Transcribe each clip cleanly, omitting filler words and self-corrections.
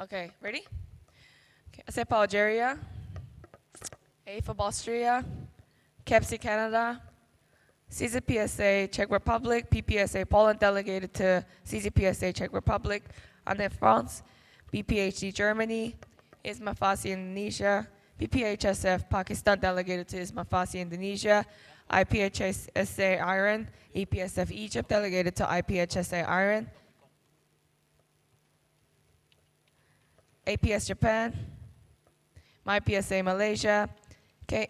Okay, ready? Okay. I say for Algeria, A for Austria, CAPC Canada, CZPSA Czech Republic, PPSA Poland delegated to CZPSA Czech Republic, and then France, BPHD Germany, ISMA FASI Indonesia, BPHSF Pakistan delegated to ISMA FASI Indonesia, IPHSA Iran, IPSF Egypt delegated to IPHSA Iran, APS Japan, MyPSA Malaysia, K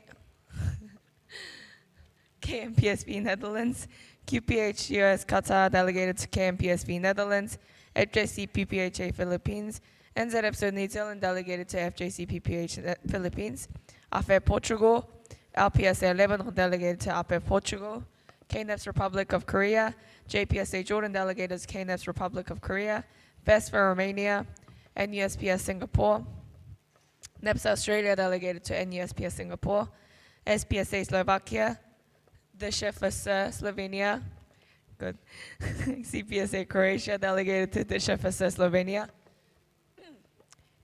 KMPSV Netherlands, QPH US Qatar delegated to KMPSV Netherlands, FJC PPHA Philippines, NZF New Zealand delegated to FJC PPH Philippines, AFE Portugal, LPSA Lebanon delegated to AFE Portugal, KNEPS Republic of Korea, JPSA Jordan delegated to KNEPS Republic of Korea, FES for Romania, NUSPS Singapore, NEPS Australia delegated to NUSPS Singapore, SPSA Slovakia, DSHFS Slovenia, good. CPSA Croatia delegated to DSHFS Slovenia,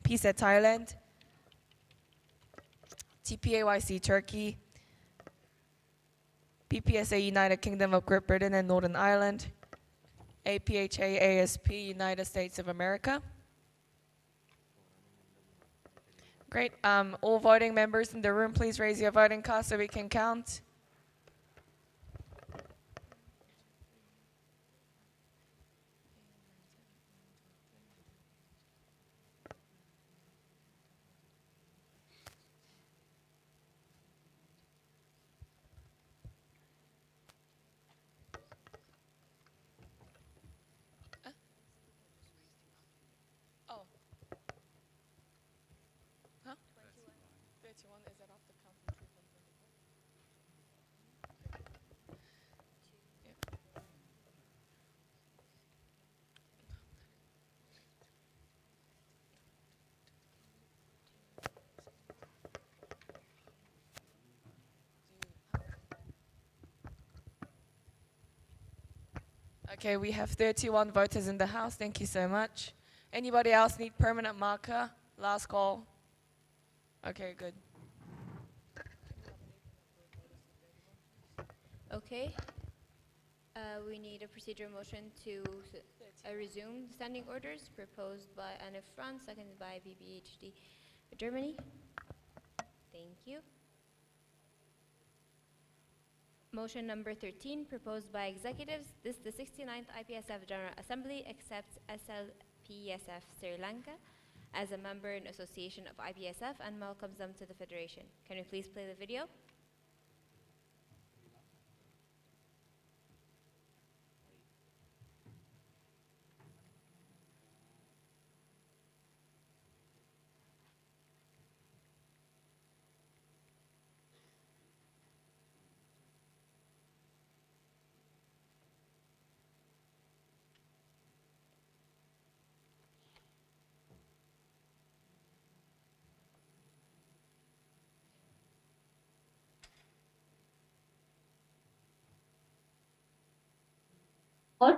PSET Thailand, TPAYC Turkey, BPSA United Kingdom of Great Britain and Northern Ireland, APHA ASP United States of America. Great. All voting members in the room, please raise your voting card so we can count. Oh. Huh? 31, is that off the count? Okay, we have 31 voters in the House. Thank you so much. Anybody else need permanent marker? Last call. Okay, good. Okay. We need a procedure motion to resume standing orders proposed by Anne France, seconded by BBHD Germany. Thank you. Motion number 13, proposed by executives. This the 69th IPSF General Assembly accepts SLPSF Sri Lanka as a member in association of IPSF and welcomes them to the Federation. Can we please play the video?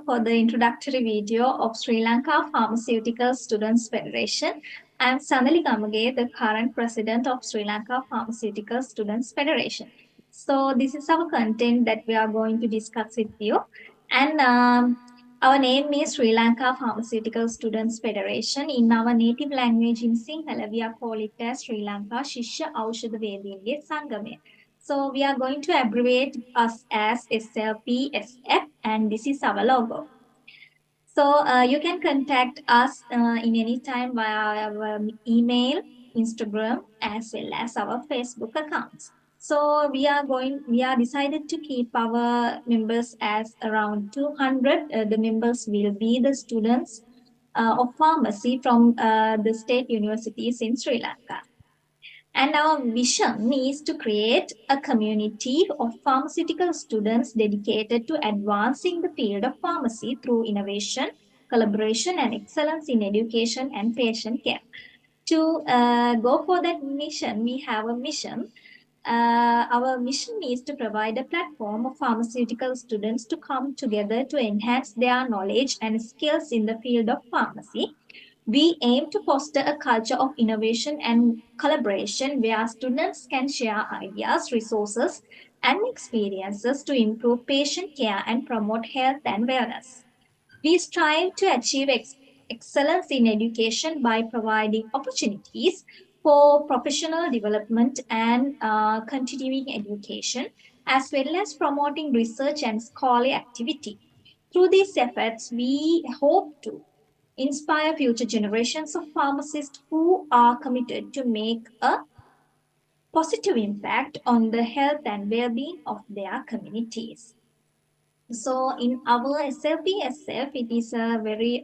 For the introductory video of Sri Lanka Pharmaceutical Students Federation. I am Sanali Kamage, the current president of Sri Lanka Pharmaceutical Students Federation. So this is our content that we are going to discuss with you. And our name is Sri Lanka Pharmaceutical Students Federation. In our native language in Sinhala, we are call it as Sri Lanka Shishya Aushadha Vedinge Sangame. So we are going to abbreviate us as SLPSF, and this is our logo. So you can contact us in any time via our email, Instagram, as well as our Facebook accounts. So we are decided to keep our members as around 200. The members will be the students of pharmacy from the state universities in Sri Lanka. And our vision is to create a community of pharmaceutical students dedicated to advancing the field of pharmacy through innovation, collaboration, and excellence in education and patient care. To go for that mission, we have a mission. Our mission is to provide a platform of pharmaceutical students to come together to enhance their knowledge and skills in the field of pharmacy. We aim to foster a culture of innovation and collaboration where students can share ideas, resources, and experiences to improve patient care and promote health and wellness. We strive to achieve excellence in education by providing opportunities for professional development and continuing education, as well as promoting research and scholarly activity. Through these efforts, we hope to inspire future generations of pharmacists who are committed to make a positive impact on the health and well-being of their communities. So, in our SLPSF, it is a very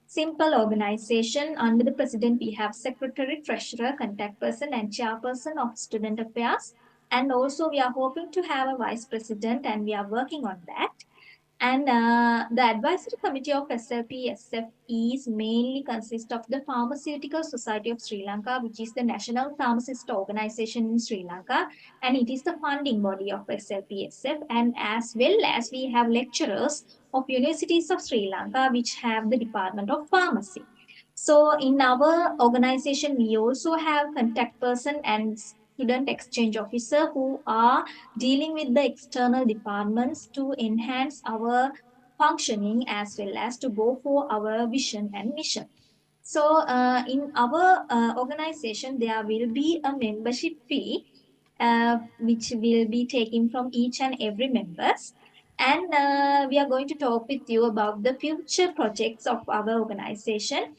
simple organization. Under the president, we have secretary, treasurer, contact person, and chairperson of student affairs. And also, we are hoping to have a vice president, and we are working on that. And the advisory committee of SLPSF is mainly consist of the Pharmaceutical Society of Sri Lanka, which is the national pharmacist organization in Sri Lanka, and it is the funding body of SLPSF. And as well as we have lecturers of universities of Sri Lanka, which have the Department of Pharmacy. So in our organization, we also have contact person and student exchange officer who are dealing with the external departments to enhance our functioning as well as to go for our vision and mission. So, in our organization, there will be a membership fee which will be taken from each and every members. And we are going to talk with you about the future projects of our organization.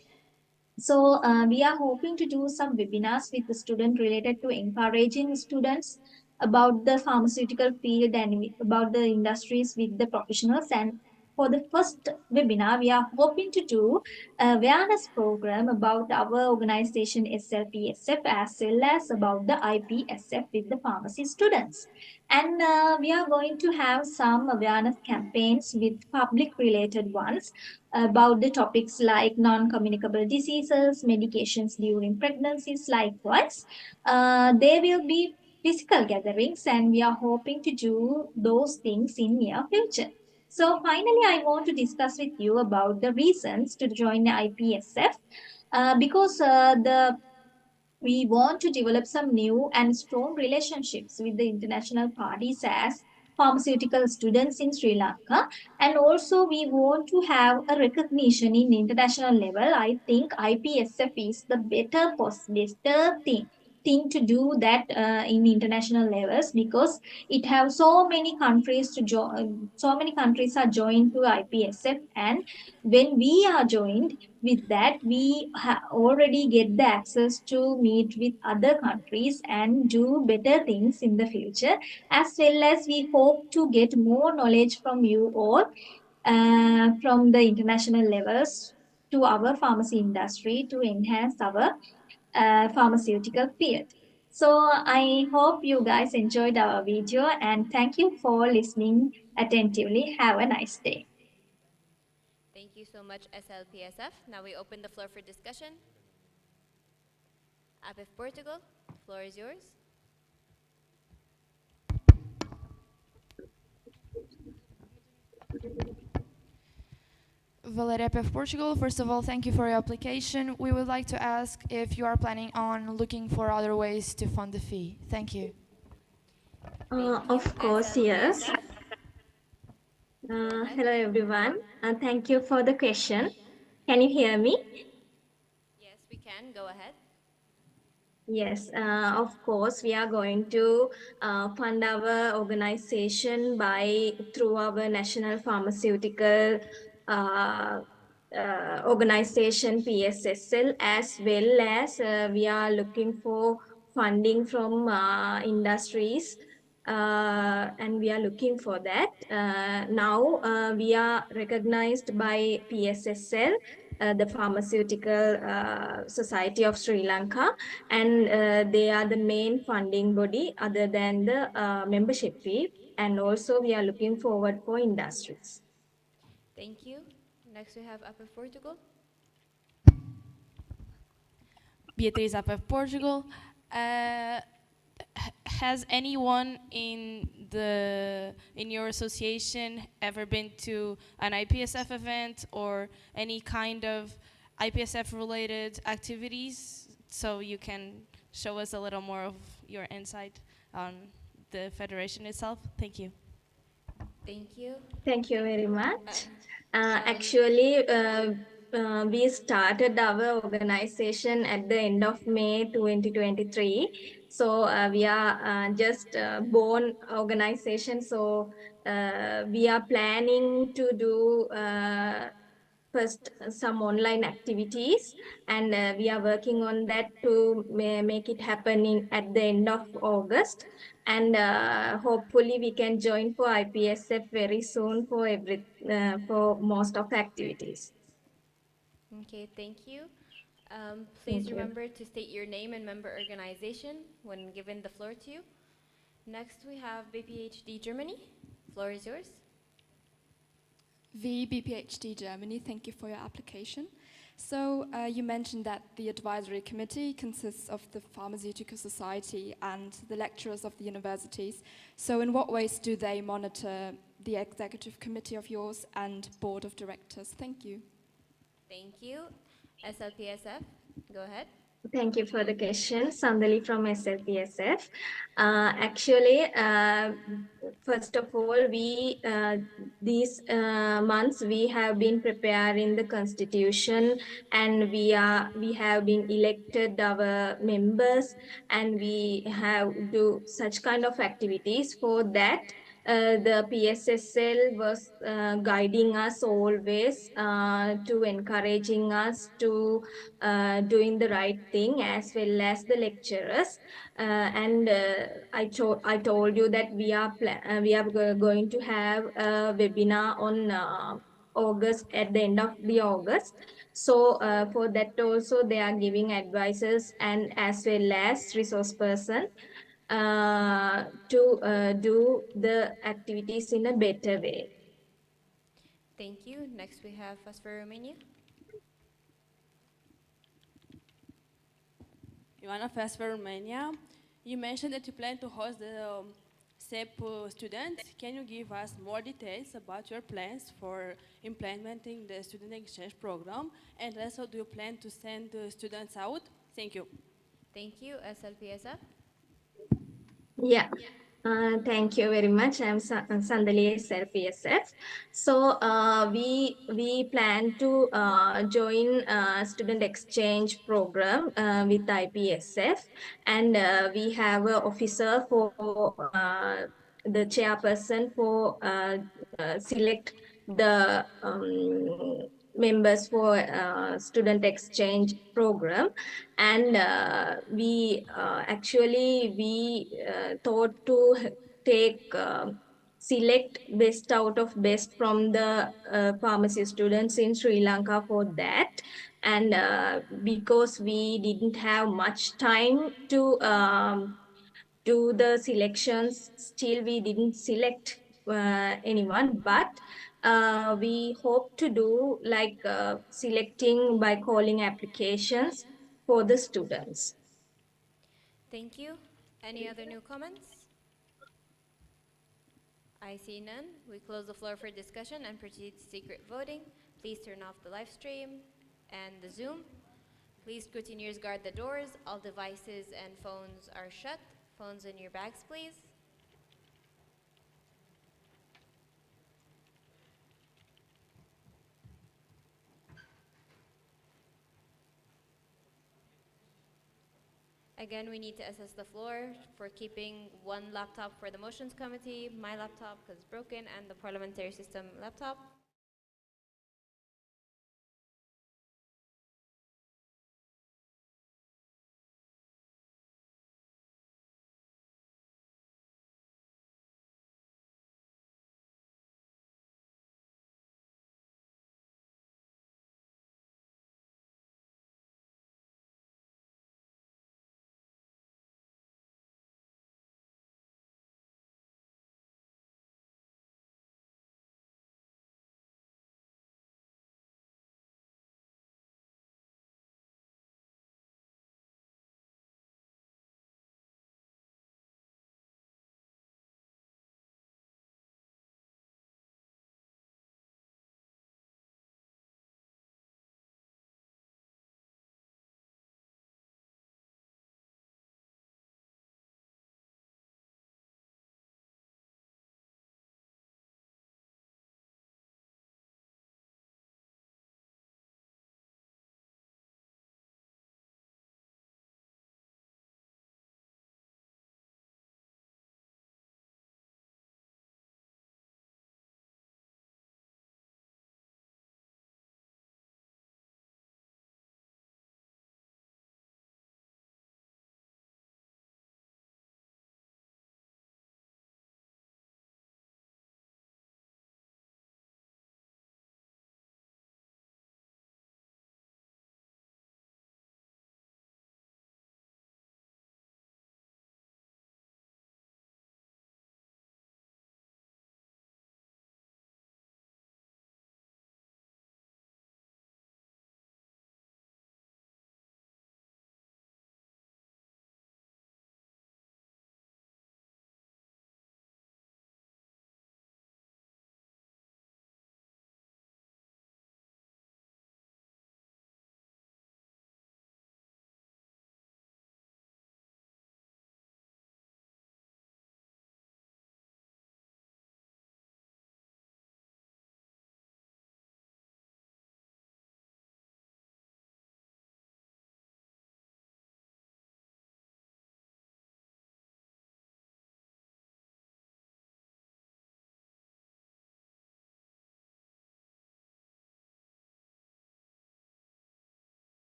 So we are hoping to do some webinars with the student related to encouraging students about the pharmaceutical field and about the industries with the professionals. And for the first webinar, we are hoping to do a awareness program about our organization SLPSF as well as about the IPSF with the pharmacy students. And we are going to have some awareness campaigns with public related ones about the topics like non-communicable diseases, medications during pregnancies. Likewise, there will be physical gatherings, and we are hoping to do those things in near future. So finally, I want to discuss with you about the reasons to join the IPSF because the we want to develop some new and strong relationships with the international parties as pharmaceutical students in Sri Lanka. And also, we want to have a recognition in international level. I think IPSF is the better thing to do that in international levels because it have so many countries to join. So many countries are joined to IPSF, and when we are joined with that, we already get the access to meet with other countries and do better things in the future, as well as we hope to get more knowledge from you all from the international levels to our pharmacy industry to enhance our pharmaceutical field. So I hope you guys enjoyed our video and thank you for listening attentively. Have a nice day. Thank you so much, SLPSF. Now we open the floor for discussion. APIF Portugal, the floor is yours. Valeria of Portugal, first of all, thank you for your application. We would like to ask if you are planning on looking for other ways to fund the fee. Thank you. Of course, yes. SLPSF. Go ahead. Hello, everyone. Thank you for the question. Can you hear me? Yes, we can. Go ahead. Yes, of course, we are going to fund our organization by through our national pharmaceutical uh, organization PSSL, as well as we are looking for funding from industries, and we are looking for that. Now we are recognized by PSSL, the Pharmaceutical Society of Sri Lanka, and they are the main funding body other than the membership fee. And also we are looking forward for industries. Thank you. Next we have APIF Portugal. Beatriz of Portugal. Has anyone in your association ever been to an IPSF event or any kind of IPSF related activities, so you can show us a little more of your insight on the federation itself. Thank you. Thank you. Thank you very much. Um, Actually, we started our organization at the end of May 2023. So we are just born organization. So we are planning to do first some online activities, and we are working on that to make it happen at the end of August, and hopefully we can join for IPSF very soon for for most of the activities. okay, thank you. Please Thank you. remember to state your name and member organization when given the floor to you. Next, we have BPHD Germany. Floor is yours. VBPHD Germany, thank you for your application. So you mentioned that the advisory committee consists of the Pharmaceutical Society and the lecturers of the universities. So in what ways do they monitor the executive committee of yours and board of directors? Thank you. Thank you. SLPSF, go ahead. Thank you for the question, Sandali from SLPSF. Actually, first of all, these months we have been preparing the constitution, and we have been elected our members, and we have do such kind of activities. For that, the PSSL was guiding us always, to encouraging us to doing the right thing, as well as the lecturers. And I told you that we are going to have a webinar on August, at the end of the August. So for that also they are giving advices, and as well as resource person to do the activities in a better way. Thank you. Next, we have us for Romania. Ioana Fest for Romania. You mentioned that you plan to host the SEP students. Can you give us more details about your plans for implementing the student exchange program? And also, do you plan to send the students out? Thank you. Thank you. SLPSF. Yeah. Thank you very much. I'm Sandali SLPSF. So we plan to join student exchange program with IPSF, and we have an officer for the chairperson for select the members for student exchange program. And we thought to take select best out of best from the pharmacy students in Sri Lanka for that. And because we didn't have much time to do the selections, still we didn't select anyone, but we hope to do like selecting by calling applications for the students. Thank you. Any other new comments? I see none. We close the floor for discussion and proceed to secret voting. Please turn off the live stream and the Zoom. Please, scrutineers, guard the doors. All devices and phones are shut. Phones in your bags, please. Again, we need to assess the floor for keeping one laptop for the motions committee, my laptop because it's broken, and the parliamentary system laptop.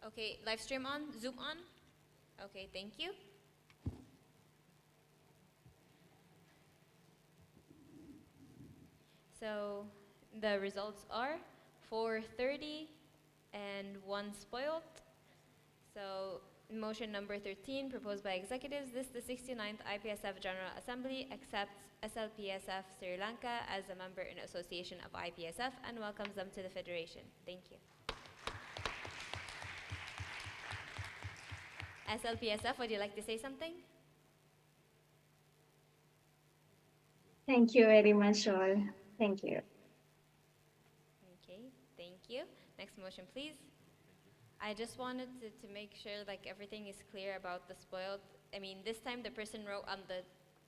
Okay, live stream on, Zoom on. Okay, thank you. So the results are 430 and 1 spoiled. So motion number 13 proposed by executives, this the 69th IPSF General Assembly accepts SLPSF Sri Lanka as a member in association of IPSF and welcomes them to the Federation. Thank you. SLPSF, would you like to say something? Thank you very much, all. Thank you. Okay, thank you. Next motion, please. I just wanted to make sure like everything is clear about the spoiled. I mean, this time the person wrote on the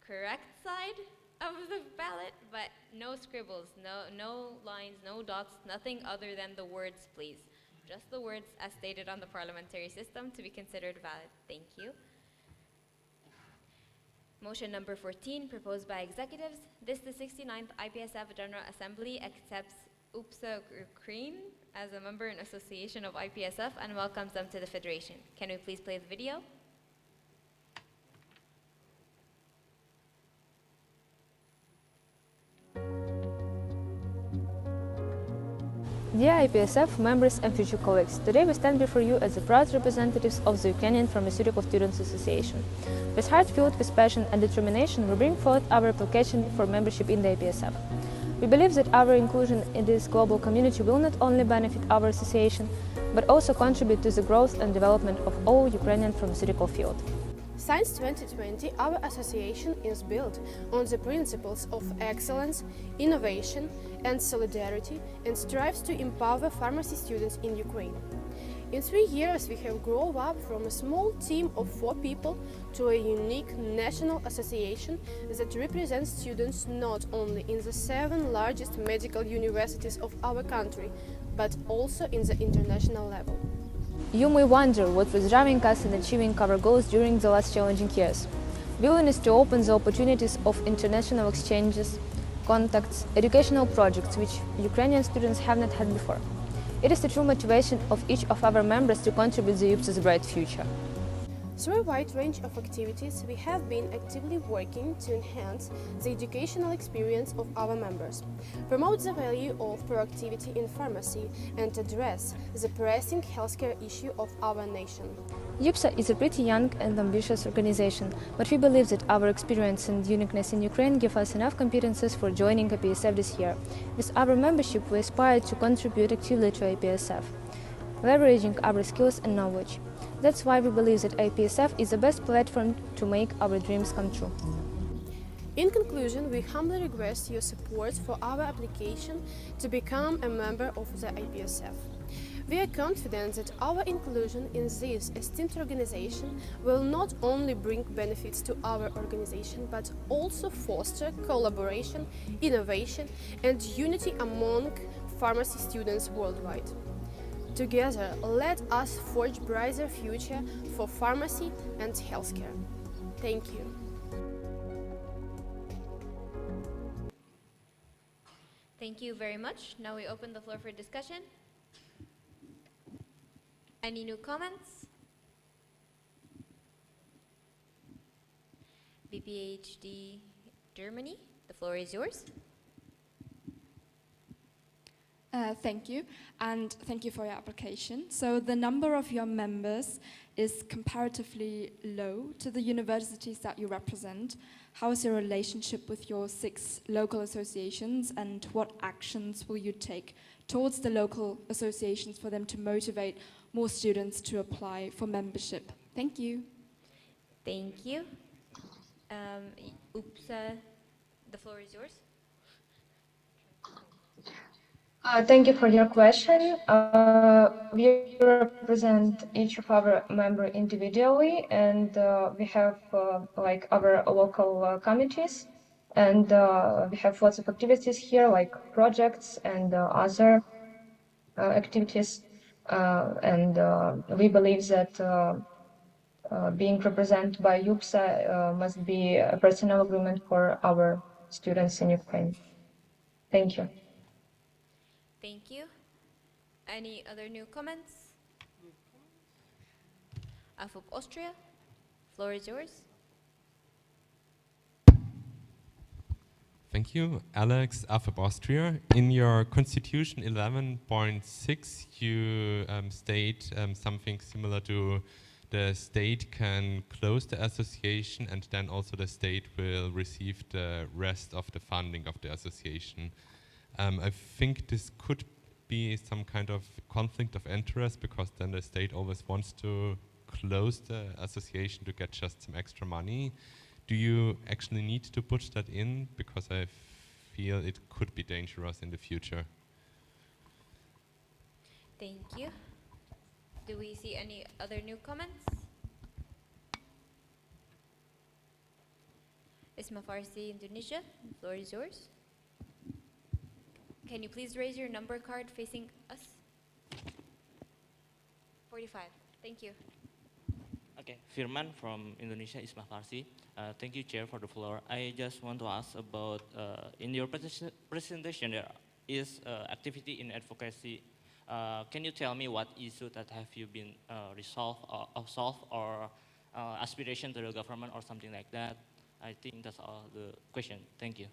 correct side of the ballot, but no scribbles, no lines, no dots, nothing other than the words, please. Just the words as stated on the parliamentary system to be considered valid. Thank you. Motion number 14 proposed by executives. This the 69th IPSF General Assembly accepts UPSA Ukraine as a member in association of IPSF and welcomes them to the Federation. Can we please play the video? Dear IPSF members and future colleagues, today we stand before you as the proud representatives of the Ukrainian Pharmaceutical Students Association. With heart filled with passion and determination, we bring forth our application for membership in the IPSF. We believe that our inclusion in this global community will not only benefit our association, but also contribute to the growth and development of all Ukrainian pharmaceutical field. Since 2020, our association is built on the principles of excellence, innovation, and solidarity and strives to empower pharmacy students in Ukraine. In 3 years, we have grown up from a small team of 4 people to a unique national association that represents students not only in the 7 largest medical universities of our country, but also in the international level. You may wonder what was driving us in achieving our goals during the last challenging years. Willingness to open the opportunities of international exchanges, contacts, educational projects which Ukrainian students have not had before. It is the true motivation of each of our members to contribute to UPSA's bright future. Through a wide range of activities, we have been actively working to enhance the educational experience of our members, promote the value of proactivity in pharmacy, and address the pressing healthcare issue of our nation. UPSA is a pretty young and ambitious organization, but we believe that our experience and uniqueness in Ukraine give us enough competences for joining IPSF this year. With our membership, we aspire to contribute actively to IPSF, leveraging our skills and knowledge. That's why we believe that IPSF is the best platform to make our dreams come true. In conclusion, we humbly request your support for our application to become a member of the IPSF. We are confident that our inclusion in this esteemed organization will not only bring benefits to our organization, but also foster collaboration, innovation, and unity among pharmacy students worldwide. Together, let us forge a brighter future for pharmacy and healthcare. Thank you. Thank you very much. Now we open the floor for discussion. Any new comments? BPHD Germany, the floor is yours. Thank you, and thank you for your application. So the number of your members is comparatively low to the universities that you represent. How is your relationship with your 6 local associations, and what actions will you take towards the local associations for them to motivate more students to apply for membership? Thank you. Thank you. UPSA, the floor is yours. Thank you for your question. We represent each of our member individually, and we have like our local committees, and we have lots of activities here, like projects and other activities. And we believe that being represented by UPSA must be a personal agreement for our students in Ukraine. Thank you. Thank you. Any other new comments? AFUB Austria. Floor is yours. Thank you, Alex, AFAB Austria. In your Constitution 11.6, you state something similar to the state can close the association and then also the state will receive the rest of the funding of the association. I think this could be some kind of conflict of interest because then the state always wants to close the association to get just some extra money. Do you actually need to put that in? Because I feel it could be dangerous in the future. Thank you. Do we see any other new comments? Isma Farsi, Indonesia, the floor is yours. Can you please raise your number card facing us? 45, thank you. Okay, Firman from Indonesia, Isma Farsi. Thank you, Chair, for the floor. I just want to ask about, in your presentation, there is activity in advocacy. Can you tell me what issue that have you been solved or aspiration to the government or something like that? I think that's all the question. Thank you.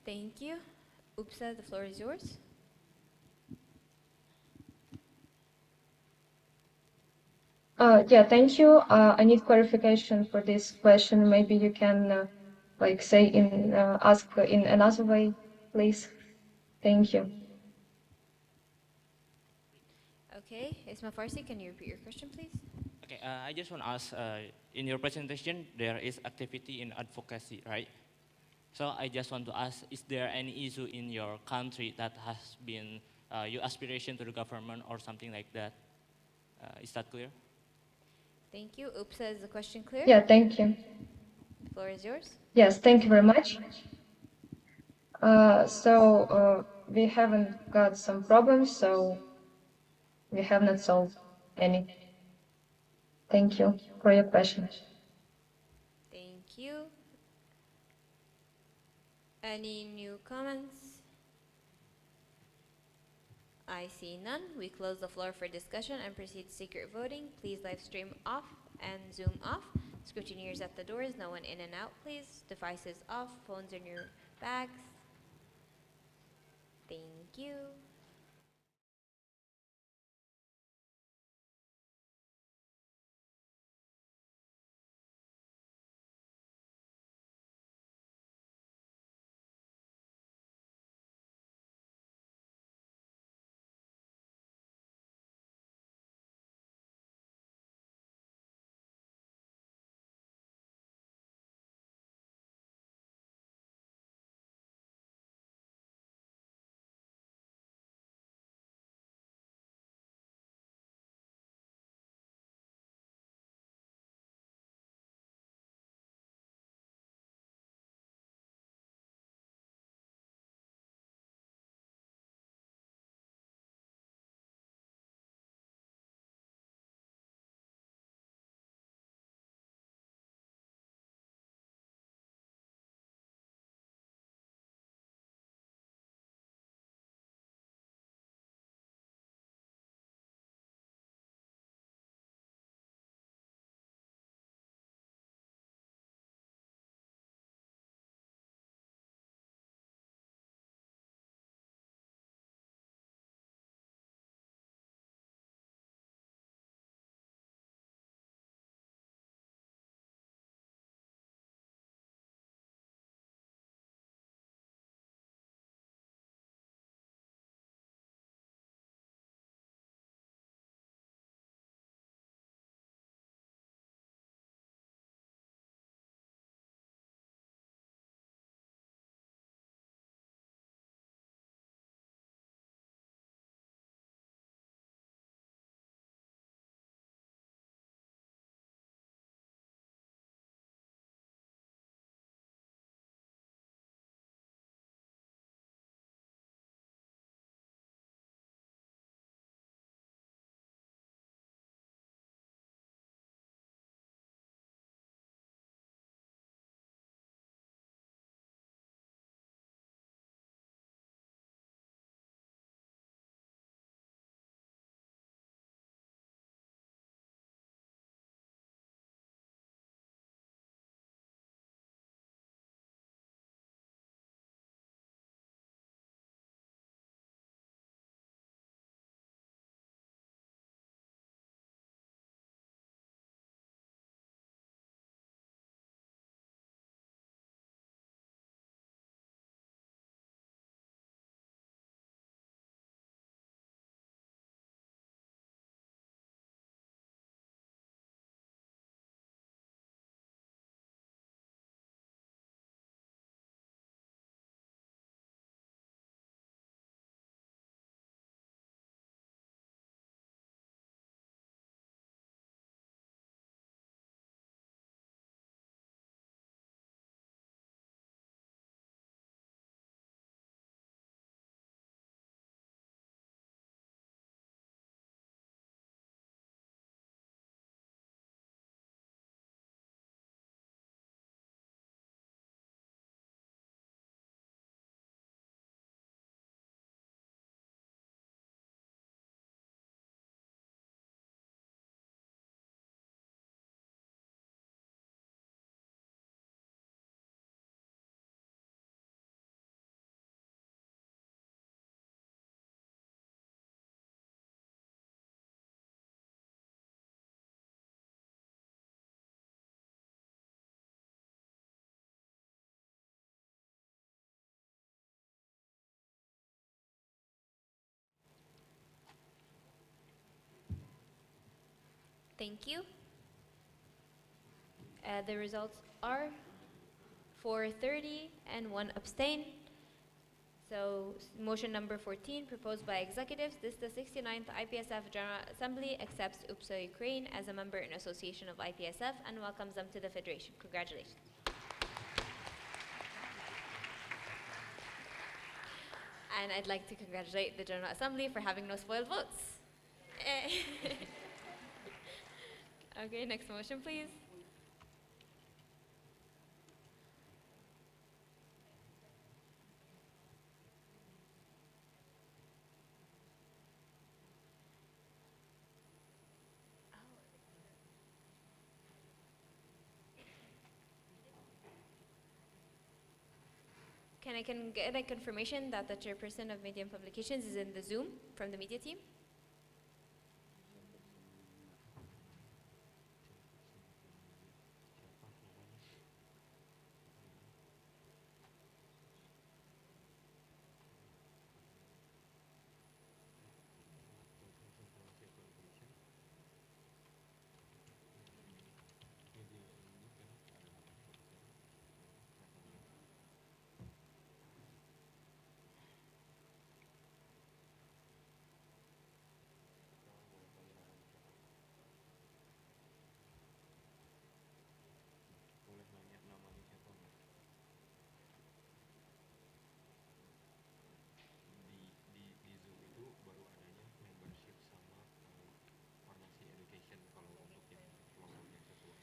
Thank you. Upsa, the floor is yours. Yeah, thank you. I need clarification for this question. Maybe you can like say ask in another way, please. Thank you. Okay, Isma Farsi, can you repeat your question, please? Okay, I just want to ask, in your presentation, there is activity in advocacy, right? So I just want to ask, is there any issue in your country that has been your aspiration to the government or something like that? Is that clear? Thank you. Upsa, is the question clear? Yeah, thank you. The floor is yours. Yes, thank you very much. We haven't got some problems, so we have not solved any. Thank you for your question. Thank you. Any new comments? I see none. We close the floor for discussion and proceed to secret voting. Please live stream off and Zoom off. Scrutineers at the doors, no one in and out, please. Devices off, phones in your bags. Thank you. Thank you. The results are 430 and 1 abstain. So motion number 14, proposed by executives, this the 69th IPSF General Assembly accepts UPSA Ukraine as a member in association of IPSF and welcomes them to the Federation. Congratulations. And I'd like to congratulate the General Assembly for having no spoiled votes. Okay, next motion, please. Can I get a confirmation that the chairperson of Media and Publications is in the Zoom from the media team?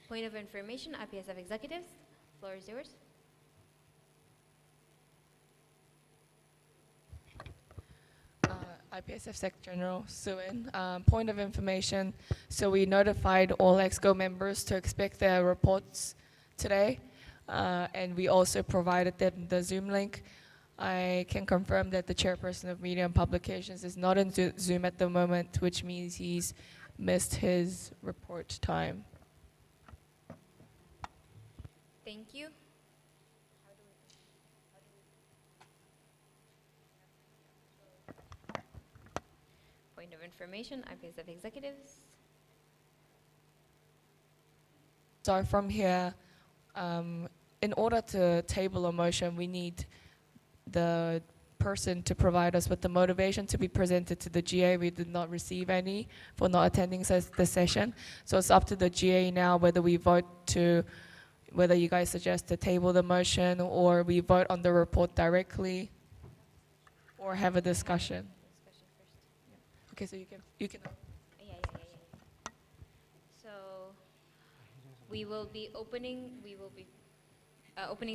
Point of information, IPSF executives, floor is yours. IPSF Secretary General Suin. Point of information, so we notified all EXCO members to expect their reports today, and we also provided them the Zoom link. I can confirm that the chairperson of Media and Publications is not in Zoom at the moment, which means he's missed his report time. Thank you. Point of information, IPSF executives. So from here, in order to table a motion, we need the person to provide us with the motivation to be presented to the GA. We did not receive any for not attending the session. So it's up to the GA now whether we vote to, whether you guys suggest to table the motion or we vote on the report directly or have a discussion. Okay, so you can. Yeah. So we will be opening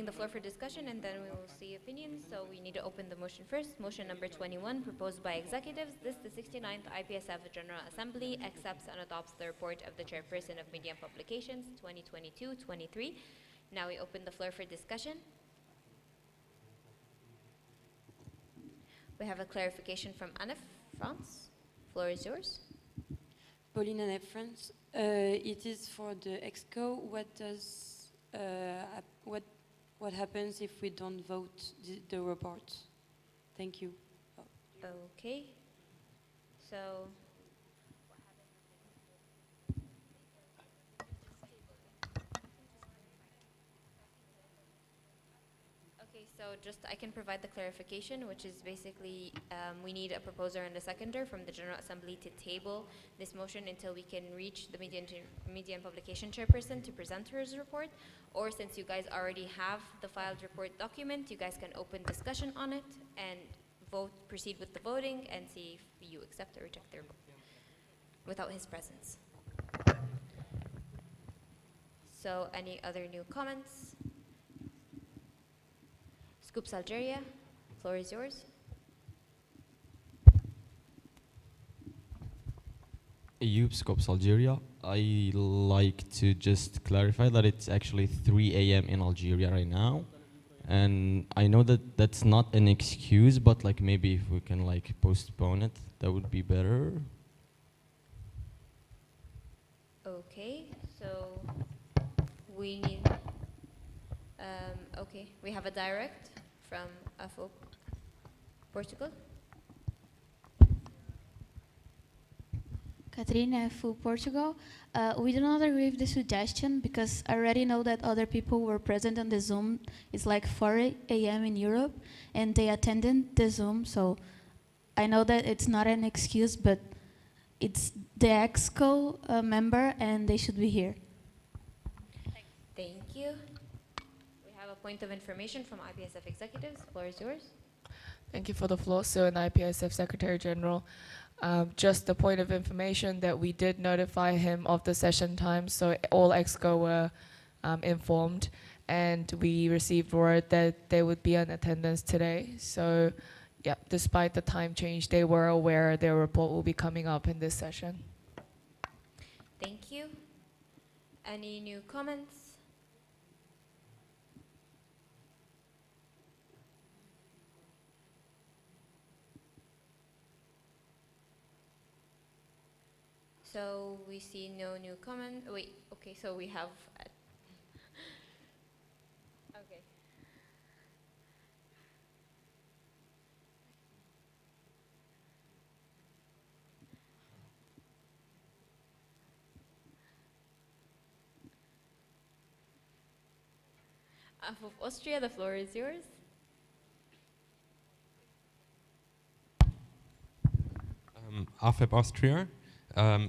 the floor for discussion, and then we will see opinions. So we need to open the motion first. Motion number 21, proposed by executives. This, the 69th IPSF General Assembly, accepts and adopts the report of the Chairperson of Media and Publications, 2022-23. Now we open the floor for discussion. We have a clarification from Anif France. Floor is yours. Pauline Anef France. It is for the EXCO. What happens if we don't vote the report? Thank you. Okay. So just I can provide the clarification, which is basically we need a proposer and a seconder from the General Assembly to table this motion until we can reach the Media and Publication Chairperson to present her report. Or since you guys already have the filed report document, you guys can open discussion on it and proceed with the voting and see if you accept or reject their vote without his presence. So any other new comments? Scoops Algeria, floor is yours. Ayub Scopes Algeria. I like to just clarify that it's actually 3 a.m. in Algeria right now. And I know that that's not an excuse, but like maybe if we can like postpone it, that would be better. Okay, so we need, okay, we have a direct from AFO Portugal. Catarina for Portugal. We do not agree with the suggestion because I already know that other people were present on the Zoom. It's like 4 a.m. in Europe, and they attended the Zoom. So I know that it's not an excuse, but it's the EXCO member, and they should be here. Thank you. We have a point of information from IPSF executives. The floor is yours. Thank you for the floor. So, an IPSF Secretary General. Just a point of information that we did notify him of the session time, so all EXCO were informed, and we received word that they would be in attendance today. So, yeah, despite the time change, they were aware their report will be coming up in this session. Thank you. Any new comments? So we see no new comment. Wait, okay, so we have. Okay. Of Austria, the floor is yours. AFEP Austria.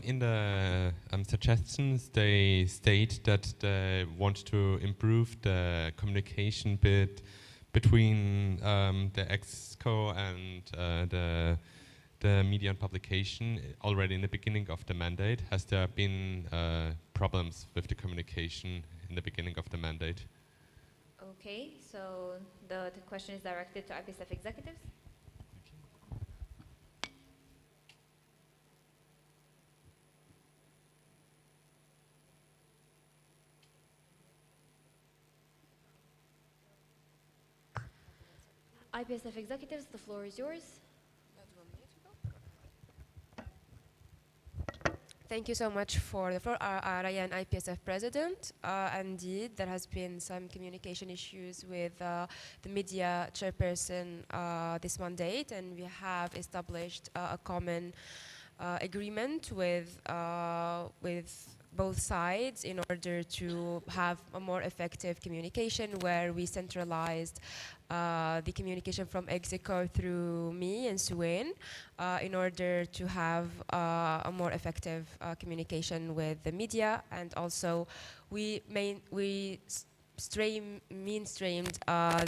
In the suggestions, they state that they want to improve the communication bit between the EXCO and the media and publication already in the beginning of the mandate. Has there been problems with the communication in the beginning of the mandate? Okay, so the question is directed to IPSF executives. IPSF executives, the floor is yours. Thank you so much for the floor. Ryan, IPSF President. Indeed, there has been some communication issues with the media chairperson this mandate, and we have established a common agreement with both sides in order to have a more effective communication, where we centralized the communication from EXCO through me and Suwen in order to have a more effective communication with the media. And also we mainstreamed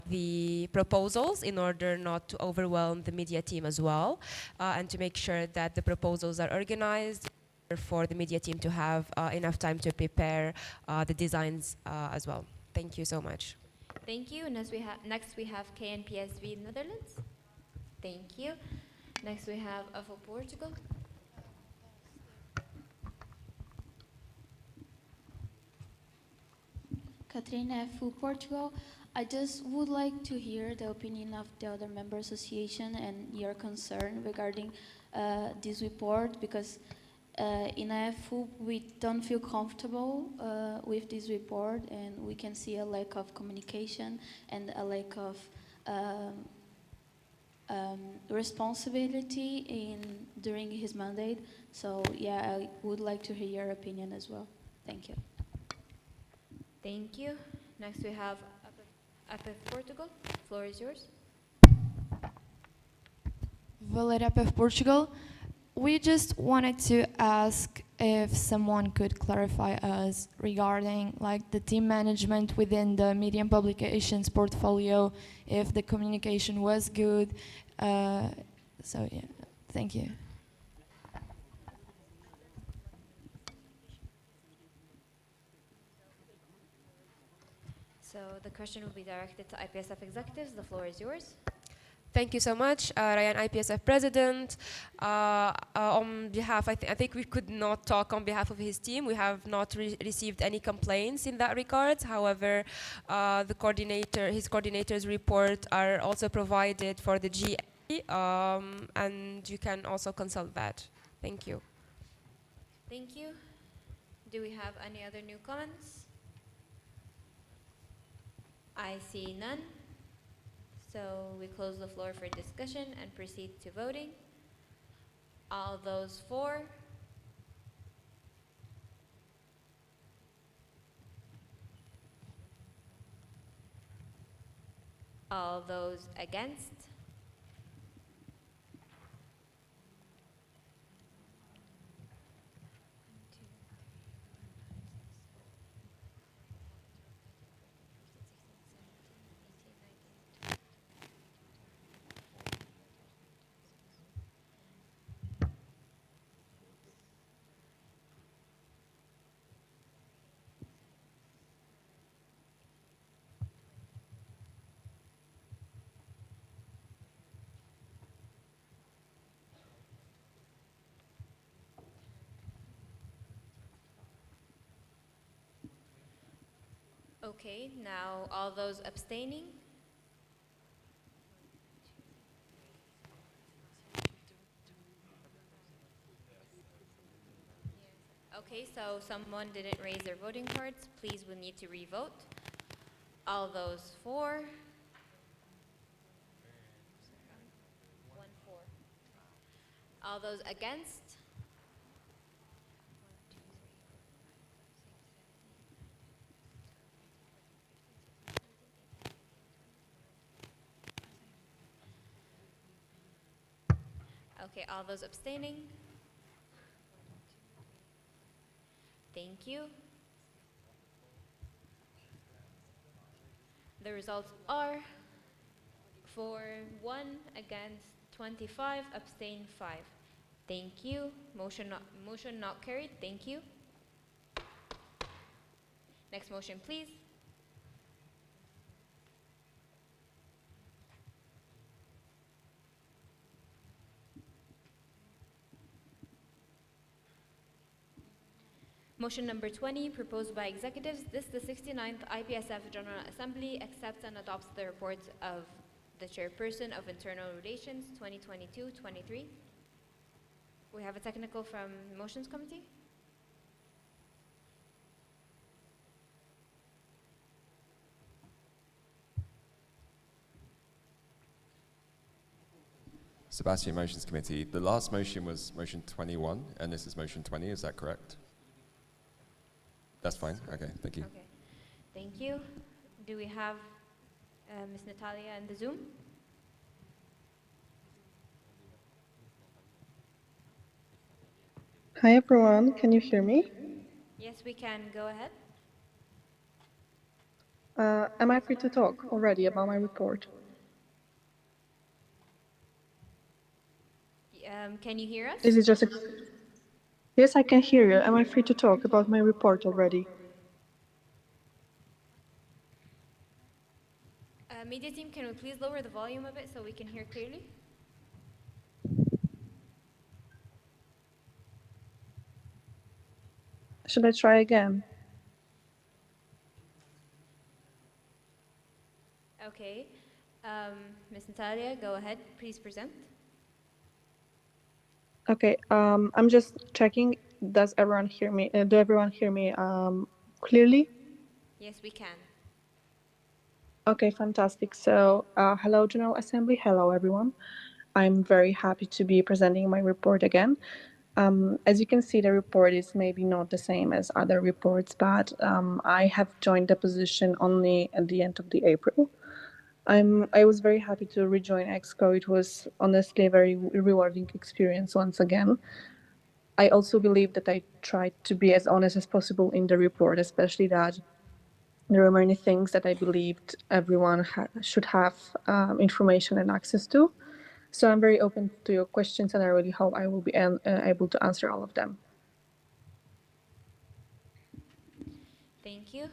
the proposals in order not to overwhelm the media team as well, and to make sure that the proposals are organized for the media team to have enough time to prepare the designs as well. Thank you so much. Thank you. Next we have KNPSV Netherlands. Thank you. Next we have for Portugal. Katrina for Portugal. I just would like to hear the opinion of the other member association and your concern regarding this report, because in AFU we don't feel comfortable with this report, and we can see a lack of communication and a lack of responsibility during his mandate. So yeah, I would like to hear your opinion as well. Thank you. Thank you. Next we have APF Portugal. The floor is yours. Valeria APF Portugal. We just wanted to ask if someone could clarify us regarding like the team management within the media and publications portfolio, if the communication was good. So yeah, thank you. So the question will be directed to IPSF executives. The floor is yours. Thank you so much, Ryan, IPSF President. On behalf, I think we could not talk on behalf of his team. We have not received any complaints in that regard. However, his coordinator's report are also provided for the GA, and you can also consult that. Thank you. Thank you. Do we have any other new comments? I see none. So we close the floor for discussion and proceed to voting. All those for, All those against? Okay, now all those abstaining? Okay, so someone didn't raise their voting cards. Please, we need to re-vote. All those for? 1-4. All those against? Okay, all those abstaining? Thank you. The results are for 1 against 25, abstain 5. Thank you. Motion not carried. Thank you. Next motion, please. Motion number 20, proposed by executives. This, the 69th IPSF General Assembly, accepts and adopts the reports of the Chairperson of Internal Relations 2022-23. We have a technical from Motions Committee. Sebastian, Motions Committee. The last motion was motion 21, and this is motion 20, is that correct? That's fine, okay, thank you. Okay, thank you. Do we have Ms. Natalia in the Zoom? Hi everyone, can you hear me? Yes, we can. Go ahead. Am I free to talk already about my report? Can you hear us? Is it just a... Yes, I can hear you. Am I free to talk about my report already? Media team, can we please lower the volume a bit so we can hear clearly? Should I try again? Okay. Ms. Natalia, go ahead. Please present. Okay, I'm just checking. Does everyone hear me? Do everyone hear me clearly? Yes, we can. Okay, fantastic. So, hello, General Assembly. Hello, everyone. I'm very happy to be presenting my report again. As you can see, the report is maybe not the same as other reports, but I have joined the position only at the end of the April. I was very happy to rejoin EXCO. It was honestly a very rewarding experience once again. I also believe that I tried to be as honest as possible in the report, especially that there were many things that I believed everyone should have information and access to. So I'm very open to your questions, and I really hope I will be able to answer all of them. Thank you.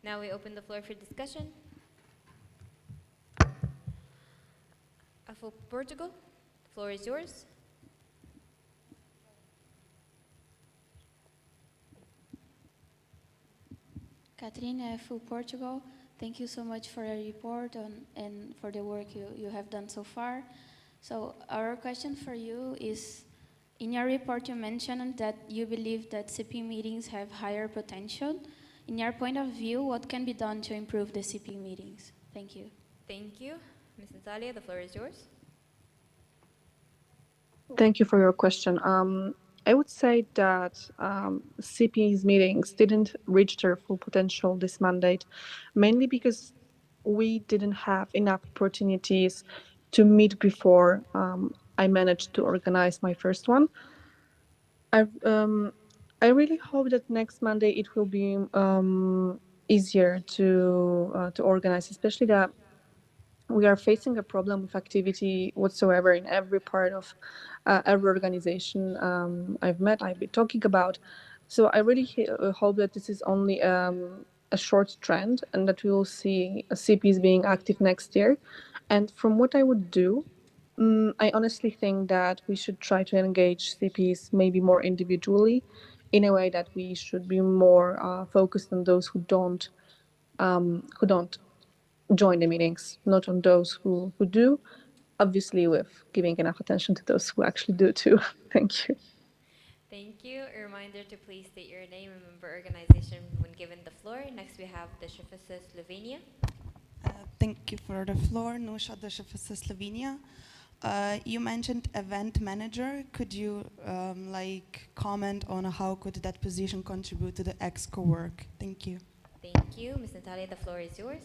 Now we open the floor for discussion. For Portugal, the floor is yours. Catherine, for Portugal, thank you so much for your report and for the work you have done so far. So our question for you is, in your report you mentioned that you believe that CP meetings have higher potential. In your point of view, what can be done to improve the CP meetings? Thank you. Thank you. Ms. Natalia, the floor is yours. Thank you for your question. I would say that CP's meetings didn't reach their full potential this mandate, mainly because we didn't have enough opportunities to meet before I managed to organize my first one. I I really hope that next Monday it will be easier to organize, especially that we are facing a problem with activity whatsoever in every part of every organization I've been talking about. So I really hope that this is only a short trend and that we will see CPs being active next year. And from what I would do, I honestly think that we should try to engage CPs maybe more individually, in a way that we should be more focused on those who don't join the meetings, not on those who do, obviously with giving enough attention to those who actually do too. Thank you. Thank you. A reminder to please state your name and member organization when given the floor. Next we have the Shifasa Slovenia. Thank you for the floor. Nusha Dashafasa Slovenia. You mentioned event manager. Could you comment on how could that position contribute to the EXCO work? Thank you. Thank you. Ms. Natalia, the floor is yours.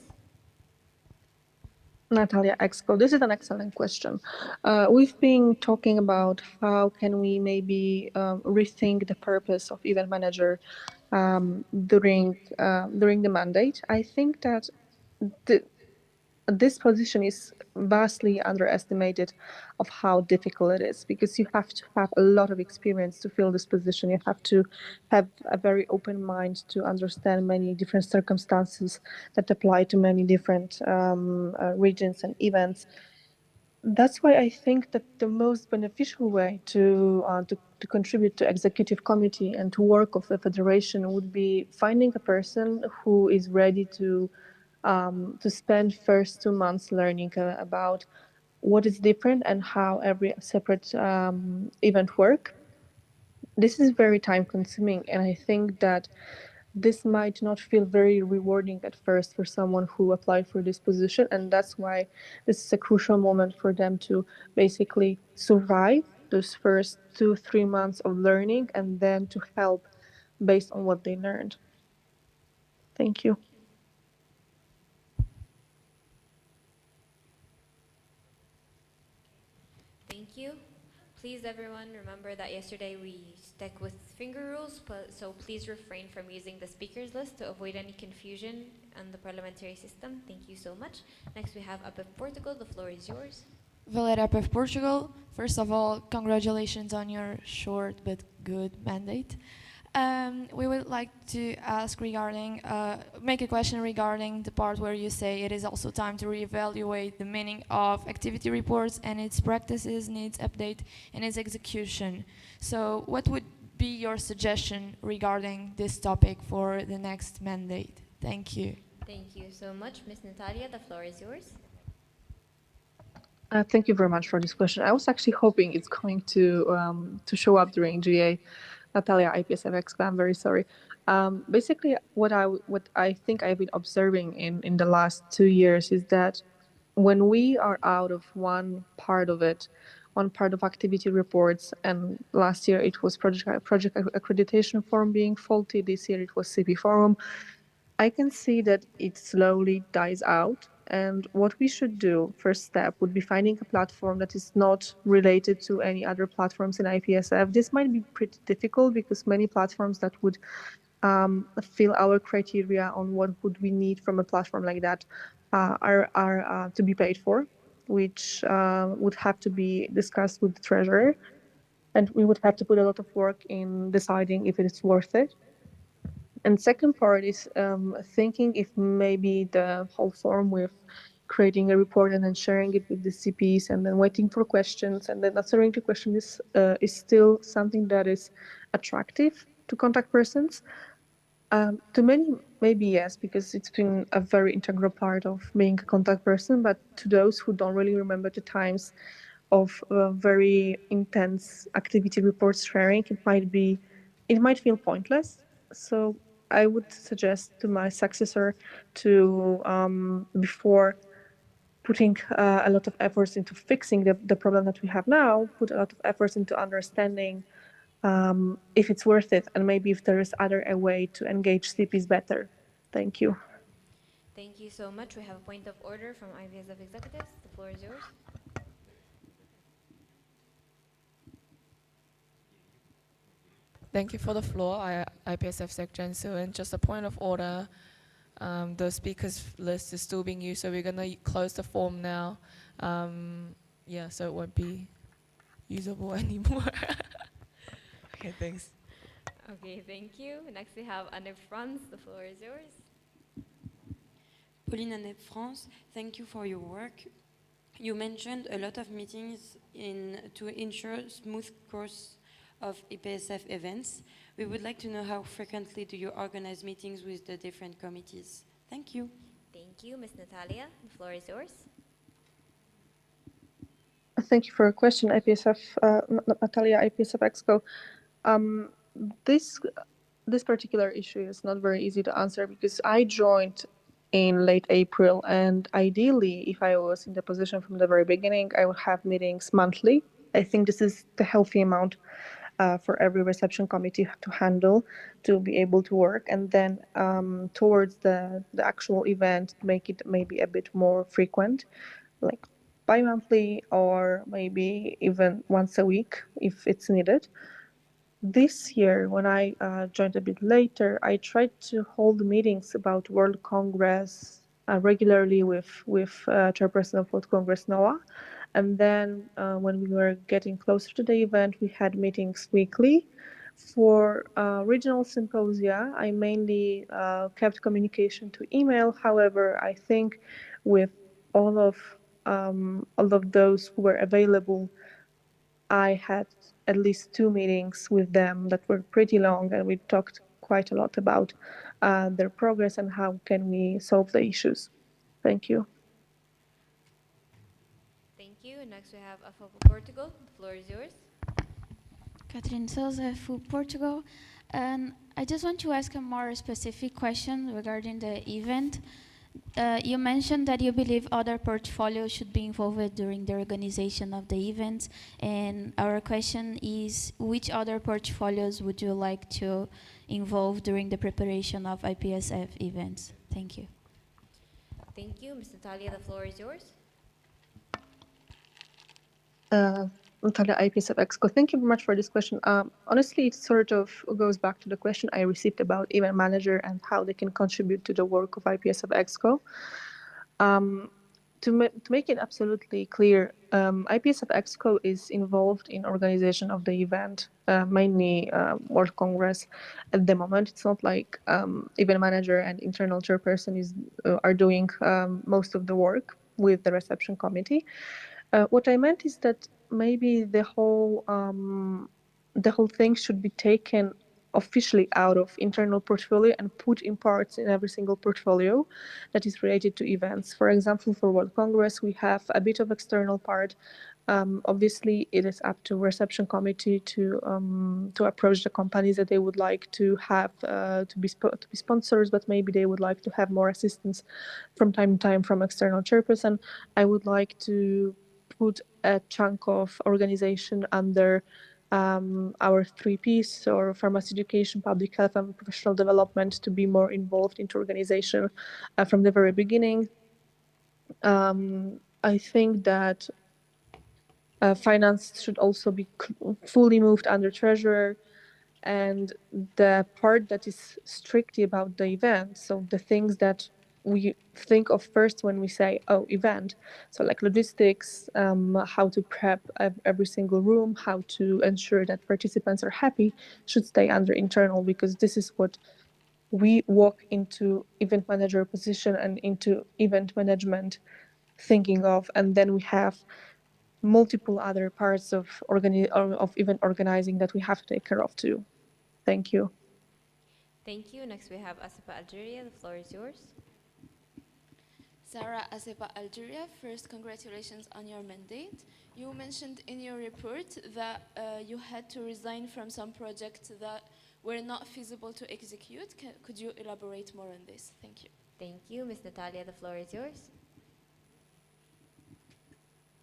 Natalia Exco, this is an excellent question. We've been talking about how can we maybe rethink the purpose of event manager during the mandate. I think that this position is vastly underestimated of how difficult it is, because you have to have a lot of experience to fill this position. You have to have a very open mind to understand many different circumstances that apply to many different regions and events. That's why I think that the most beneficial way to contribute to executive committee and to work of the federation would be finding a person who is ready to spend first 2 months learning about what is different and how every separate event work. This is very time consuming, and I think that this might not feel very rewarding at first for someone who applied for this position, and that's why this is a crucial moment for them to basically survive those first 2-3 months of learning and then to help based on what they learned. Thank you. Thank you. Please, everyone, remember that yesterday we stuck with finger rules, so please refrain from using the speakers list to avoid any confusion on the parliamentary system. Thank you so much. Next, we have IPF Portugal. The floor is yours. Valer IPF Portugal. First of all, congratulations on your short but good mandate. We would like to ask regarding, make a question regarding the part where you say it is also time to reevaluate the meaning of activity reports and its practices, needs update, and its execution. So what would be your suggestion regarding this topic for the next mandate? Thank you. Thank you so much. Ms. Natalia, the floor is yours. Thank you very much for this question. I was actually hoping it's going to show up during GA. Natalia, IPSF Exco, I'm very sorry. Basically, what I think I've been observing in the last 2 years is that when we are out of one part of it, one part of activity reports, and last year it was project accreditation form being faulty, this year it was CP forum, I can see that it slowly dies out. And what we should do, first step, would be finding a platform that is not related to any other platforms in IPSF. This might be pretty difficult because many platforms that would fill our criteria on what would we need from a platform like that are to be paid for, which would have to be discussed with the treasurer. And we would have to put a lot of work in deciding if it is worth it. And second part is thinking if maybe the whole form with creating a report and then sharing it with the CPs and then waiting for questions and then answering the question is still something that is attractive to contact persons. To many, maybe yes, because it's been a very integral part of being a contact person, but to those who don't really remember the times of very intense activity reports sharing, it might feel pointless. So I would suggest to my successor to, before putting a lot of efforts into fixing the problem that we have now, put a lot of efforts into understanding if it's worth it and maybe if there is a way to engage CPs better. Thank you. Thank you so much. We have a point of order from IPSF executives. The floor is yours. Thank you for the floor, IPSF Secretary Su. And just a point of order, the speakers list is still being used, so we're gonna close the form now. Yeah, so it won't be usable anymore. Okay, thanks. Okay, thank you. Next we have Anne France. The floor is yours. Pauline Annette France, thank you for your work. You mentioned a lot of meetings to ensure smooth course of IPSF events. We would like to know how frequently do you organize meetings with the different committees? Thank you. Thank you. Ms. Natalia, the floor is yours. Thank you for your question, IPSF, Natalia, IPSF Exco. This particular issue is not very easy to answer because I joined in late April, and ideally, if I was in the position from the very beginning, I would have meetings monthly. I think this is the healthy amount for every reception committee to handle, to be able to work, and then towards the actual event, make it maybe a bit more frequent, like bi-monthly or maybe even once a week if it's needed. This year, when I joined a bit later, I tried to hold meetings about World Congress regularly with Chairperson of World Congress Noah. And then when we were getting closer to the event, we had meetings weekly. For regional symposia, I mainly kept communication to email. However, I think with all of those who were available, I had at least 2 meetings with them that were pretty long, and we talked quite a lot about their progress and how can we solve the issues. Thank you. Thank you. Next we have Afopo Portugal. The floor is yours. Catherine Souza, FU Portugal. And I just want to ask a more specific question regarding the event. You mentioned that you believe other portfolios should be involved during the organization of the events. And our question is, which other portfolios would you like to involve during the preparation of IPSF events? Thank you. Thank you. Ms. Natalia, the floor is yours. Natalia, IPSF Exco. Thank you very much for this question. Honestly, it sort of goes back to the question I received about event manager and how they can contribute to the work of IPSF Exco. To make it absolutely clear, IPSF Exco is involved in organization of the event, mainly World Congress. At the moment, it's not like event manager and internal chairperson are doing most of the work with the reception committee. What I meant is that maybe the whole thing should be taken officially out of internal portfolio and put in parts in every single portfolio that is related to events. For example, for World Congress, we have a bit of external part. Obviously, it is up to reception committee to approach the companies that they would like to have to be sponsors, but maybe they would like to have more assistance from time to time from external chairperson. I would like to put a chunk of organization under our 3Ps, or pharmacy education, public health, and professional development, to be more involved into organization from the very beginning. I think that finance should also be fully moved under treasurer, and the part that is strictly about the event, so the things that we think of first when we say, oh, event, so like logistics, how to prep every single room, how to ensure that participants are happy, should stay under internal, because this is what we walk into event manager position and into event management thinking of. And then we have multiple other parts of event organizing that we have to take care of too. Thank you. Thank you. Next we have Asipa Algeria. The floor is yours. Sarah Asepa, Algeria. First, congratulations on your mandate. You mentioned in your report that you had to resign from some projects that were not feasible to execute. Could you elaborate more on this? Thank you. Thank you. Ms. Natalia, the floor is yours.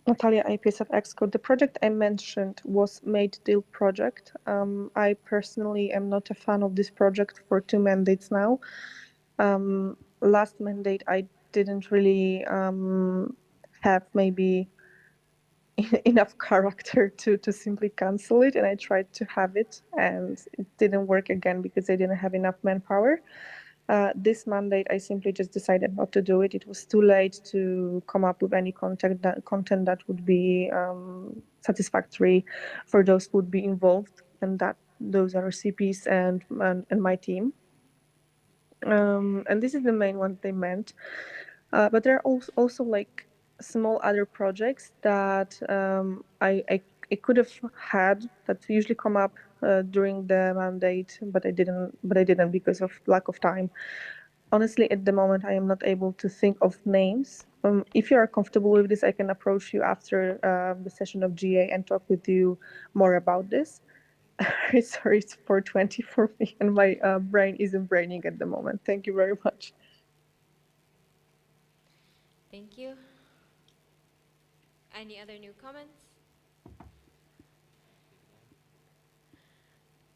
Natalia, IPSF Exco. The project I mentioned was Made Deal project. I personally am not a fan of this project for 2 mandates now. last mandate I didn't really have maybe enough character to simply cancel it, and I tried to have it, and it didn't work again because I didn't have enough manpower. This mandate, I simply just decided not to do it. It was too late to come up with any content that would be satisfactory for those who would be involved, and that those are CPs and my team. And this is the main one they meant. But there are also like small other projects that I could have had that usually come up during the mandate, but I didn't because of lack of time. Honestly, at the moment, I am not able to think of names. If you are comfortable with this, I can approach you after the session of GA and talk with you more about this. Sorry, it's 4:20 for me, and my brain isn't braining at the moment. Thank you very much. Thank you. Any other new comments?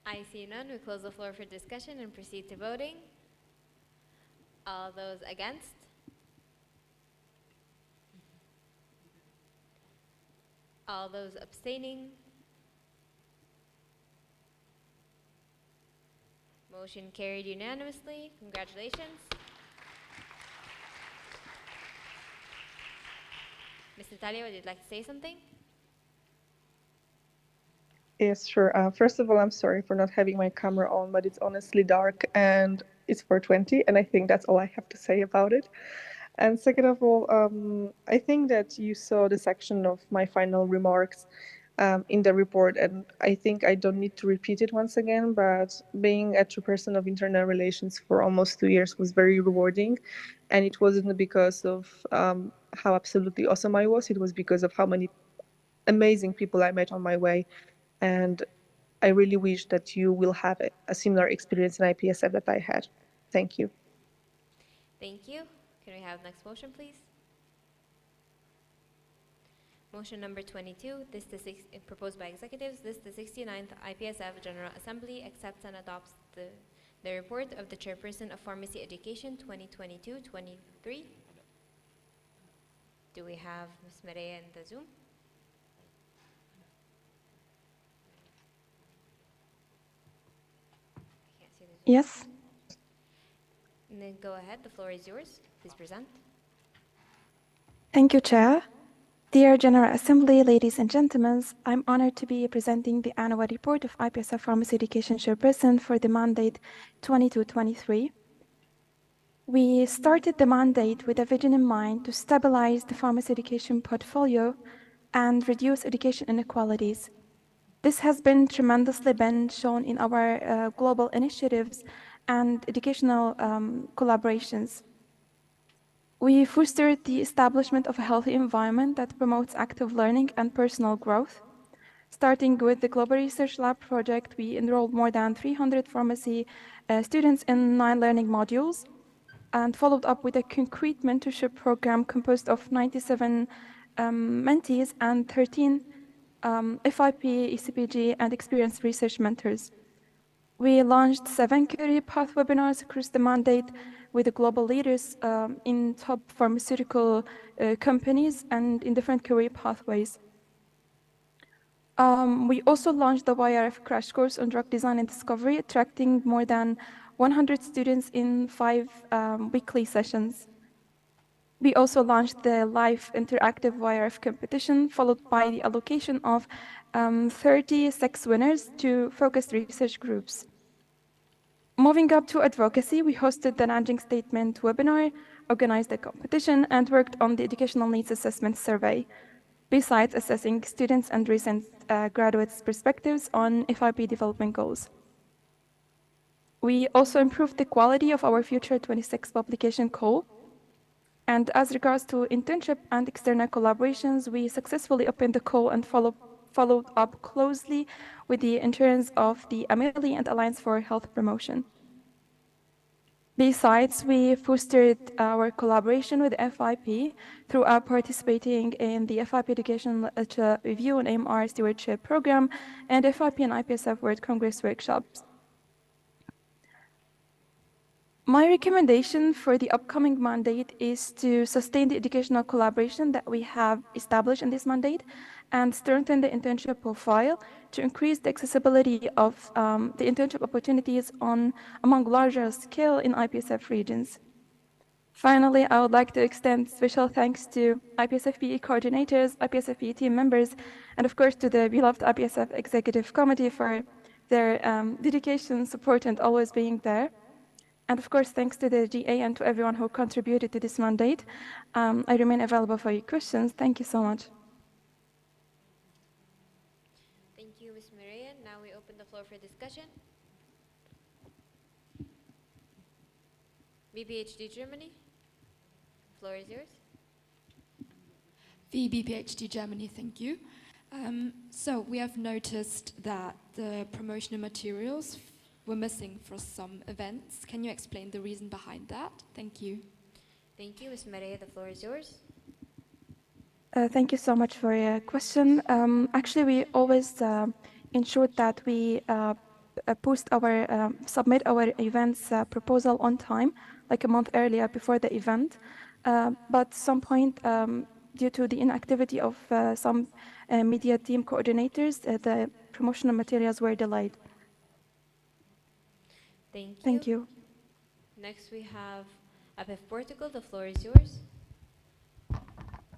I see none. We close the floor for discussion and proceed to voting. All those against? All those abstaining? Motion carried unanimously. Congratulations. Ms. Natalia, would you like to say something? Yes, sure. First of all, I'm sorry for not having my camera on, but it's honestly dark and it's 4:20, and I think that's all I have to say about it. And second of all, I think that you saw the section of my final remarks in the report, and I think I don't need to repeat it once again, but being a chairperson of internal relations for almost 2 years was very rewarding. And it wasn't because of how absolutely awesome I was, it was because of how many amazing people I met on my way. And I really wish that you will have a similar experience in IPSF that I had. Thank you. Thank you. Can we have next motion, please? Motion number 22, proposed by executives. This the 69th IPSF General Assembly accepts and adopts the report of the Chairperson of Pharmacy Education 2022-23. Do we have Ms. Maria in the Zoom? I can't see the Zoom. Yes. And then go ahead, the floor is yours. Please present. Thank you, Chair. Dear General Assembly, ladies and gentlemen, I'm honored to be presenting the annual report of IPSF Pharmacy Education Chairperson for the mandate 22-23. We started the mandate with a vision in mind to stabilize the pharmacy education portfolio and reduce education inequalities. This has been tremendously shown in our global initiatives and educational collaborations. We fostered the establishment of a healthy environment that promotes active learning and personal growth. Starting with the Global Research Lab project, we enrolled more than 300 pharmacy students in 9 learning modules and followed up with a concrete mentorship program composed of 97 mentees and 13 FIP, ECPG, and experienced research mentors. We launched 7 career path webinars across the mandate with the global leaders in top pharmaceutical companies and in different career pathways. We also launched the YRF crash course on drug design and discovery, attracting more than 100 students in 5 weekly sessions. We also launched the live interactive YRF competition, followed by the allocation of 36 winners to focused research groups. Moving up to advocacy, we hosted the Nanjing Statement webinar, organized a competition, and worked on the Educational Needs Assessment Survey, besides assessing students and recent graduates' perspectives on FIP development goals. We also improved the quality of our Future 26 publication call. And as regards to internship and external collaborations, we successfully opened the call and followed up closely with the interns of the Amelie and Alliance for Health Promotion. Besides, we fostered our collaboration with FIP through our participating in the FIP Education Literature Review and AMR Stewardship Program and FIP and IPSF World Congress workshops. My recommendation for the upcoming mandate is to sustain the educational collaboration that we have established in this mandate and strengthen the internship profile to increase the accessibility of the internship opportunities among larger scale in IPSF regions. Finally, I would like to extend special thanks to IPSF PE coordinators, IPSF PE team members, and of course to the beloved IPSF Executive Committee for their dedication, support, and always being there. And of course, thanks to the GA and to everyone who contributed to this mandate. I remain available for your questions. Thank you so much. Thank you, Ms. Maria. Now we open the floor for discussion. BPHD Germany, floor is yours. VBPHD Germany, thank you. So we have noticed that the promotional materials were missing for some events. Can you explain the reason behind that? Thank you. Thank you, Ms. Maria. The floor is yours. Thank you so much for your question. Actually, we always ensure that we submit our events proposal on time, like a month earlier before the event. But some point, due to the inactivity of some media team coordinators, the promotional materials were delayed. Thank you. Next we have APF Portugal. The floor is yours.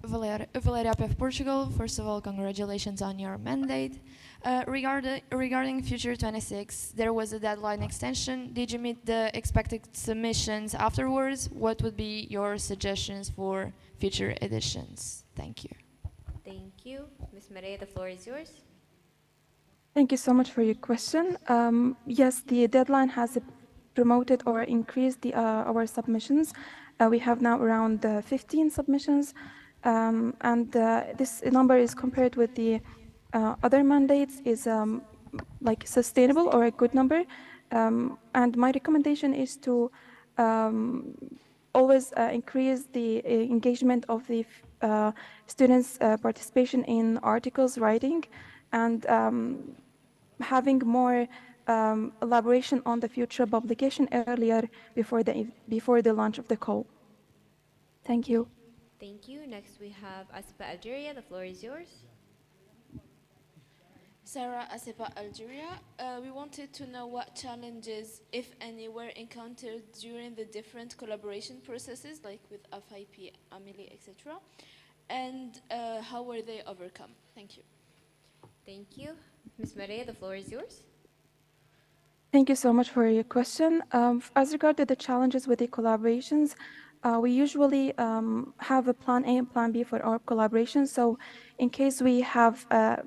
Valeria APF Portugal, first of all, congratulations on your mandate. Regarding Future 26, there was a deadline extension. Did you meet the expected submissions afterwards? What would be your suggestions for future editions? Thank you. Thank you. Ms. Maria, the floor is yours. Thank you so much for your question. Yes, the deadline has promoted or increased our submissions. We have now around 15 submissions, and this number is compared with the other mandates is like sustainable or a good number. And my recommendation is to always increase the engagement of the students' participation in articles writing and having more elaboration on the future publication earlier before the launch of the call. Thank you. Thank you. Next we have ASPA Algeria. The floor is yours. Sarah, ASPA Algeria. We wanted to know what challenges, if any, were encountered during the different collaboration processes, like with FIP, Amelie, etc., and how were they overcome? Thank you. Thank you. Ms. Maria, the floor is yours. Thank you so much for your question. As regard to the challenges with the collaborations, we usually have a plan A and plan B for our collaboration. So in case we have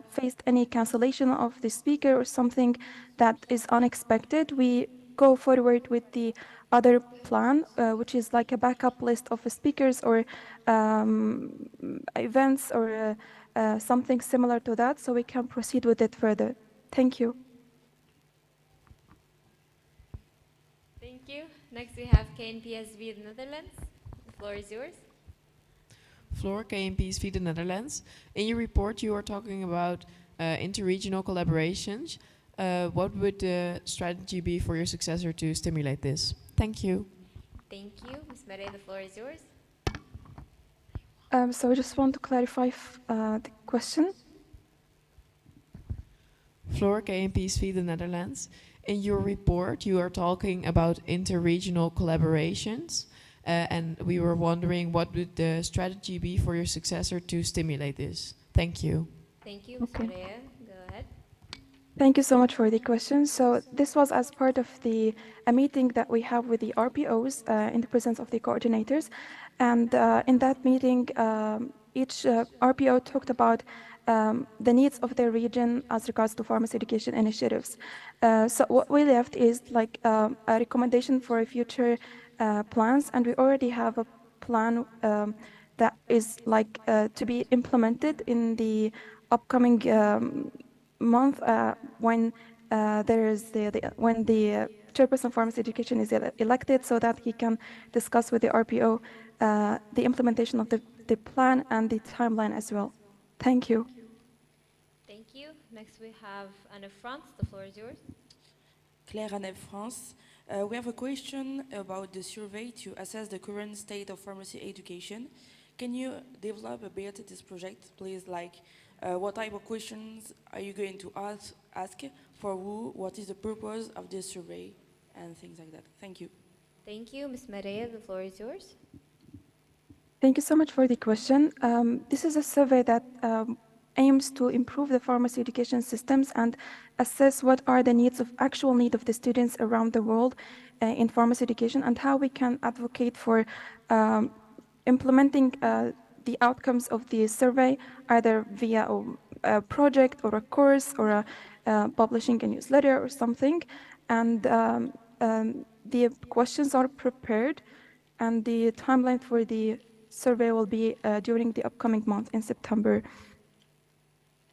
faced any cancellation of the speaker or something that is unexpected, we go forward with the other plan, which is like a backup list of speakers or events or something similar to that, so we can proceed with it further. Thank you. Thank you. Next we have KNPSV, the Netherlands. The floor is yours. Floor, KNPSV, the Netherlands. In your report, you are talking about interregional collaborations. What would the strategy be for your successor to stimulate this? Thank you. Thank you. Ms. Maria, the floor is yours. So I just want to clarify the question. Floor, KNPSV, the Netherlands. In your report, you are talking about interregional collaborations, and we were wondering what would the strategy be for your successor to stimulate this? Thank you. Thank you, Ms. Maria. Go ahead. Thank you so much for the question. So this was as part of a meeting that we have with the RPOs in the presence of the coordinators. And in that meeting, each RPO talked about the needs of their region as regards to pharmacy education initiatives. So what we left is like a recommendation for future plans, and we already have a plan that is like to be implemented in the upcoming month when there is when the chairperson of pharmacy education is elected, so that he can discuss with the RPO the implementation of the plan and the timeline as well. Thank you. Thank you. Next we have Anne France. The floor is yours. Claire Anne France. We have a question about the survey to assess the current state of pharmacy education. Can you develop a bit this project, please? Like, what type of questions are you going to ask for who? What is the purpose of this survey? And things like that. Thank you. Thank you. Ms. Maria, the floor is yours. Thank you so much for the question. This is a survey that aims to improve the pharmacy education systems and assess what are the actual needs of the students around the world in pharmacy education and how we can advocate for implementing the outcomes of the survey, either via a project or a course or publishing a newsletter or something. And the questions are prepared, and the timeline for the survey will be during the upcoming month in September.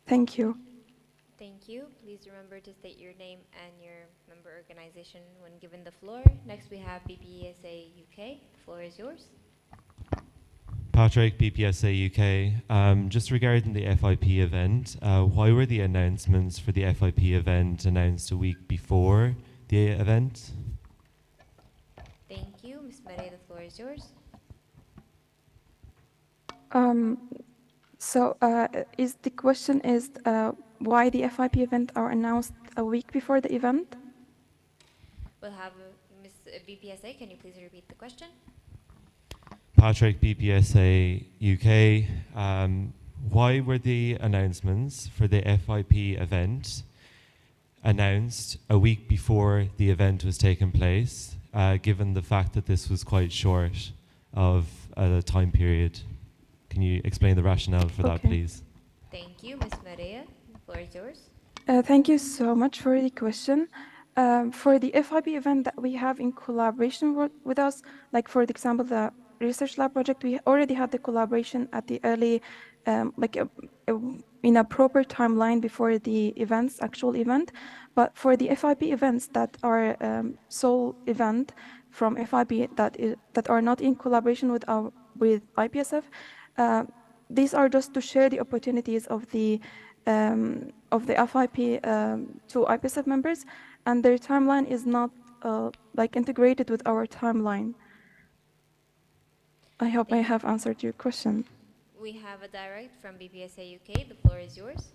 Thank you. Thank you. Please remember to state your name and your member organization when given the floor. Next, we have BPSA UK. The floor is yours. Patrick, BPSA UK. Just regarding the FIP event, why were the announcements for the FIP event announced a week before the event? Thank you. Ms. Maria, the floor is yours. Is the question why the FIP event are announced a week before the event? We'll have Ms. BPSA. Can you please repeat the question? Patrick, BPSA UK. Why were the announcements for the FIP event announced a week before the event was taking place, given the fact that this was quite short of a time period? Can you explain the rationale for that, please? Thank you. Ms. Maria, the floor is yours. Thank you so much for the question. For the FIP event that we have in collaboration with us, like for example, the research lab project, we already had the collaboration at the early, in a proper timeline before the actual event. But for the FIP events that are sole event from FIP that are not in collaboration with IPSF, these are just to share the opportunities of the FIP to IPSF members, and their timeline is not integrated with our timeline. I hope I have answered your question. We have a direct from BPSA UK. The floor is yours.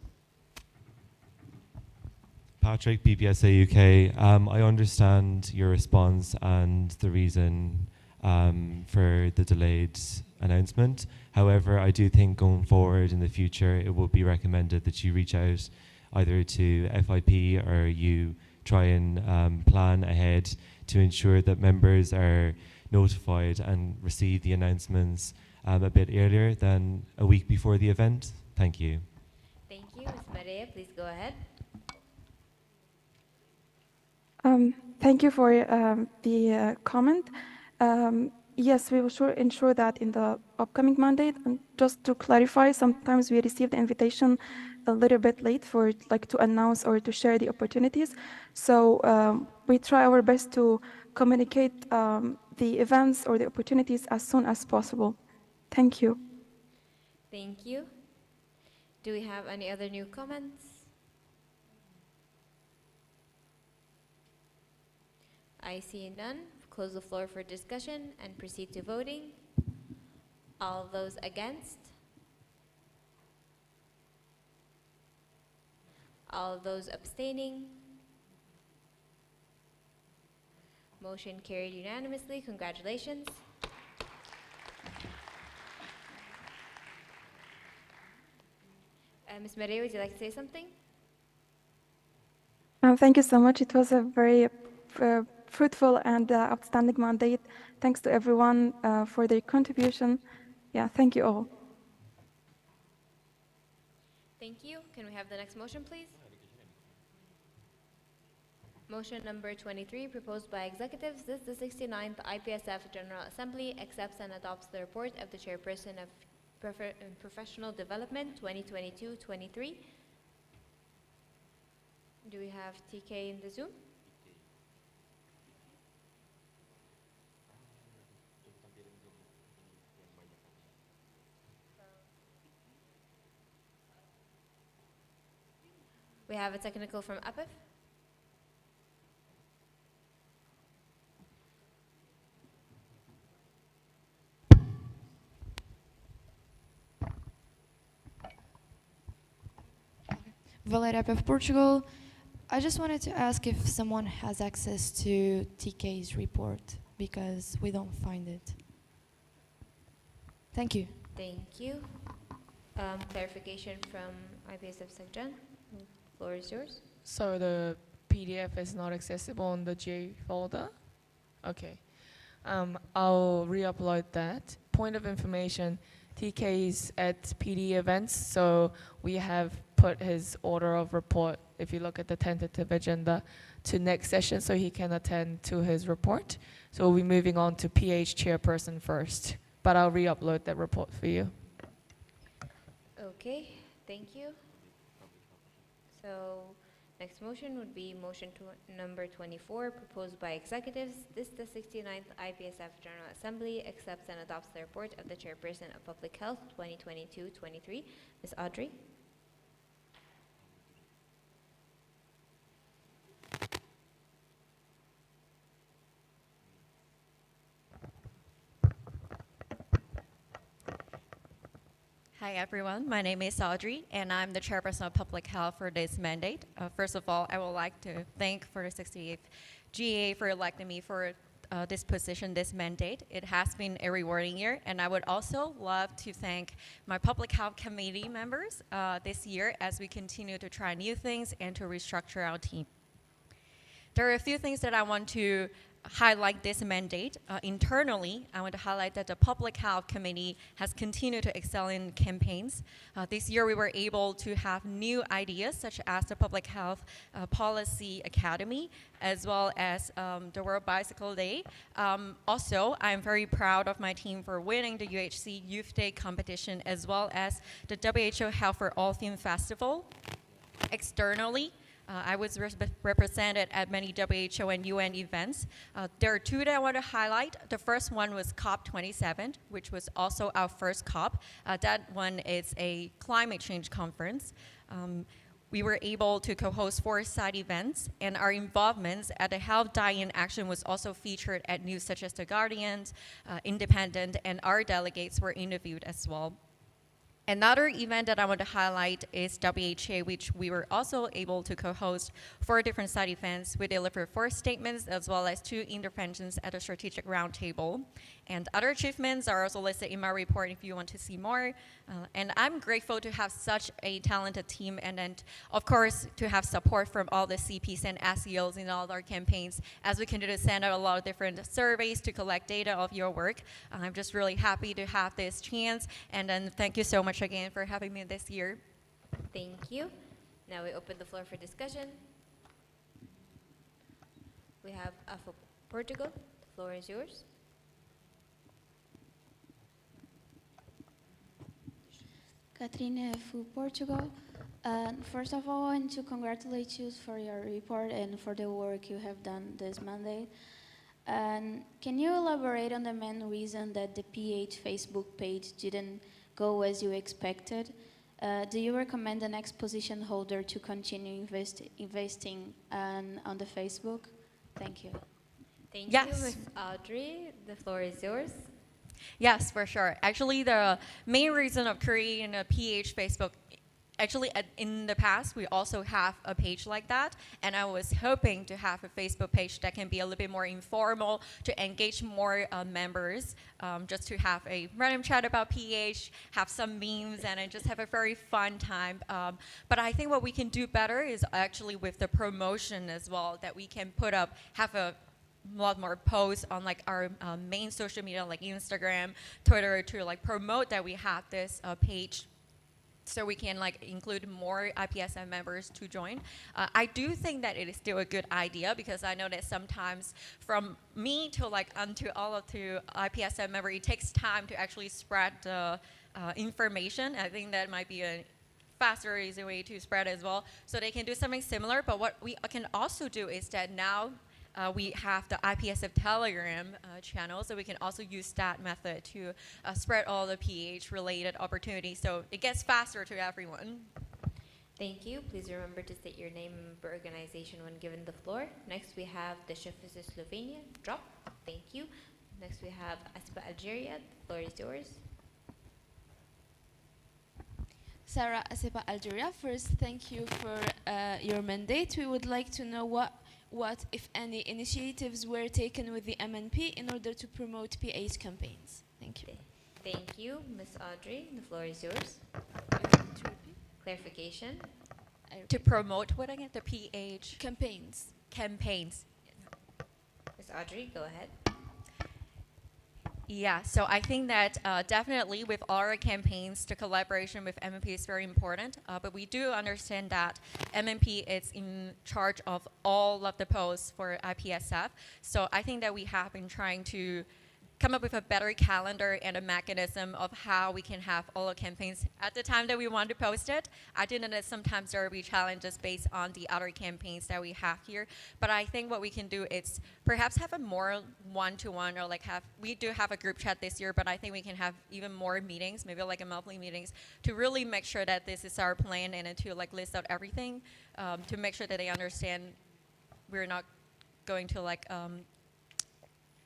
Patrick, BPSA UK. I understand your response and the reason for the delayed announcement. However, I do think going forward in the future, it will be recommended that you reach out either to FIP or you try and plan ahead to ensure that members are notified and receive the announcements a bit earlier than a week before the event. Thank you. Thank you. Ms. Maria, please go ahead. Thank you for the comment. Yes, we will ensure that in the upcoming mandate. And just to clarify, sometimes we receive the invitation a little bit late for to announce or to share the opportunities. So we try our best to communicate the events or the opportunities as soon as possible. Thank you. Thank you. Do we have any other new comments? I see none. Close the floor for discussion and proceed to voting. All those against? All those abstaining? Motion carried unanimously. Congratulations. Ms. Maria, would you like to say something? Thank you so much. It was a very fruitful and outstanding mandate. Thanks to everyone for their contribution. Yeah, thank you all. Thank you. Can we have the next motion, please? Motion number 23, proposed by executives. This is the 69th IPSF General Assembly accepts and adopts the report of the Chairperson of Professional Development 2022-23. Do we have TK in the Zoom? We have a technical from IPSF. Valeria of Portugal. I just wanted to ask if someone has access to TK's report because we don't find it. Thank you. Thank you. Clarification from IPSF Secretary. Floor is yours. So the PDF is not accessible in the GA folder? Okay. I'll re-upload that. Point of information, TK is at PD events, so we have put his order of report, if you look at the tentative agenda, to next session so he can attend to his report. So we'll be moving on to PH chairperson first, but I'll re-upload that report for you. Okay, thank you. So next motion would be motion number 24, proposed by executives. This the 69th IPSF General Assembly accepts and adopts the report of the Chairperson of Public Health 2022-23, Ms. Audrey. Hi everyone, my name is Audrey and I'm the Chairperson of Public Health for this mandate. First of all, I would like to thank for the 68th GA for electing me for this position, this mandate. It has been a rewarding year, and I would also love to thank my Public Health Committee members this year as we continue to try new things and to restructure our team. There are a few things that I want to highlight this mandate. Internally, I want to highlight that the Public Health Committee has continued to excel in campaigns. This year we were able to have new ideas such as the Public Health Policy Academy as well as the World Bicycle Day. Also, I'm very proud of my team for winning the UHC Youth Day competition as well as the WHO Health for All Theme Festival. Externally, I was represented at many WHO and UN events. There are two that I want to highlight. The first one was COP27, which was also our first COP. That one is a climate change conference. We were able to co-host 4 side events, and our involvements at the Health Dying in Action was also featured at news such as The Guardian, Independent, and our delegates were interviewed as well. Another event that I want to highlight is WHA, which we were also able to co-host 4 different side events. We delivered 4 statements as well as 2 interventions at a strategic roundtable. And other achievements are also listed in my report if you want to see more. And I'm grateful to have such a talented team and then, of course, to have support from all the CPs and SEOs in all our campaigns as we continue to send out a lot of different surveys to collect data of your work. I'm just really happy to have this chance. And then thank you so much again for having me this year. Thank you. Now we open the floor for discussion. We have for Portugal. The floor is yours. Katrina for Portugal. First of all, I want to congratulate you for your report and for the work you have done this Monday. And can you elaborate on the main reason that the PH Facebook page didn't go as you expected? Do you recommend the next position holder to continue investing on the Facebook? Thank you. Thank you, Ms. Audrey. The floor is yours. Yes, for sure. Actually, the main reason of creating a PH Facebook, actually in the past, we also have a page like that, and I was hoping to have a Facebook page that can be a little bit more informal, to engage more members, just to have a random chat about PH, have some memes, and just have a very fun time. But I think what we can do better is actually with the promotion as well, that we can put up, have a lot more posts on like our main social media like Instagram, Twitter to like promote that we have this page so we can like include more IPSF members to join. I do think that it is still a good idea because I know that sometimes from me to like onto all of the IPSF member, it takes time to actually spread the information. I think that might be a faster, easy way to spread as well. So they can do something similar, but what we can also do is that now we have the IPSF Telegram channel, so we can also use that method to spread all the PH-related opportunities, so it gets faster to everyone. Thank you. Please remember to state your name and organization when given the floor. Next, we have the Sheffield Slovenia. Drop. Thank you. Next, we have Aspa Algeria. The floor is yours. Sarah Asepa, Algeria. First, thank you for your mandate. We would like to know what, if any, initiatives were taken with the MNP in order to promote PH campaigns. Thank you. Thank you. Ms. Audrey, the floor is yours. Clarification. To promote what again? The PH? Campaigns. Campaigns. Ms. Audrey, go ahead. Yeah, so I think that definitely with our campaigns, the collaboration with MMP is very important. But we do understand that MMP is in charge of all of the posts for IPSF. So I think that we have been trying to come up with a better calendar and a mechanism of how we can have all the campaigns at the time that we want to post it. I do know that sometimes there will be challenges based on the other campaigns that we have here, but I think what we can do is perhaps have a more one-to-one, or like we do have a group chat this year, but I think we can have even more meetings, maybe like a monthly meetings, to really make sure that this is our plan and to like list out everything, to make sure that they understand we're not going to like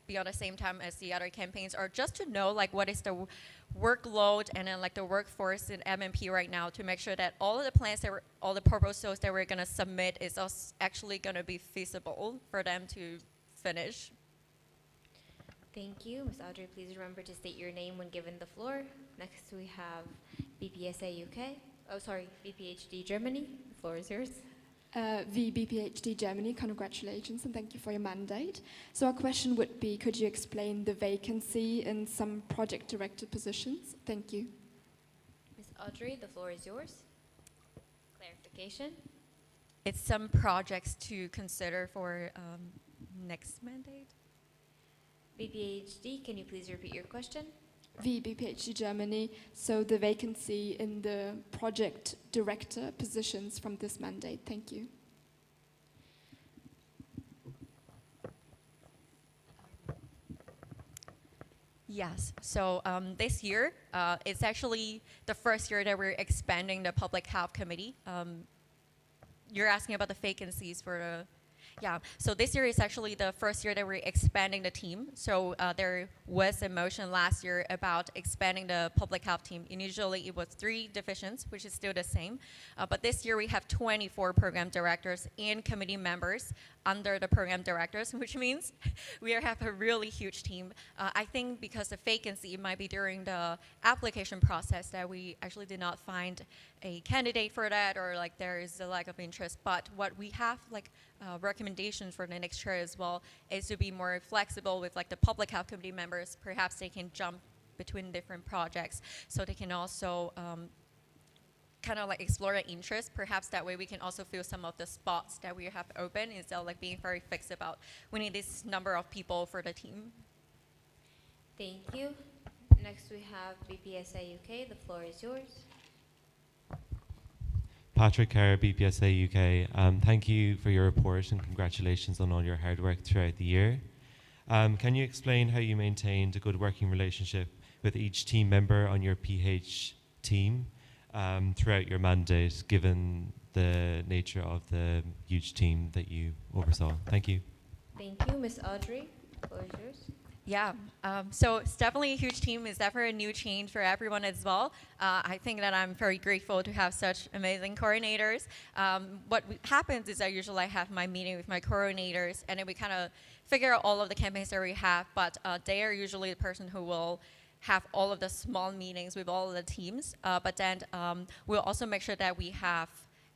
be on the same time as the other campaigns, or just to know like what is the workload and then like the workforce in MMP right now, to make sure that all of the plans that all the proposals that we're going to submit is actually going to be feasible for them to finish. Thank you. Ms. Audrey, please remember to state your name when given the floor. Next we have BPSA UK. Oh, sorry, BPHD Germany. The floor is yours. VBPHD Germany, congratulations and thank you for your mandate. So our question would be, could you explain the vacancy in some project director positions? Thank you. Ms. Audrey, the floor is yours. Clarification. It's some projects to consider for next mandate. BPHD, can you please repeat your question? VBPHD Germany, so the vacancy in the project director positions from this mandate. Thank you. Yes, so this year, it's actually the first year that we're expanding the Public Health Committee. You're asking about the vacancies for the yeah, so this year is actually the first year that we're expanding the team. So there was a motion last year about expanding the public health team. Initially, it was 3 divisions, which is still the same. But this year, we have 24 program directors and committee members under the program directors, which means we have a really huge team. I think because the vacancy might be during the application process that we actually did not find a candidate for that, or like there is a lack of interest. But what we have like recommendations for the next year as well is to be more flexible with like the public health committee members. Perhaps they can jump between different projects, so they can also kind of like explore the interest. Perhaps that way we can also fill some of the spots that we have open instead of like being very fixed about we need this number of people for the team. Thank you. Next we have BPSA UK. The floor is yours. Patrick Kerr, BPSA UK. Thank you for your report and congratulations on all your hard work throughout the year. Can you explain how you maintained a good working relationship with each team member on your PH team throughout your mandate, given the nature of the huge team that you oversaw? Thank you. Thank you. Ms. Audrey, the floor is yours. Yeah, so it's definitely a huge team. It's definitely a new change for everyone as well. I think that I'm very grateful to have such amazing coordinators. What happens is I usually have my meeting with my coordinators, and then we kind of figure out all of the campaigns that we have, but they are usually the person who will have all of the small meetings with all of the teams. But then we'll also make sure that we have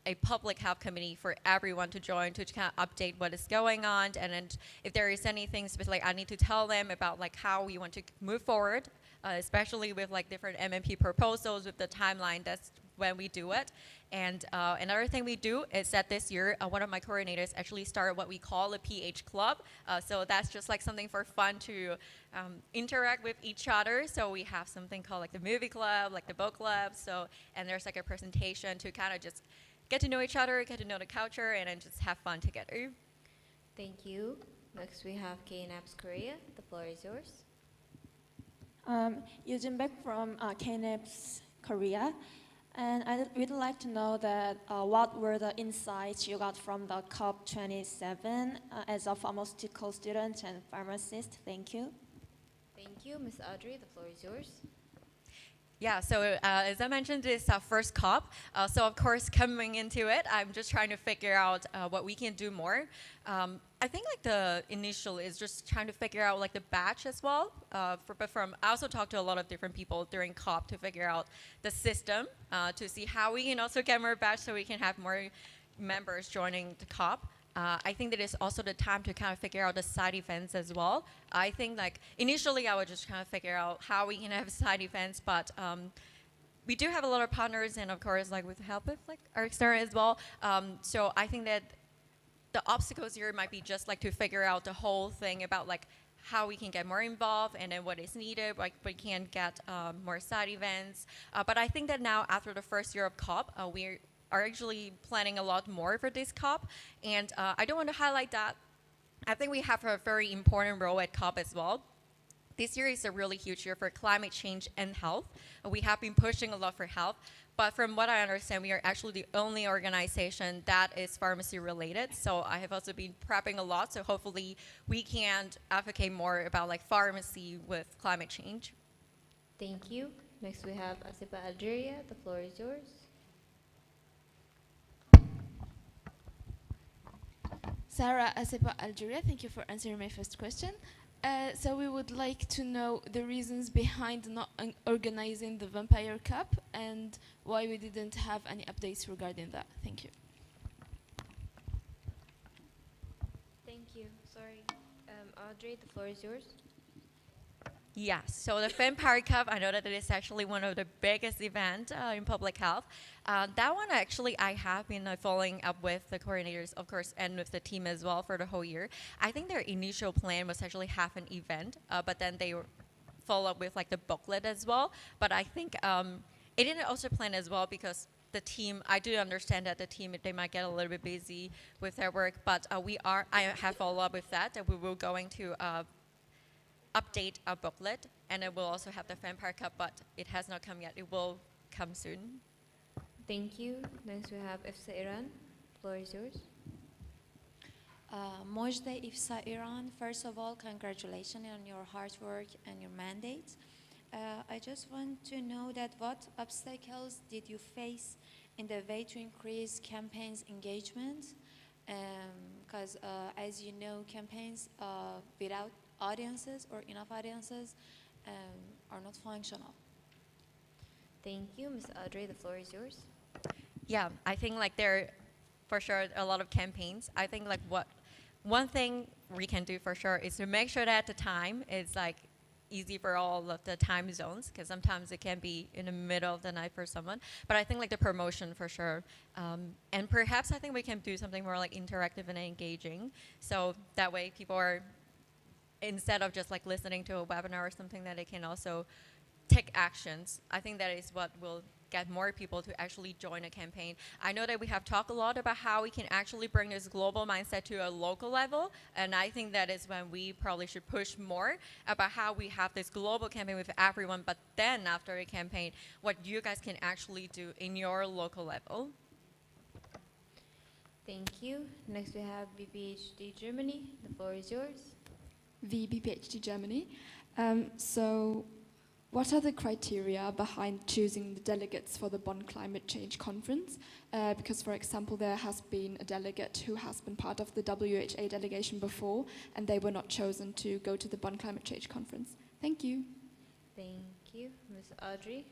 a public health committee for everyone to join to kind of update what is going on, and then if there is anything specific, I need to tell them about like how we want to move forward, especially with like different MMP proposals with the timeline. That's when we do it. And another thing we do is that this year, one of my coordinators actually started what we call a PH club. So that's just like something for fun to interact with each other. So we have something called like the movie club, like the book club. So, and there's like a presentation to kind of just get to know each other, get to know the culture, and then just have fun together. Thank you. Next we have KNAPS Korea. The floor is yours. Eugene Beck from KNAPS Korea. And I would like to know that what were the insights you got from the COP27 as a pharmaceutical student and pharmacist? Thank you. Thank you. Ms. Audrey, the floor is yours. Yeah, so as I mentioned, it's our first COP. So of course, coming into it, I'm just trying to figure out what we can do more. I think like the initial is just trying to figure out like the batch as well. But I also talked to a lot of different people during COP to figure out the system to see how we can also get more batch so we can have more members joining the COP. I think that it's also the time to kind of figure out the side events as well. I think like initially I would just kind of figure out how we can have side events, but we do have a lot of partners and of course like with help with like our external as well. So I think that the obstacles here might be just like to figure out the whole thing about like how we can get more involved and then what is needed, like we can get more side events. But I think that now after the first year of COP, we are actually planning a lot more for this COP. And I do want to highlight that I think we have a very important role at COP as well. This year is a really huge year for climate change and health. We have been pushing a lot for health, but from what I understand, we are actually the only organization that is pharmacy related. So I have also been prepping a lot, so hopefully we can advocate more about like pharmacy with climate change. Thank you. Next we have Asipa Algeria. The floor is yours. Sarah Asipa Algeria, thank you for answering my first question. So we would like to know the reasons behind not organizing the Vampire Cup and why we didn't have any updates regarding that. Thank you. Thank you. Sorry. Audrey, the floor is yours. Yeah, so the Vampire Cup, I know that it is actually one of the biggest events in public health. That one actually I have been following up with the coordinators, of course, and with the team as well for the whole year. I think their initial plan was actually have an event, but then they follow up with like the booklet as well. But I think it didn't also plan as well because the team, I do understand that the team, they might get a little bit busy with their work, but I have follow up with that we will going to update our booklet, and it will also have the Vampire Cup, but it has not come yet. It will come soon. Thank you. Next we have IPSF Iran. The floor is yours. Mojde IPSF Iran, first of all, congratulations on your hard work and your mandate. I just want to know that what obstacles did you face in the way to increase campaigns engagement? Because as you know, campaigns without audiences or enough audiences are not functional. Thank you. Ms. Audrey, the floor is yours. Yeah, I think like there are for sure a lot of campaigns. I think like one thing we can do for sure is to make sure that the time is like easy for all of the time zones, because sometimes it can be in the middle of the night for someone. But I think like the promotion for sure. And perhaps I think we can do something more like interactive and engaging. So that way people are, instead of just like listening to a webinar or something, that they can also take actions. I think that is what will get more people to actually join a campaign. I know that we have talked a lot about how we can actually bring this global mindset to a local level, and I think that is when we probably should push more about how we have this global campaign with everyone, but then after a campaign, what you guys can actually do in your local level. Thank you. Next we have VPHD Germany. The floor is yours. VPHD Germany. So what are the criteria behind choosing the delegates for the Bonn Climate Change Conference? Because, for example, there has been a delegate who has been part of the WHA delegation before, and they were not chosen to go to the Bonn Climate Change Conference. Thank you. Thank you. Ms. Audrey,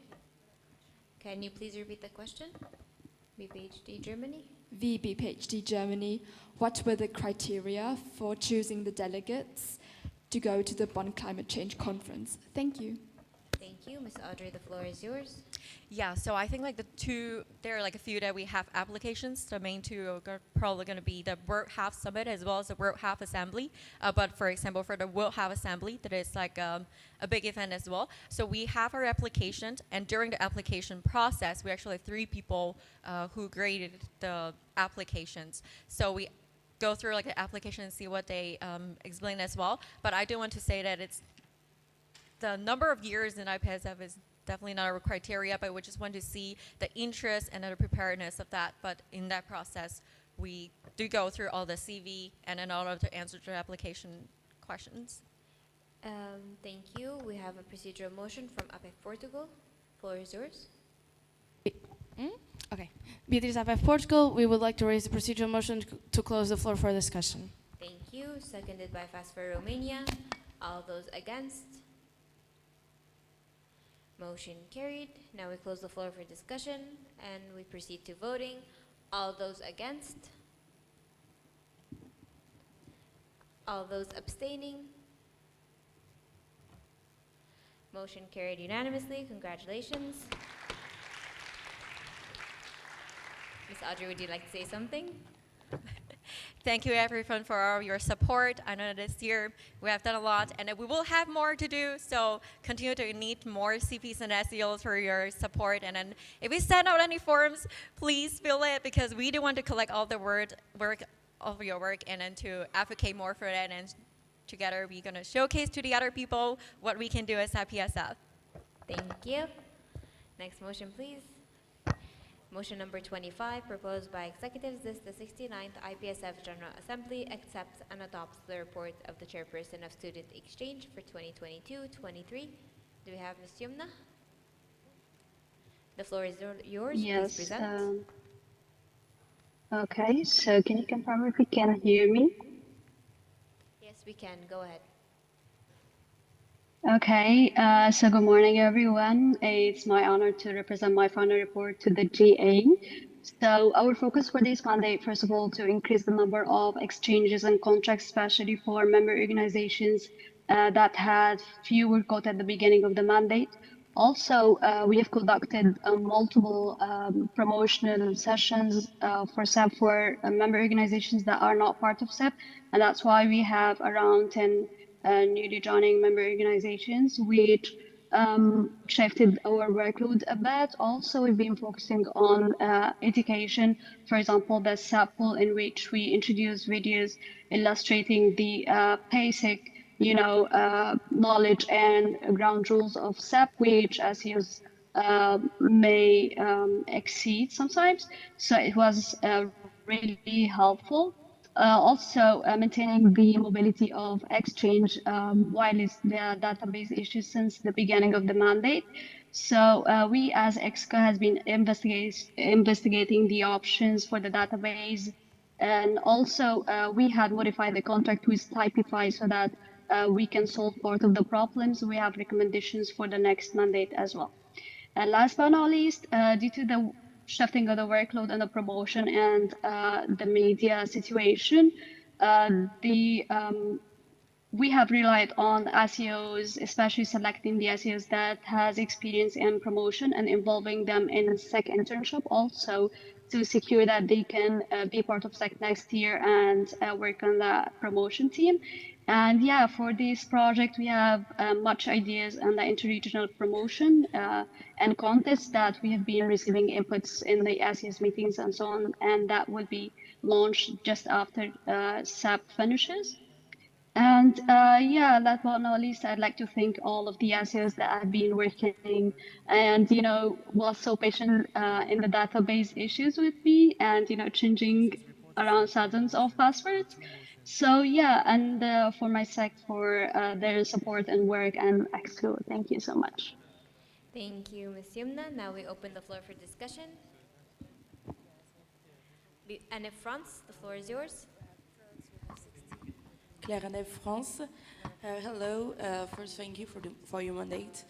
can you please repeat the question? VPHD Germany. VPHD Germany. What were the criteria for choosing the delegates to go to the Bonn Climate Change Conference? Thank you. Thank you. Ms. Audrey, the floor is yours. Yeah, so I think like there are like a few that we have applications. The main two are probably going to be the World Health Summit as well as the World Health Assembly. But for example, for the World Health Assembly, that is like a big event as well. So we have our application, and during the application process, we actually have 3 people who graded the applications. So we go through like the application and see what they explain as well. But I do want to say that the number of years in IPSF is definitely not a criteria, but we just want to see the interest and the preparedness of that. But in that process, we do go through all the CV and in order to answer the application questions. Thank you. We have a procedural motion from APEC Portugal. Floor is yours. Okay. Beatriz IPF Portugal, we would like to raise the procedural motion to close the floor for discussion. Thank you. Seconded by Fast for Romania. All those against? Motion carried. Now we close the floor for discussion and we proceed to voting. All those against? All those abstaining? Motion carried unanimously. Congratulations. Ms. Audrey, would you like to say something? Thank you everyone for all your support. I know this year we have done a lot and we will have more to do, so continue to need more CPs and SEOs for your support. And then if we send out any forms, please fill it, because we do want to collect all the work of your work and then to advocate more for that, and together we're going to showcase to the other people what we can do as IPSF. Thank you. Next motion, please. Motion number 25, proposed by executives. This, the 69th IPSF General Assembly accepts and adopts the report of the Chairperson of Student Exchange for 2022-23. Do we have Ms. Yumna? The floor is yours. Yes. Please present. Okay, so can you confirm if you can hear me? Yes, we can. Go ahead. Okay, so good morning, everyone. It's my honor to represent my final report to the GA. So our focus for this mandate, first of all, to increase the number of exchanges and contracts, especially for member organizations that had fewer quote at the beginning of the mandate. Also, we have conducted multiple promotional sessions for SEP for member organizations that are not part of SEP, and that's why we have around 10 newly joining member organizations, which shifted our workload a bit. Also, we've been focusing on education, for example, the SEP pool, in which we introduce videos illustrating the basic knowledge and ground rules of SEP, which SEOs may exceed sometimes. So it was really helpful. Also, maintaining the mobility of exchange while it's the database issue since the beginning of the mandate. So we as EXCO has been investigating the options for the database. And also we had modified the contract with Typify so that we can solve part of the problems. We have recommendations for the next mandate as well. And last but not least, due to the shifting of the workload and the promotion and the media situation, we have relied on SEOs, especially selecting the SEOs that has experience in promotion and involving them in a SEC internship also to secure that they can be part of SEC next year and work on the promotion team. And yeah, for this project, we have much ideas on the interregional promotion and contests that we have been receiving inputs in the SES meetings and so on, and that will be launched just after SAP finishes. And yeah, last but not least, I'd like to thank all of the SEOs that have been working and, was so patient in the database issues with me and, changing around thousands of passwords. So yeah, and for my sec for their support and work and EXCO. Thank you so much. Thank you, Ms. Yumna. Now we open the floor for discussion. Anne France, the floor is yours. Claire Anne France. Hello. First, thank you for your mandate.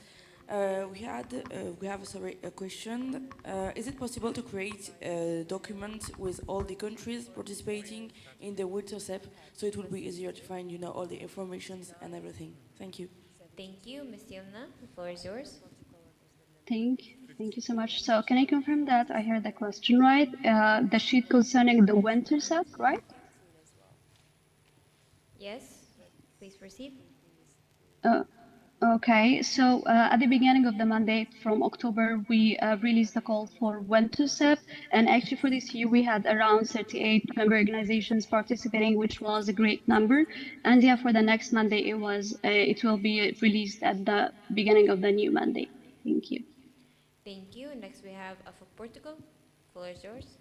We have a question. Is it possible to create a document with all the countries participating in the Winter SEP so it will be easier to find, all the informations and everything? Thank you. Thank you, Ms. Yumna. The floor is yours. Thank you so much. So can I confirm that I heard the question right? The sheet concerning the Winter SEP, right? Yes, please proceed. Okay, so at the beginning of the mandate from October, we released the call for Winter SEP, and actually for this year, we had around 38 member organizations participating, which was a great number. And yeah, for the next mandate, it will be released at the beginning of the new mandate. Thank you. Thank you. Next, we have for Portugal. The floor is yours.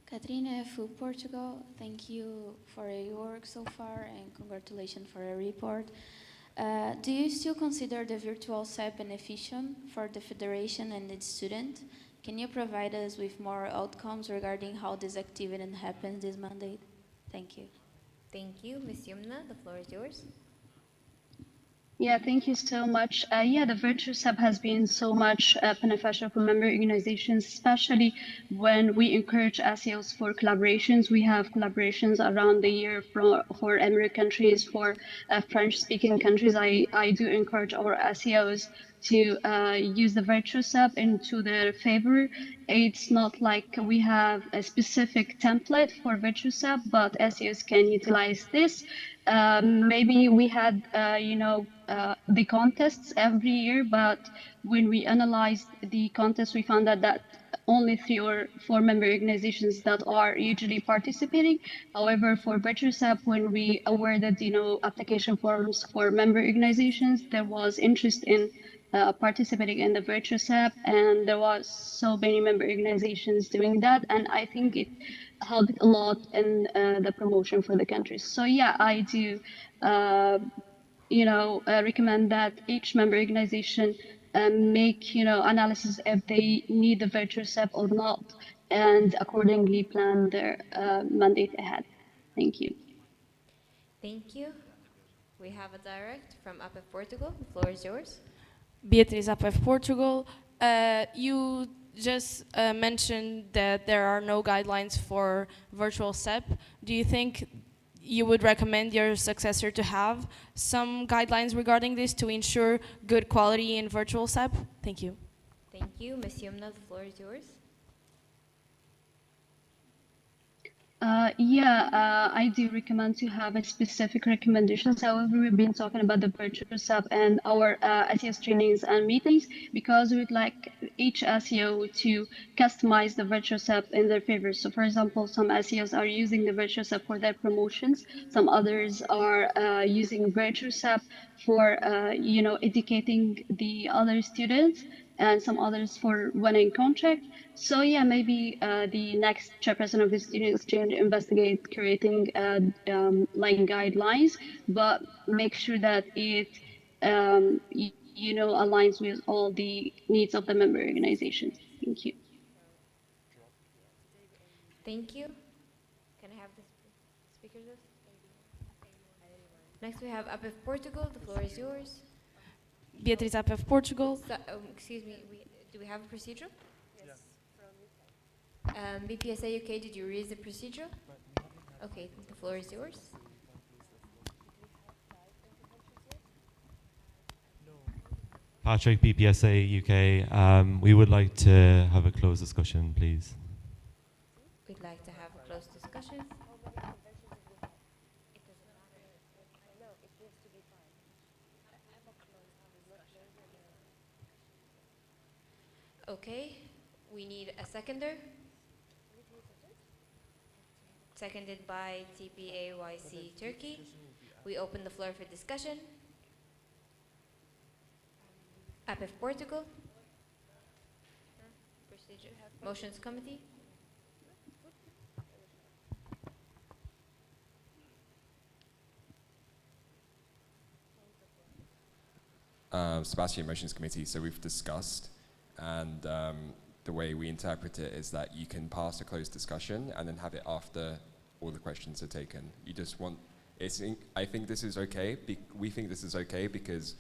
Katrina for Portugal, thank you for your work so far and congratulations for a report. Do you still consider the virtual SEP beneficial for the federation and its student? Can you provide us with more outcomes regarding how this activity happens this mandate? Thank you. Thank you. Ms. Yumna, the floor is yours. Yeah, thank you so much. Yeah, the virtual SEP has been so much beneficial for member organizations, especially when we encourage SEOs for collaborations. We have collaborations around the year for Emirate countries, for French-speaking countries. I do encourage our SEOs to use the virtual SEP into their favor. It's not like we have a specific template for virtual SEP, but SEOs can utilize this. Maybe we had, the contests every year, but when we analyzed the contests, we found that only 3 or 4 member organizations that are usually participating. However, for BetterSAP, when we awarded, application forms for member organizations, there was interest in participating in the virtual SAP, and there was so many member organizations doing that, and I think it helped a lot in the promotion for the countries. So yeah, I do recommend that each member organization make analysis if they need the virtual SEP or not, and accordingly plan their mandate ahead. Thank you. Thank you. We have a direct from UPF Portugal. The floor is yours. Beatriz, UPF Portugal. You just mentioned that there are no guidelines for virtual SEP. Do you think you would recommend your successor to have some guidelines regarding this to ensure good quality in virtual SEP? Thank you. Thank you. Ms. Yumna, the floor is yours. I do recommend to have a specific recommendations. However, we've been talking about the virtual SEP and our SEO trainings and meetings because we'd like each SEO to customize the virtual SEP in their favor. So, for example, some SEOs are using the virtual SEP for their promotions. Some others are using virtual SEP for, educating the other students, and some others for winning contract. So yeah, maybe the next chairperson of the student exchange investigate creating like guidelines, but make sure that it aligns with all the needs of the member organizations. Thank you. Thank you. Can I have the speakers list? Next we have UPF Portugal. The floor is yours. Beatriz, UPF Portugal. So, excuse me, do we have a procedure? Yes. BPSA UK, did you raise the procedure? Okay, the floor is yours. Patrick, BPSA UK. We would like to have a closed discussion, please. We'd like to have a closed discussion. Okay, we need a seconder. Seconded by TPAYC Turkey. We open the floor for discussion. UPF Portugal. Procedure. Motions Committee. Sebastian, Motions Committee. So we've discussed, and the way we interpret it is that you can pass a closed discussion and then have it after all the questions are taken. You just want, I think this is okay. We think this is okay because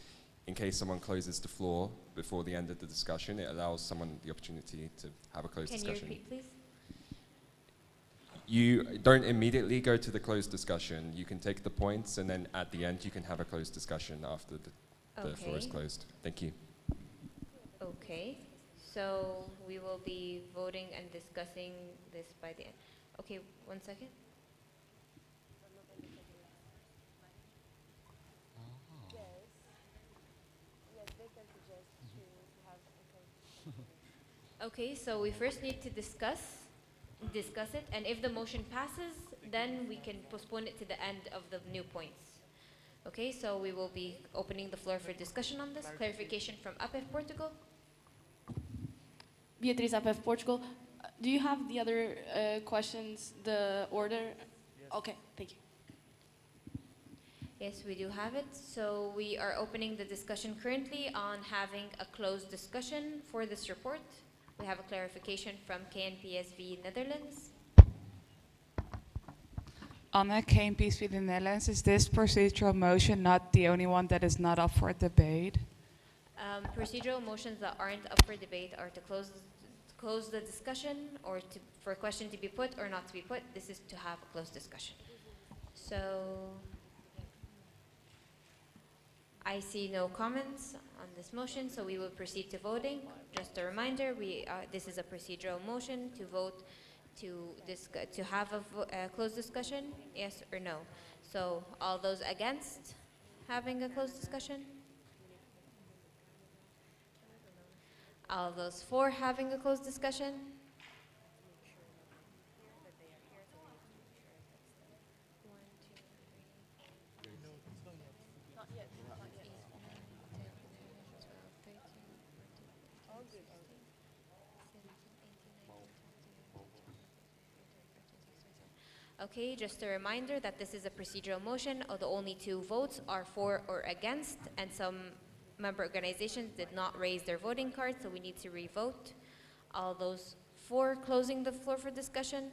in case someone closes the floor before the end of the discussion, it allows someone the opportunity to have a closed discussion. Can you repeat, please? You don't immediately go to the closed discussion. You can take the points, and then at the end, you can have a closed discussion after the floor is closed. Thank you. Okay, so we will be voting and discussing this by the end. Okay, 1 second. Okay, so we first need to discuss it, and if the motion passes, then we can postpone it to the end of the new points. Okay, so we will be opening the floor for discussion on this. Clarification from UPF Portugal. Beatriz, UPF Portugal. Do you have the other questions, the order? Yes. Okay, thank you. Yes, we do have it. So we are opening the discussion currently on having a closed discussion for this report. We have a clarification from KNPSV Netherlands. On the KNPSV the Netherlands, is this procedural motion not the only one that is not up for debate? Procedural motions that aren't up for debate are to close the discussion or for a question to be put or not to be put. This is to have a closed discussion. So I see no comments on this motion, so we will proceed to voting. Just a reminder, this is a procedural motion to vote to have a closed discussion, yes or no. So all those against having a closed discussion? All those for having a closed discussion? Okay, just a reminder that this is a procedural motion. The only two votes are for or against, and some member organizations did not raise their voting cards, so we need to re-vote. All those for closing the floor for discussion?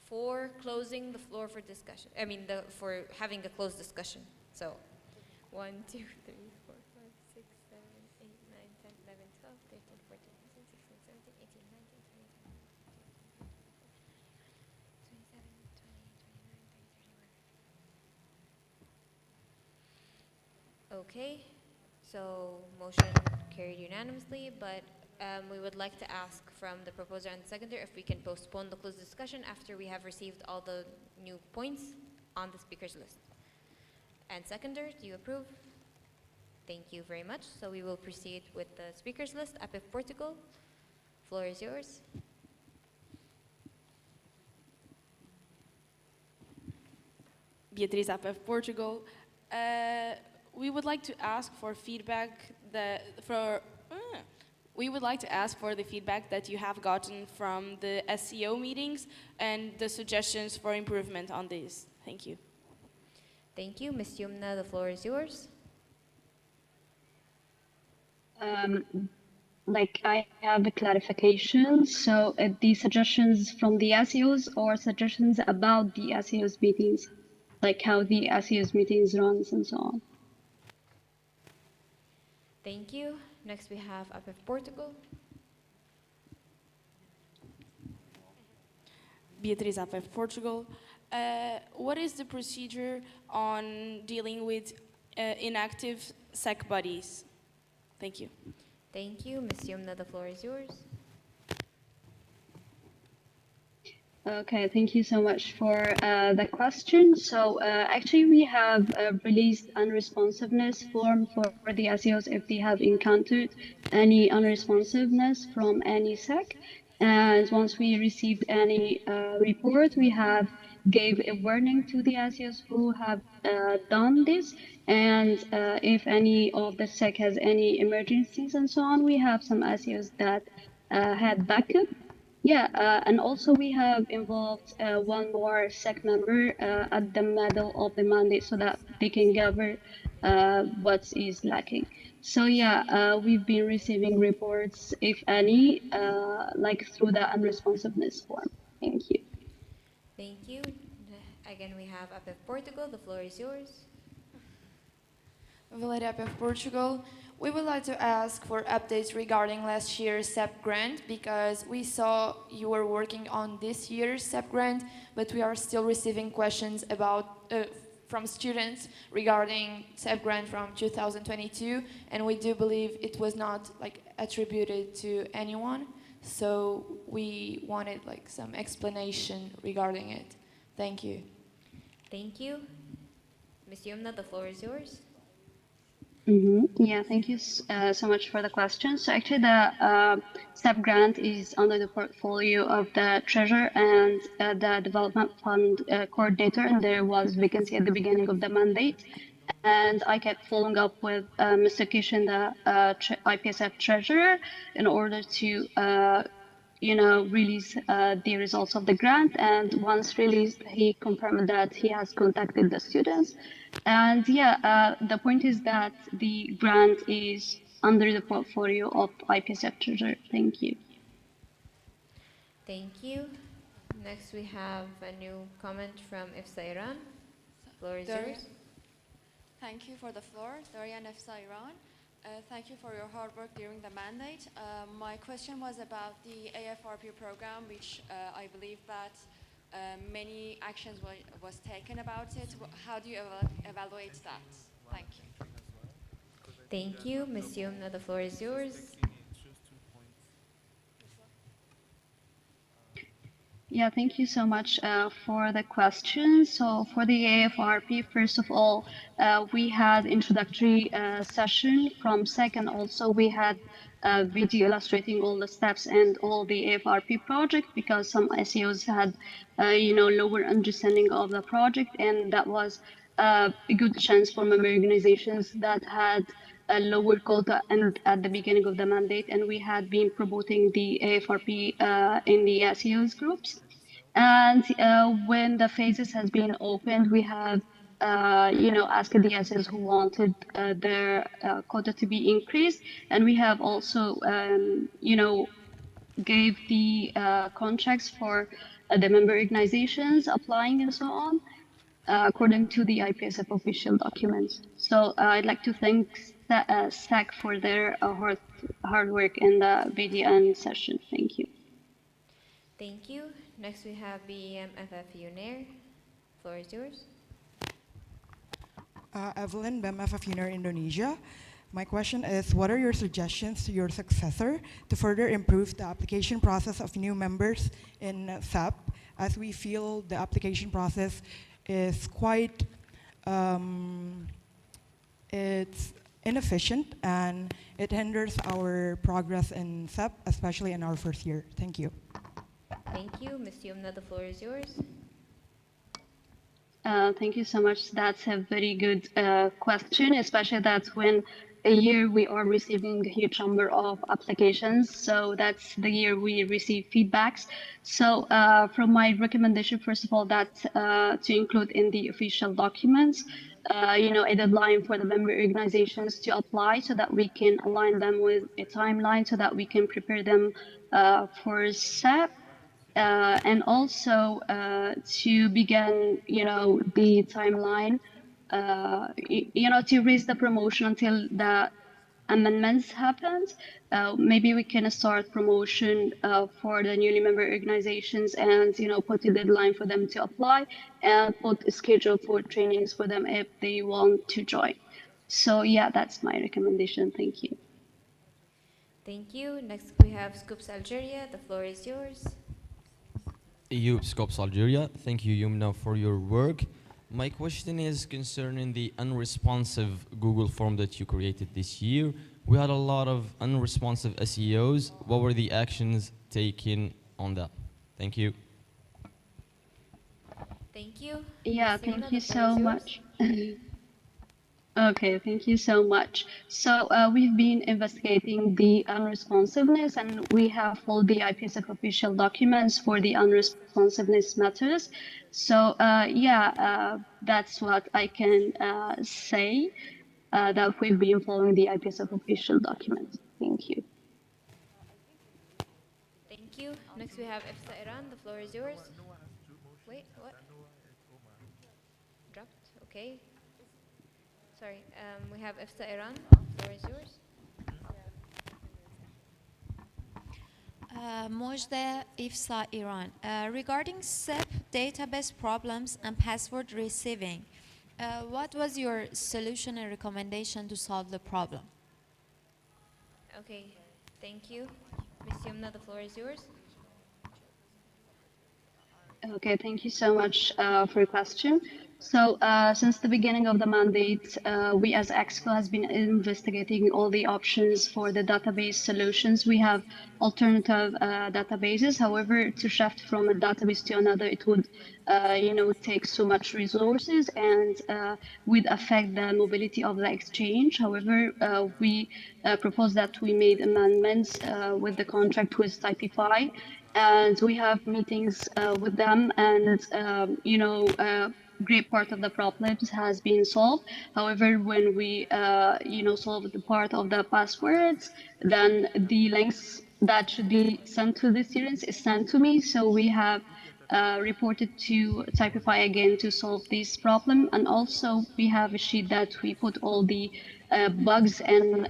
For closing the floor for discussion. I mean, for having a closed discussion. So, 1, 2, 3, 4, 5, 6, 7, 8, 9, 10, 11, 12, 13, 14, 15, 16, 17, 18, 19, 20, 27, 28, 29, 30, 31. Okay, so motion carried unanimously, but we would like to ask from the proposer and the seconder if we can postpone the closed discussion after we have received all the new points on the speakers list. And seconder, do you approve? Thank you very much. So we will proceed with the speakers list. IPF Portugal, floor is yours. Beatriz IPF Portugal. We would like to ask for feedback we would like to ask for the feedback that you have gotten from the SEO meetings and the suggestions for improvement on these. Thank you. Thank you. Ms. Yumna, the floor is yours. I have a clarification. So the suggestions from the SEOs or suggestions about the SEOs meetings, like how the SEOs meetings runs and so on. Thank you. Next we have IPF Portugal. Beatriz IPF Portugal. What is the procedure on dealing with inactive SEC buddies? Thank you. Thank you. Ms. Yumna, the floor is yours. Okay, thank you so much for the question. So actually we have released unresponsiveness form for the SEOs if they have encountered any unresponsiveness from any SEC. And once we received any report, we have gave a warning to the SEOs who have done this. And if any of the SEC has any emergencies and so on, we have some SEOs that had backup. Yeah, and also we have involved one more SEC member at the middle of the mandate so that they can gather what is lacking. So yeah, we've been receiving reports, if any, through the unresponsiveness form. Thank you. Thank you. Again, we have IPF Portugal. The floor is yours. Valeria IPF Portugal. We would like to ask for updates regarding last year's SEP grant because we saw you were working on this year's SEP grant, but we are still receiving questions about from students regarding SEP grant from 2022, and we do believe it was not attributed to anyone. So we wanted some explanation regarding it. Thank you. Thank you. Ms. Yumna, the floor is yours. Yeah, thank you so much for the question. So actually the STEP grant is under the portfolio of the treasurer and the development fund coordinator, and there was vacancy at the beginning of the mandate. And I kept following up with Mr. Kishin, the IPSF treasurer, in order to release the results of the grant. And once released, he confirmed that he has contacted the students. And yeah, the point is that the grant is under the portfolio of IPSF Treasurer. Thank you. Thank you. Next, we have a new comment from IFSA Iran. Floor is Dorian. yours. Thank you for the floor. Dorian IFSA Iran. Thank you for your hard work during the mandate. My question was about the AFRP program, which I believe that many actions was taken about it. How do you evaluate that? Thank you. Thank you. Ms. Yumna, the floor is yours. Yeah, thank you so much for the question. So for the AFRP, first of all, we had introductory session from SEC, and also we had a video illustrating all the steps and all the AFRP project, because some SEOs had, lower understanding of the project, and that was a good chance for member organizations that had a lower quota and at the beginning of the mandate, and we had been promoting the AFRP in the SEOs groups. And when the phases has been opened, we have, asked the SEOs who wanted their quota to be increased, and we have also, gave the contracts for the member organizations applying and so on, according to the IPSF official documents. So I'd like to thank SAC for their hard work in the BDN session. Thank you. Thank you. Next, we have BMFF UNAIR. Floor is yours. Evelyn, BMFF UNAIR Indonesia. My question is, what are your suggestions to your successor to further improve the application process of new members in SAP, as we feel the application process is quite it's inefficient and it hinders our progress in SAP, especially in our first year. Thank you. Thank you. Ms. Yumna, the floor is yours. Thank you so much. That's a very good question, especially that when a year we are receiving a huge number of applications. So that's the year we receive feedbacks. So from my recommendation, first of all, that to include in the official documents, a deadline for the member organizations to apply, so that we can align them with a timeline, so that we can prepare them for SAP. And also to begin, the timeline, to raise the promotion until the amendments happens. Maybe we can start promotion for the newly member organizations, and put a deadline for them to apply, and put a schedule for trainings for them if they want to join. So yeah, that's my recommendation. Thank you. Thank you. Next, we have Scoops Algeria. The floor is yours. EU Scopes Algeria. Thank you, Yumna, for your work. My question is concerning the unresponsive Google form that you created this year. We had a lot of unresponsive SEOs. What were the actions taken on that? Thank you. Thank you. Yeah, thank you so much. Okay, thank you so much. So we've been investigating the unresponsiveness, and we have followed the IPSF official documents for the unresponsiveness matters. So that's what I can say, that we've been following the IPSF official documents. Thank you. Thank you. Next, we have IFSA Iran. The floor is yours. Wait, what? Dropped? Okay. Sorry, we have IFSA Iran. The floor is yours. Mojda, IFSA Iran. Regarding SEP database problems and password receiving, what was your solution and recommendation to solve the problem? Okay, thank you. Ms. Yumna, the floor is yours. Okay, thank you so much for your question. So since the beginning of the mandate, we as EXCO has been investigating all the options for the database solutions. We have alternative databases. However, to shift from a database to another, it would, take so much resources and would affect the mobility of the exchange. However, we proposed that we made amendments with the contract with Typify, and we have meetings with them, and great part of the problems has been solved. However, when we, solve the part of the passwords, then the links that should be sent to the students is sent to me. So we have reported to Typify again to solve this problem. And also we have a sheet that we put all the bugs and,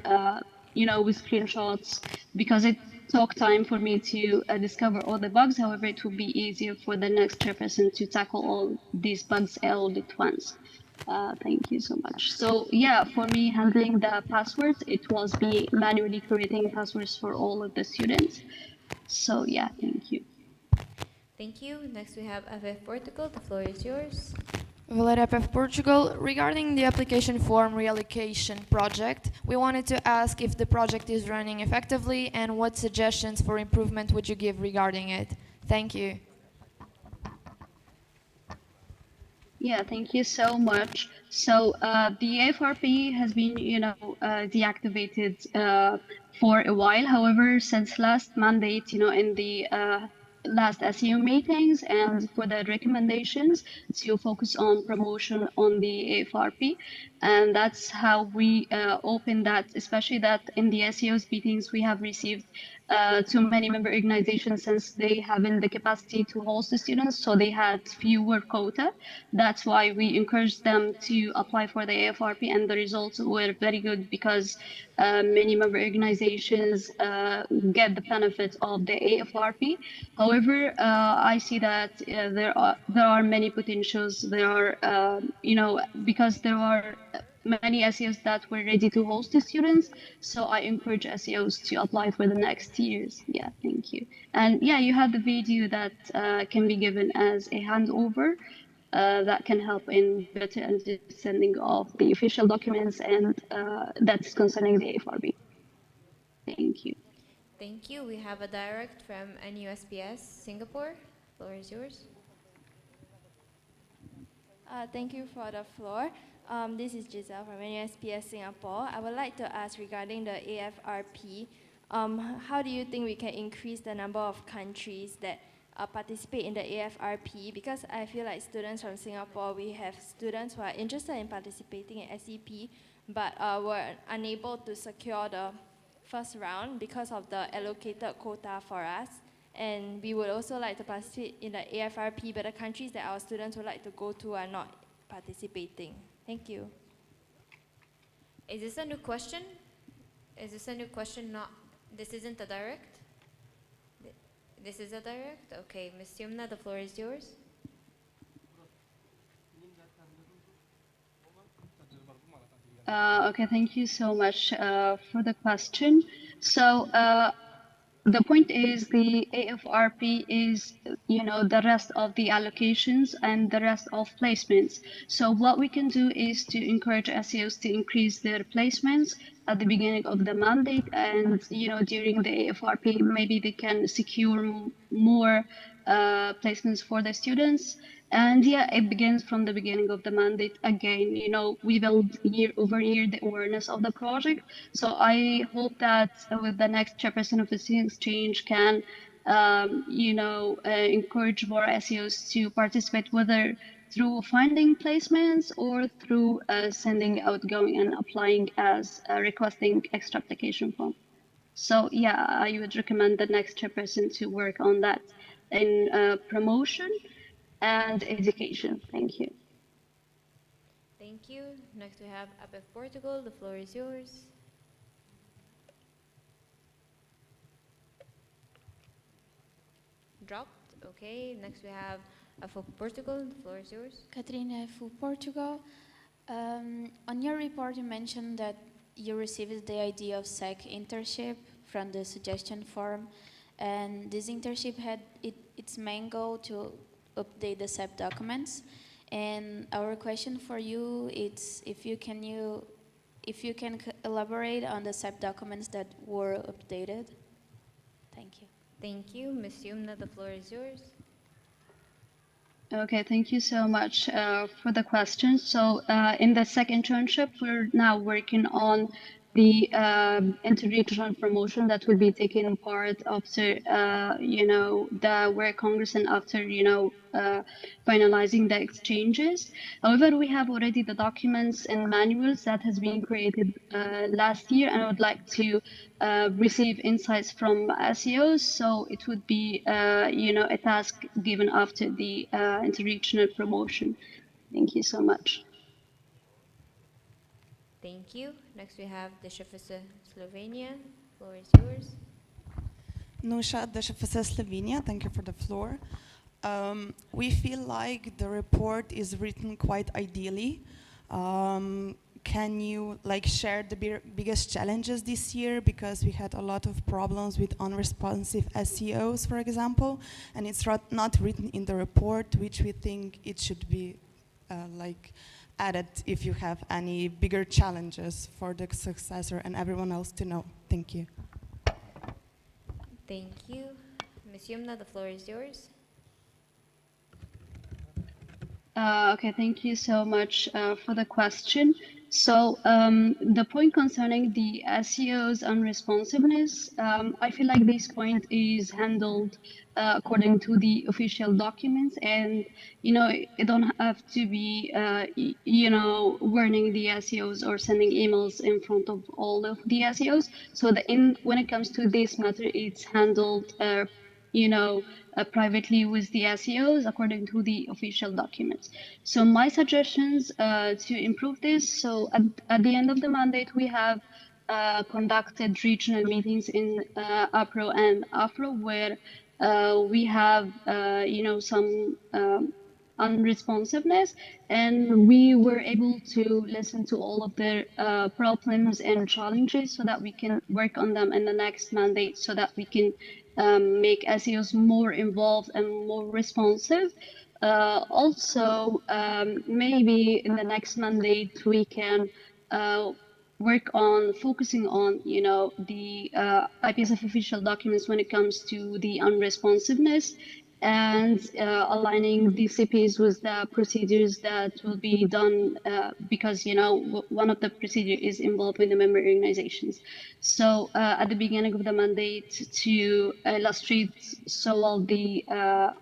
with screenshots, because it took time for me to discover all the bugs. However, it will be easier for the next chairperson to tackle all these bugs all at once. Thank you so much. So yeah, for me, handling the passwords, it was me manually creating passwords for all of the students. So yeah, thank you. Thank you. Next we have FF Portugal. The floor is yours. Valera FF Portugal, regarding the application form reallocation project, we wanted to ask if the project is running effectively and what suggestions for improvement would you give regarding it? Thank you. Yeah, thank you so much. So the AFRP has been, deactivated for a while. However, since last mandate, in the last SEO meetings and for the recommendations to focus on promotion on the AFRP, and that's how we open that, especially that in the SEOs meetings we have received too many member organizations since they haven't the capacity to host the students, so they had fewer quota. That's why we encouraged them to apply for the AFRP, and the results were very good because many member organizations get the benefit of the AFRP. However, I see that there are many potentials. There are, because there are many SEOs that were ready to host the students. So I encourage SEOs to apply for the next years. Yeah, thank you. And yeah, you have the video that can be given as a handover that can help in better understanding of the official documents and that's concerning the FRB. Thank you. Thank you. We have a direct from NUSPS Singapore. The floor is yours. Thank you for the floor. This is Giselle from NUSPS Singapore. I would like to ask regarding the AFRP, how do you think we can increase the number of countries that participate in the AFRP? Because I feel like students from Singapore, we have students who are interested in participating in SEP, but were unable to secure the first round because of the allocated quota for us. And we would also like to participate in the AFRP, but the countries that our students would like to go to are not participating. Thank you. Is this a new question? Is this a new question? Not, this isn't a direct? This is a direct? Okay, Ms. Yumna, the floor is yours. Okay, thank you so much for the question. So the point is the AFRP is, the rest of the allocations and the rest of placements. So what we can do is to encourage SEOs to increase their placements at the beginning of the mandate, and, during the AFRP, maybe they can secure more placements for the students. And yeah, it begins from the beginning of the mandate. Again, we build year over year the awareness of the project. So I hope that with the next chairperson of the exchange can, encourage more SEOs to participate, whether through finding placements or through sending outgoing and applying as requesting extra application form. So yeah, I would recommend the next chairperson to work on that in promotion and education. Thank you. Thank you. Next we have APEF Portugal. The floor is yours. Dropped. Okay. Next we have AFO Portugal. The floor is yours. Katrina AFO Portugal. On your report, you mentioned that you received the idea of SEC internship from the suggestion form, and this internship had its main goal to update the SEP documents. And our question for you is if you can elaborate on the SEP documents that were updated. Thank you. Thank you. Ms. Yumna, the floor is yours. Okay, thank you so much for the question. So in the second internship, we're now working on the interregional promotion that will be taking part after, the World Congress and after, finalizing the exchanges. However, we have already the documents and manuals that has been created last year, and I would like to receive insights from SEOs. So it would be, a task given after the interregional promotion. Thank you so much. Thank you. Next we have the Shafisa Slovenia. Floor is yours. Nusha, the Shafisa Slovenia. Thank you for the floor. We feel like the report is written quite ideally. Can you share the biggest challenges this year, because we had a lot of problems with unresponsive SEOs, for example, and it's not written in the report, which we think it should be added if you have any bigger challenges for the successor and everyone else to know. Thank you. Thank you. Ms. Yumna, the floor is yours. Okay, thank you so much for the question. So the point concerning the SEO's unresponsiveness, I feel like this point is handled according to the official documents, and it don't have to be warning the SEOs or sending emails in front of all of the SEOs. So when it comes to this matter, it's handled privately with the SEOs according to the official documents. So my suggestions to improve this, so at the end of the mandate, we have conducted regional meetings in APRO and AFRO, where we have, some unresponsiveness, and we were able to listen to all of their problems and challenges so that we can work on them in the next mandate, so that we can make SEOs more involved and more responsive. Also, maybe in the next mandate, we can work on focusing on, the IPSF official documents when it comes to the unresponsiveness, and aligning the CPs with the procedures that will be done, because one of the procedures is involved with the member organizations. So at the beginning of the mandate, to illustrate all the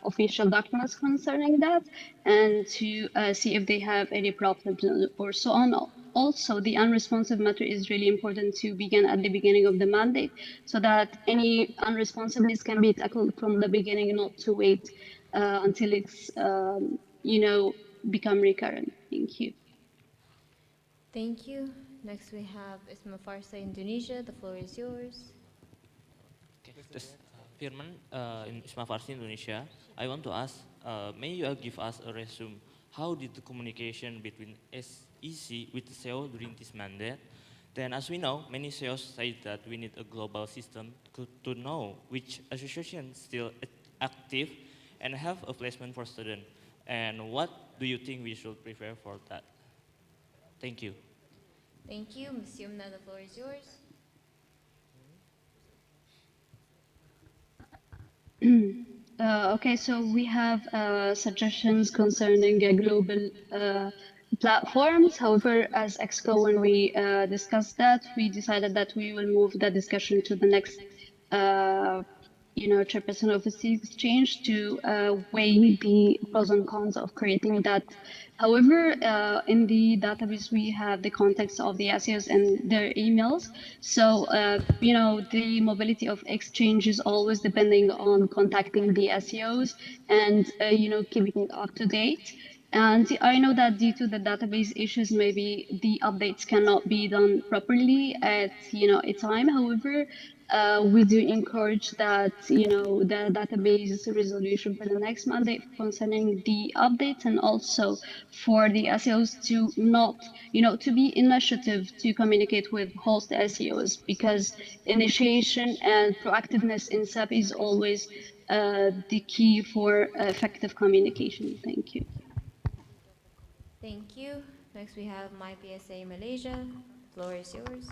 official documents concerning that, and to see if they have any problems or so on. Also, the unresponsive matter is really important to begin at the beginning of the mandate, so that any unresponsiveness can be tackled from the beginning, not to wait until it's, become recurrent. Thank you. Thank you. Next we have Isma Farsa, Indonesia. The floor is yours. Firman, in Isma Farsi, Indonesia. I want to ask, may you give us a resume? How did the communication between SEC with the SEO during this mandate? Then, as we know, many SEOs say that we need a global system to know which association is still active and have a placement for students. And what do you think we should prepare for that? Thank you. Thank you. Ms. Yumna, the floor is yours. Okay, so we have suggestions concerning global platforms. However, as EXCO, when we discussed that, we decided that we will move the discussion to the next, chairperson of the exchange to weigh the pros and cons of creating that. However, in the database, we have the context of the SEOs and their emails. So, the mobility of exchange is always depending on contacting the SEOs and, keeping it up to date. And I know that due to the database issues, maybe the updates cannot be done properly at, a time. However, we do encourage that, the database resolution for the next mandate concerning the updates, and also for the SEOs to not, to be initiative to communicate with host SEOs, because initiation and proactiveness in SAP is always the key for effective communication. Thank you. Thank you. Next we have MyPSA Malaysia. Floor is yours.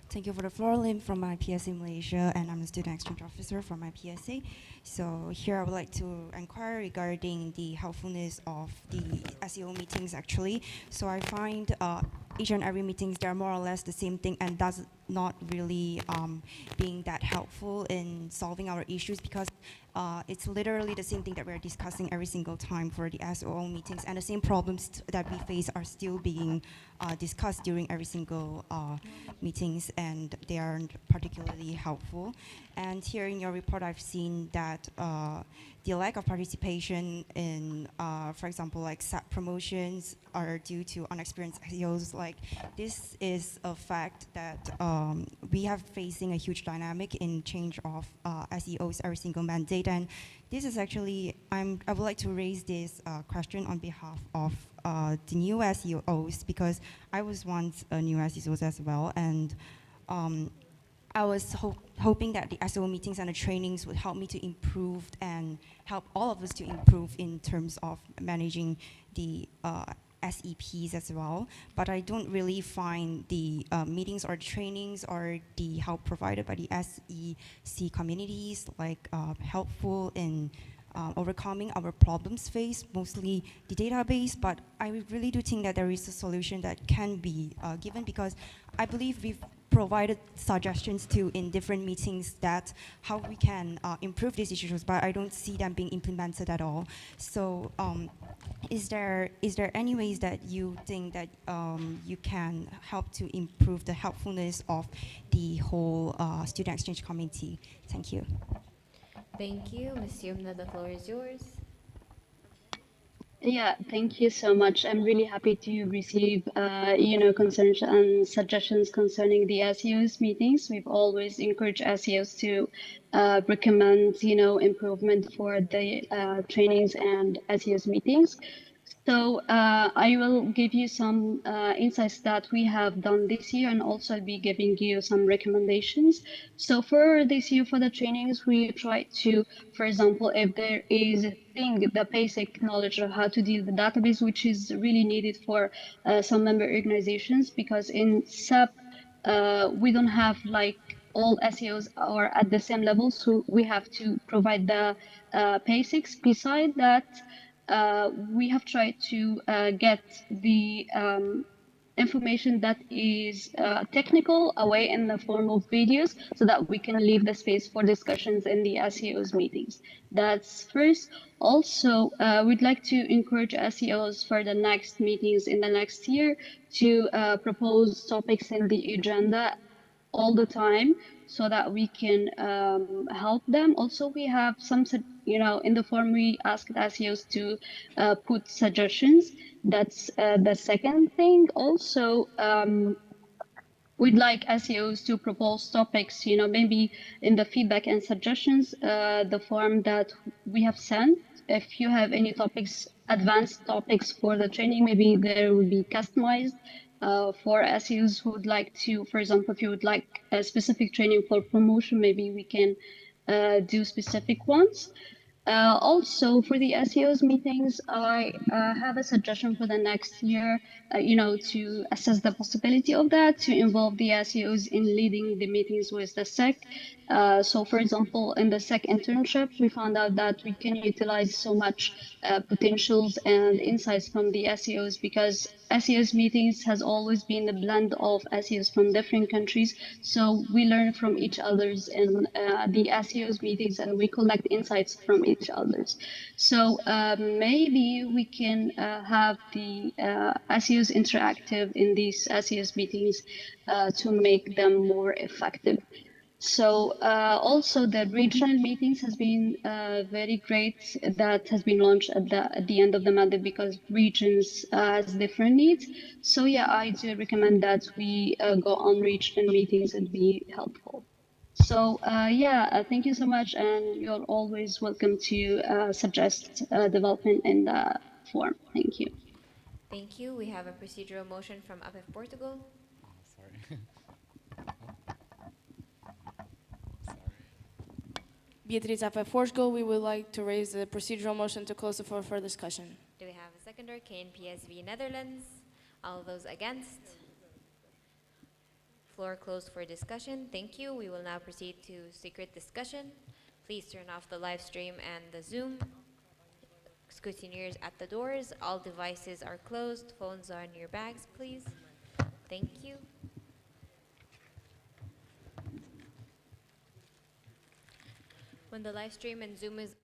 Thank you for the floor. Lim from IPSA Malaysia, and I'm a student exchange officer from IPSA. So here I would like to inquire regarding the helpfulness of the SEO meetings actually. So I find each and every meetings, they're more or less the same thing and does not really being that helpful in solving our issues because it's literally the same thing that we're discussing every single time for the SOO meetings, and the same problems that we face are still being discussed during every single meetings, and they aren't particularly helpful. And here in your report, I've seen that the lack of participation in, for example, like SAP promotions are due to unexperienced SEOs. Like this is a fact that we have facing a huge dynamic in change of SEOs every single mandate. And this is actually, I would like to raise this question on behalf of the new SEOs because I was once a new SEOs as well. And I was hoping that the SEO meetings and the trainings would help me to improve and help all of us to improve in terms of managing the SEPs as well. But I don't really find the meetings or trainings or the help provided by the SEC communities like helpful in overcoming our problems faced, mostly the database. But I really do think that there is a solution that can be given because I believe we've provided suggestions to in different meetings that how we can improve these issues, but I don't see them being implemented at all. So is there any ways that you think that you can help to improve the helpfulness of the whole student exchange committee? Thank you. Thank you. Ms. Yumna, the floor is yours. Yeah, thank you so much. I'm really happy to receive, concerns and suggestions concerning the SEOs meetings. We've always encouraged SEOs to recommend, improvement for the trainings and SEOs meetings. So I will give you some insights that we have done this year, and also I'll be giving you some recommendations. So for this year, for the trainings, we try to, for example, if there is a thing, the basic knowledge of how to deal with the database, which is really needed for some member organizations, because in SAP, we don't have like all SEOs are at the same level, so we have to provide the basics. Beside that, we have tried to get the information that is technical away in the form of videos so that we can leave the space for discussions in the SEOs meetings. That's first. Also, we'd like to encourage SEOs for the next meetings in the next year to propose topics in the agenda all the time so that we can help them. Also, we have some, in the form we asked SEOs to put suggestions. That's the second thing. Also, we'd like SEOs to propose topics, maybe in the feedback and suggestions, the form that we have sent. If you have any topics, advanced topics for the training, maybe there will be customized for SEOs who would like to, for example, if you would like a specific training for promotion, maybe we can do specific ones. Also, for the SEOs meetings, I have a suggestion for the next year, to assess the possibility of that, to involve the SEOs in leading the meetings with the SEC. So, for example, in the SEC internship, we found out that we can utilize so much potentials and insights from the SEOs because SEOs meetings has always been a blend of SEOs from different countries. So we learn from each other's in the SEOs meetings and we collect insights from each other's. So maybe we can have the SEOs interactive in these SEOs meetings to make them more effective. So also the regional meetings has been very great. That has been launched at the end of the mandate because regions has different needs. So yeah, I do recommend that we go on regional meetings and be helpful. So thank you so much, and you're always welcome to suggest development in the form. Thank you. Thank you. We have a procedural motion from APF Portugal. Sorry. Beatriz, APF Portugal, we would like to raise a procedural motion to close the floor for discussion. Do we have a second? under KNPSV Netherlands. All those against? Floor closed for discussion. Thank you. We will now proceed to secret discussion. Please turn off the live stream and the Zoom. Scrutineers at the doors. All devices are closed. Phones are in your bags, please. Thank you. When the live stream and Zoom is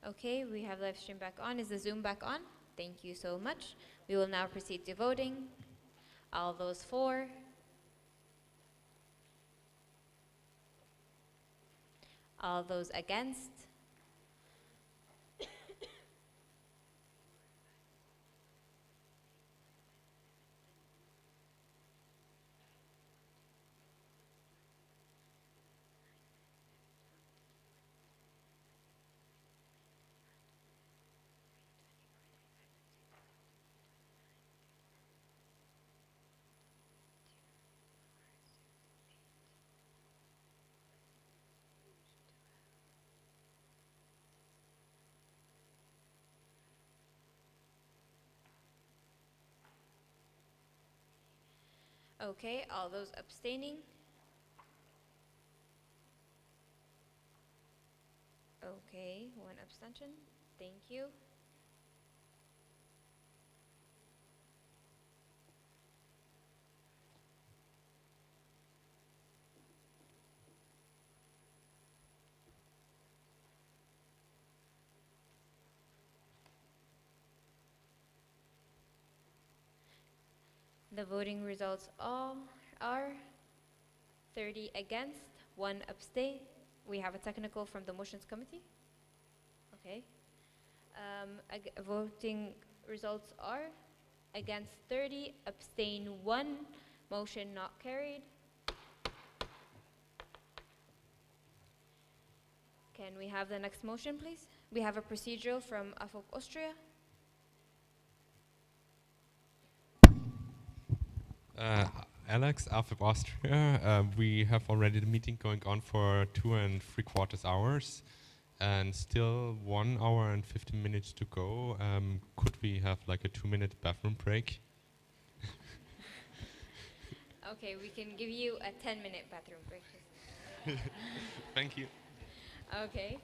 Okay, we have live stream back on. Is the Zoom back on? Thank you so much. We will now proceed to voting. All those for? All those against? Okay, all those abstaining? Okay, one abstention. Thank you. The voting results all are 30 against, 1 abstain. We have a technical from the motions committee. Okay. Voting results are against 30, abstain 1, motion not carried. Can we have the next motion, please? We have a procedural from AFOP Austria. Alex, AFIP Austria. We have already the meeting going on for 2¾ hours and still 1 hour and 15 minutes to go. Could we have like a 2-minute bathroom break? Okay, we can give you a 10-minute bathroom break. Thank you. Okay,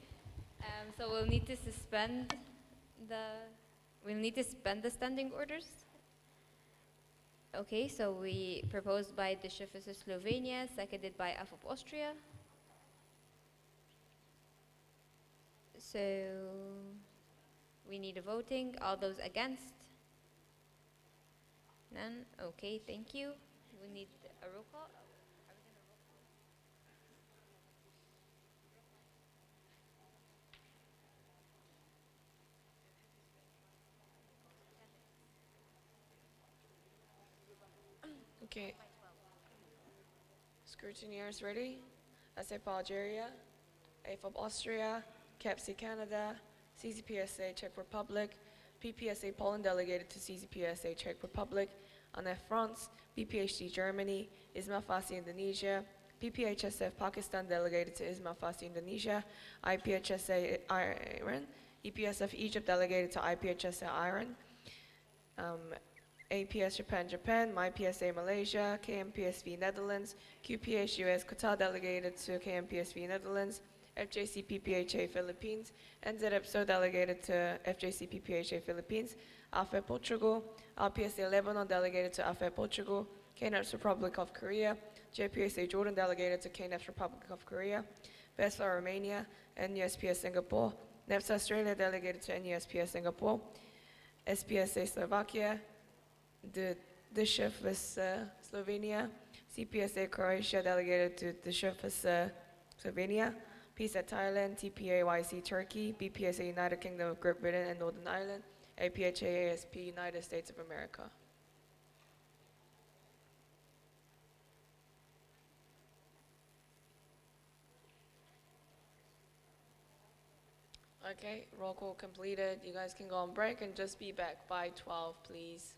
so we'll need to suspend the standing orders. Okay, so we proposed by the Sheffice Slovenia, seconded by AFOP Austria. So we need a voting. All those against? None? Okay, thank you. We need a roll call. Okay. Scrutineers ready? ASEP Algeria, AFOB Austria, CAPC Canada, CCPSA Czech Republic, PPSA Poland delegated to CCPSA Czech Republic, ANEF France, PPHD Germany, Ismail Fasi Indonesia, PPHSF Pakistan delegated to Ismail Fasi Indonesia, IPHSA Iran, EPSF Egypt delegated to IPHSA Iran, APS Japan, MyPSA Malaysia, KMPSV Netherlands, QPH US Qatar delegated to KMPSV Netherlands, FJC PPHA Philippines, NZEPSO delegated to FJC PPHA Philippines, AFE Portugal, RPSA Lebanon delegated to AFE Portugal, KNEPS Republic of Korea, JPSA Jordan delegated to KNEPS Republic of Korea, BESFA Romania, NUSPS Singapore, NEPS Australia delegated to NUSPS Singapore, SPSA Slovakia, the Sheffice Slovenia, CPSA Croatia delegated to the Sheffice Slovenia, PSA Thailand, TPAYC Turkey, BPSA United Kingdom of Great Britain and Northern Ireland, APHA ASP United States of America. Okay, roll call completed. You guys can go on break and just be back by 12, please.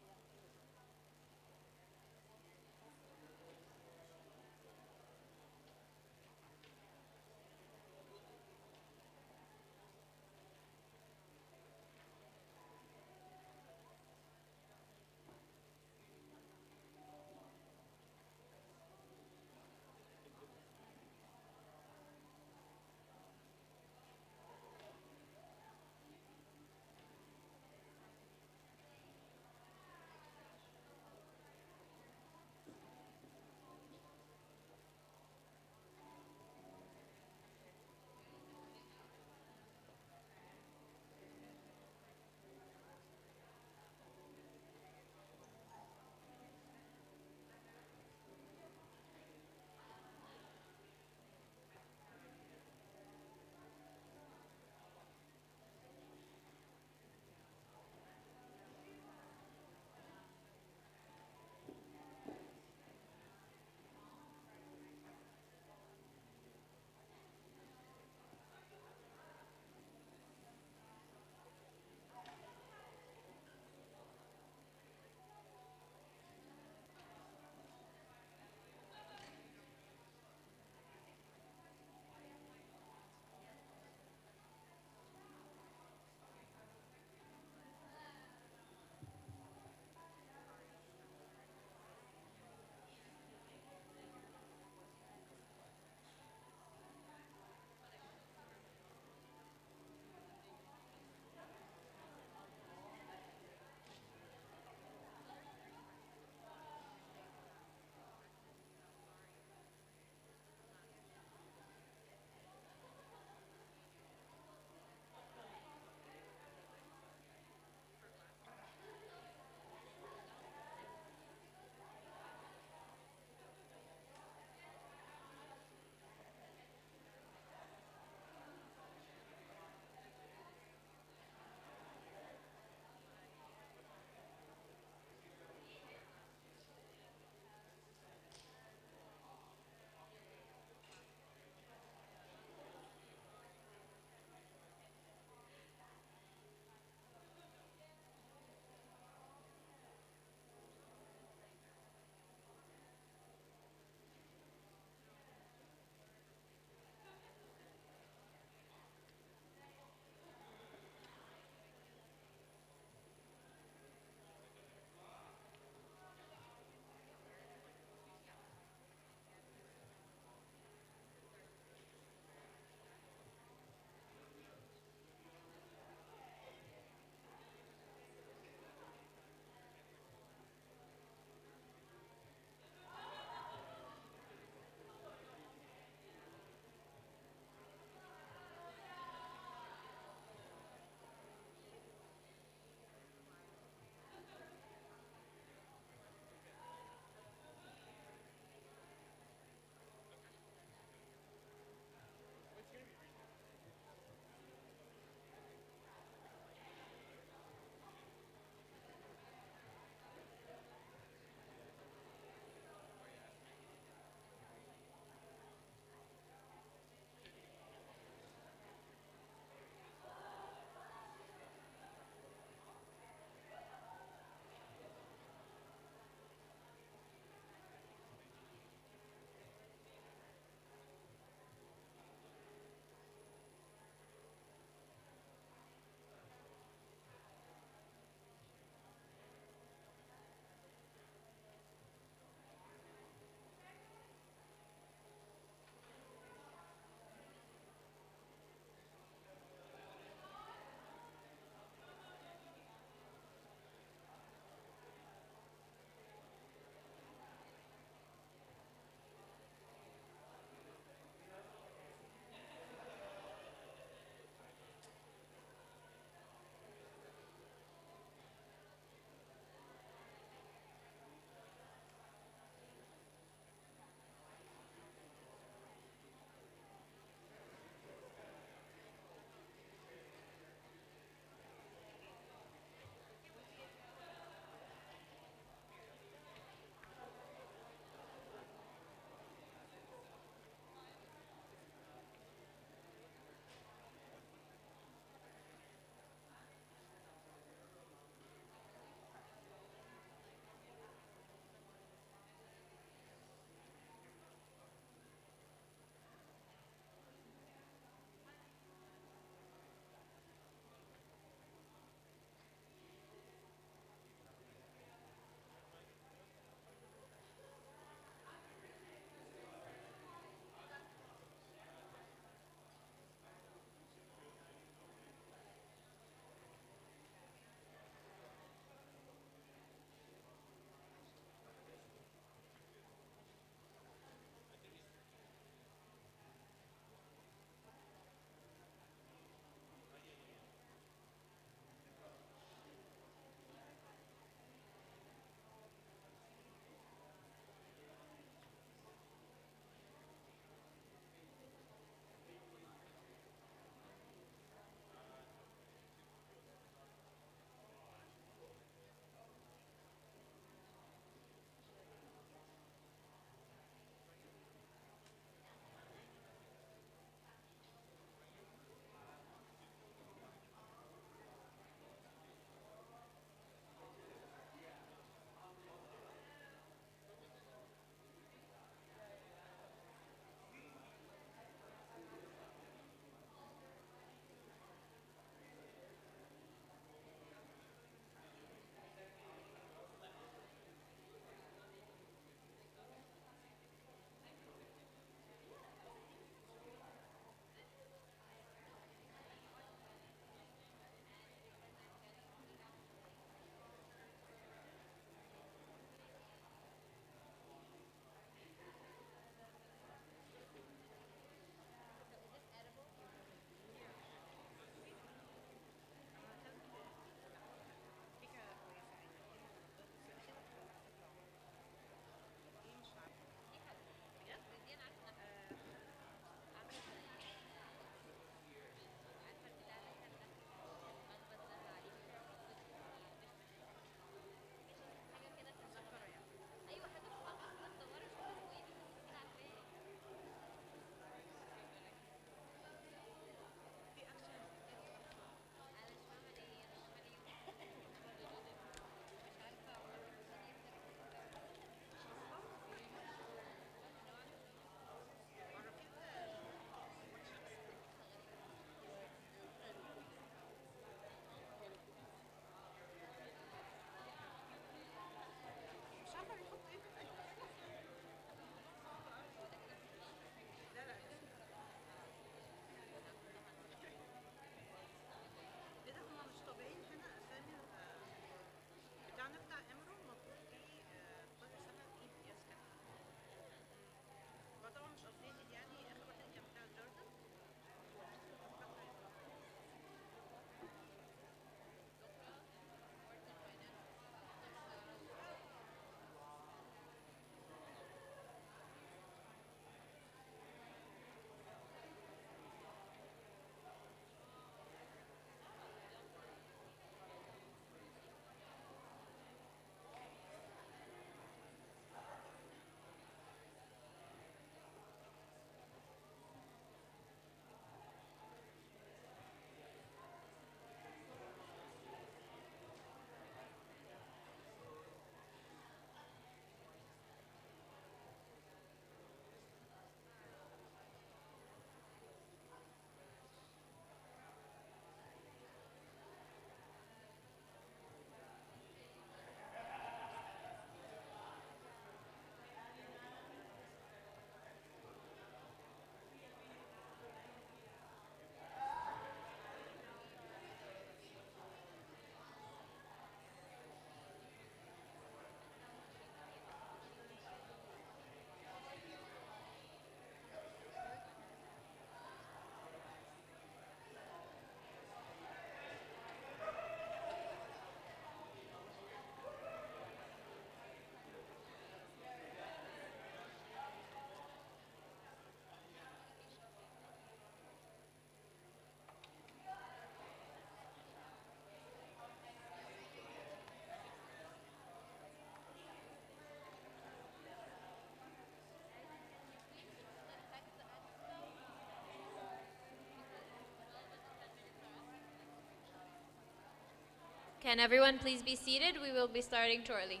Can everyone please be seated? We will be starting shortly.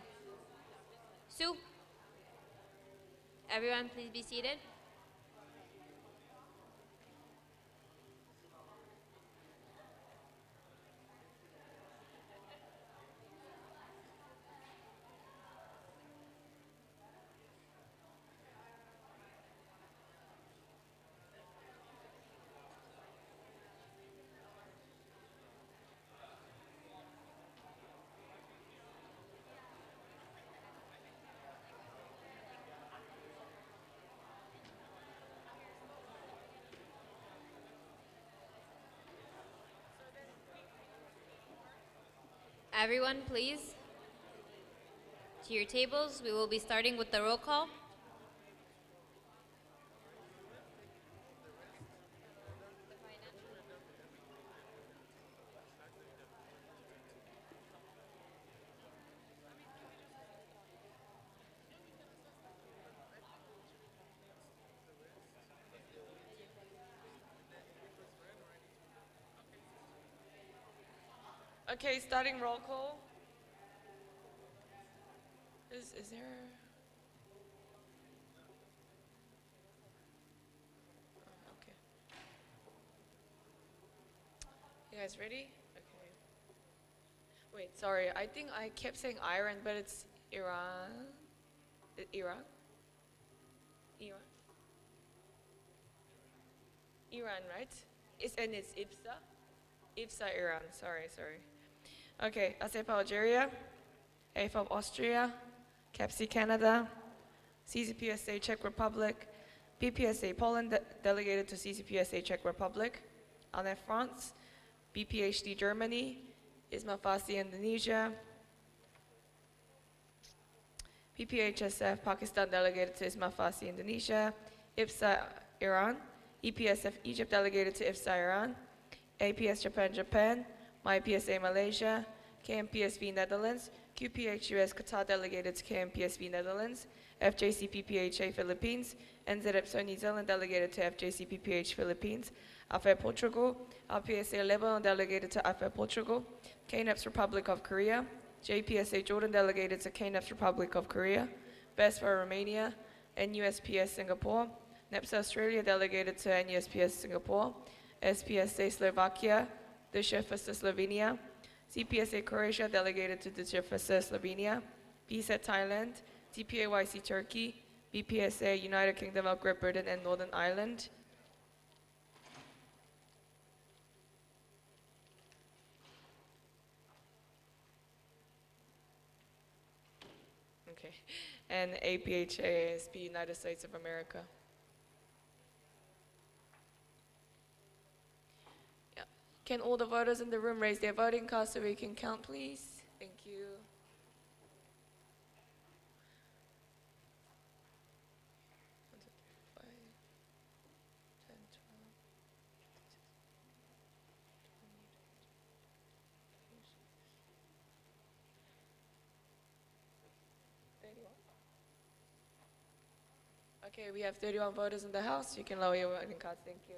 Sue, everyone please be seated. Everyone, please, to your tables. We will be starting with the roll call. Okay, starting roll call. Is there? Oh, okay. You guys ready? Okay. Wait, sorry. I think I kept saying Iran, but it's Iran. Iran? Iran? Iran, right? It's IPSA. IPSA Iran. Sorry. Okay, ASEP Algeria, AFOP Austria, CAPC Canada, CCPSA Czech Republic, BPSA Poland delegated to CCPSA Czech Republic, ANEF France, BPHD Germany, ISMA FASI Indonesia, PPHSF Pakistan delegated to ISMA FASI Indonesia, IPSA Iran, EPSF Egypt delegated to IPSA Iran, APS Japan, MyPSA Malaysia, KMPSV Netherlands, QPH US Qatar delegated to KMPSV Netherlands, FJC PPHA Philippines, NZEPSO New Zealand delegated to FJC PPH Philippines, AFE Portugal, RPSA Lebanon delegated to AFE Portugal, KNEPS Republic of Korea, JPSA Jordan delegated to KNEPS Republic of Korea, BESFA Romania, NUSPS Singapore, NEPSA Australia delegated to NUSPS Singapore, SPSA Slovakia, DSHFSA Slovenia, CPSA Croatia delegated to DSHFSA Slovenia, PSET Thailand, TPAYC Turkey, BPSA United Kingdom of Great Britain and Northern Ireland, okay, and APHASP United States of America. Can all the voters in the room raise their voting cards so we can count, please? Thank you. Okay, we have 31 voters in the House. You can lower your voting cards. Thank you.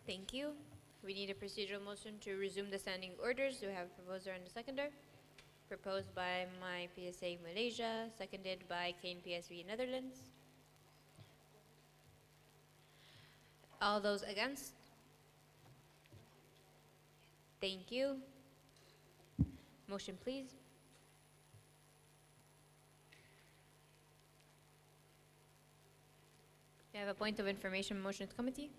Thank you. We need a procedural motion to resume the standing orders. Do we have a proposer and a seconder? Proposed by MyPSA Malaysia, seconded by KNPSV Netherlands. All those against? Thank you. Motion, please. We have a point of information motions committee.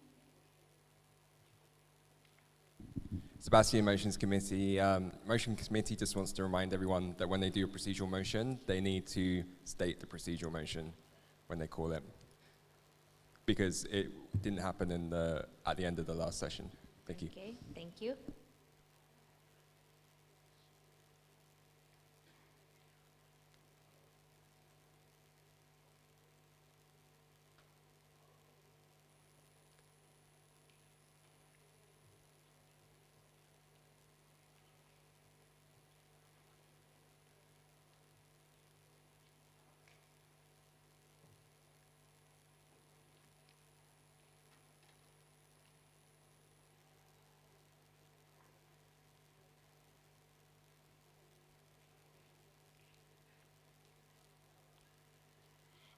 Sebastian Motions Committee. Motion Committee just wants to remind everyone that when they do a procedural motion, they need to state the procedural motion when they call it, because it didn't happen at the end of the last session. Thank you. Okay, thank you.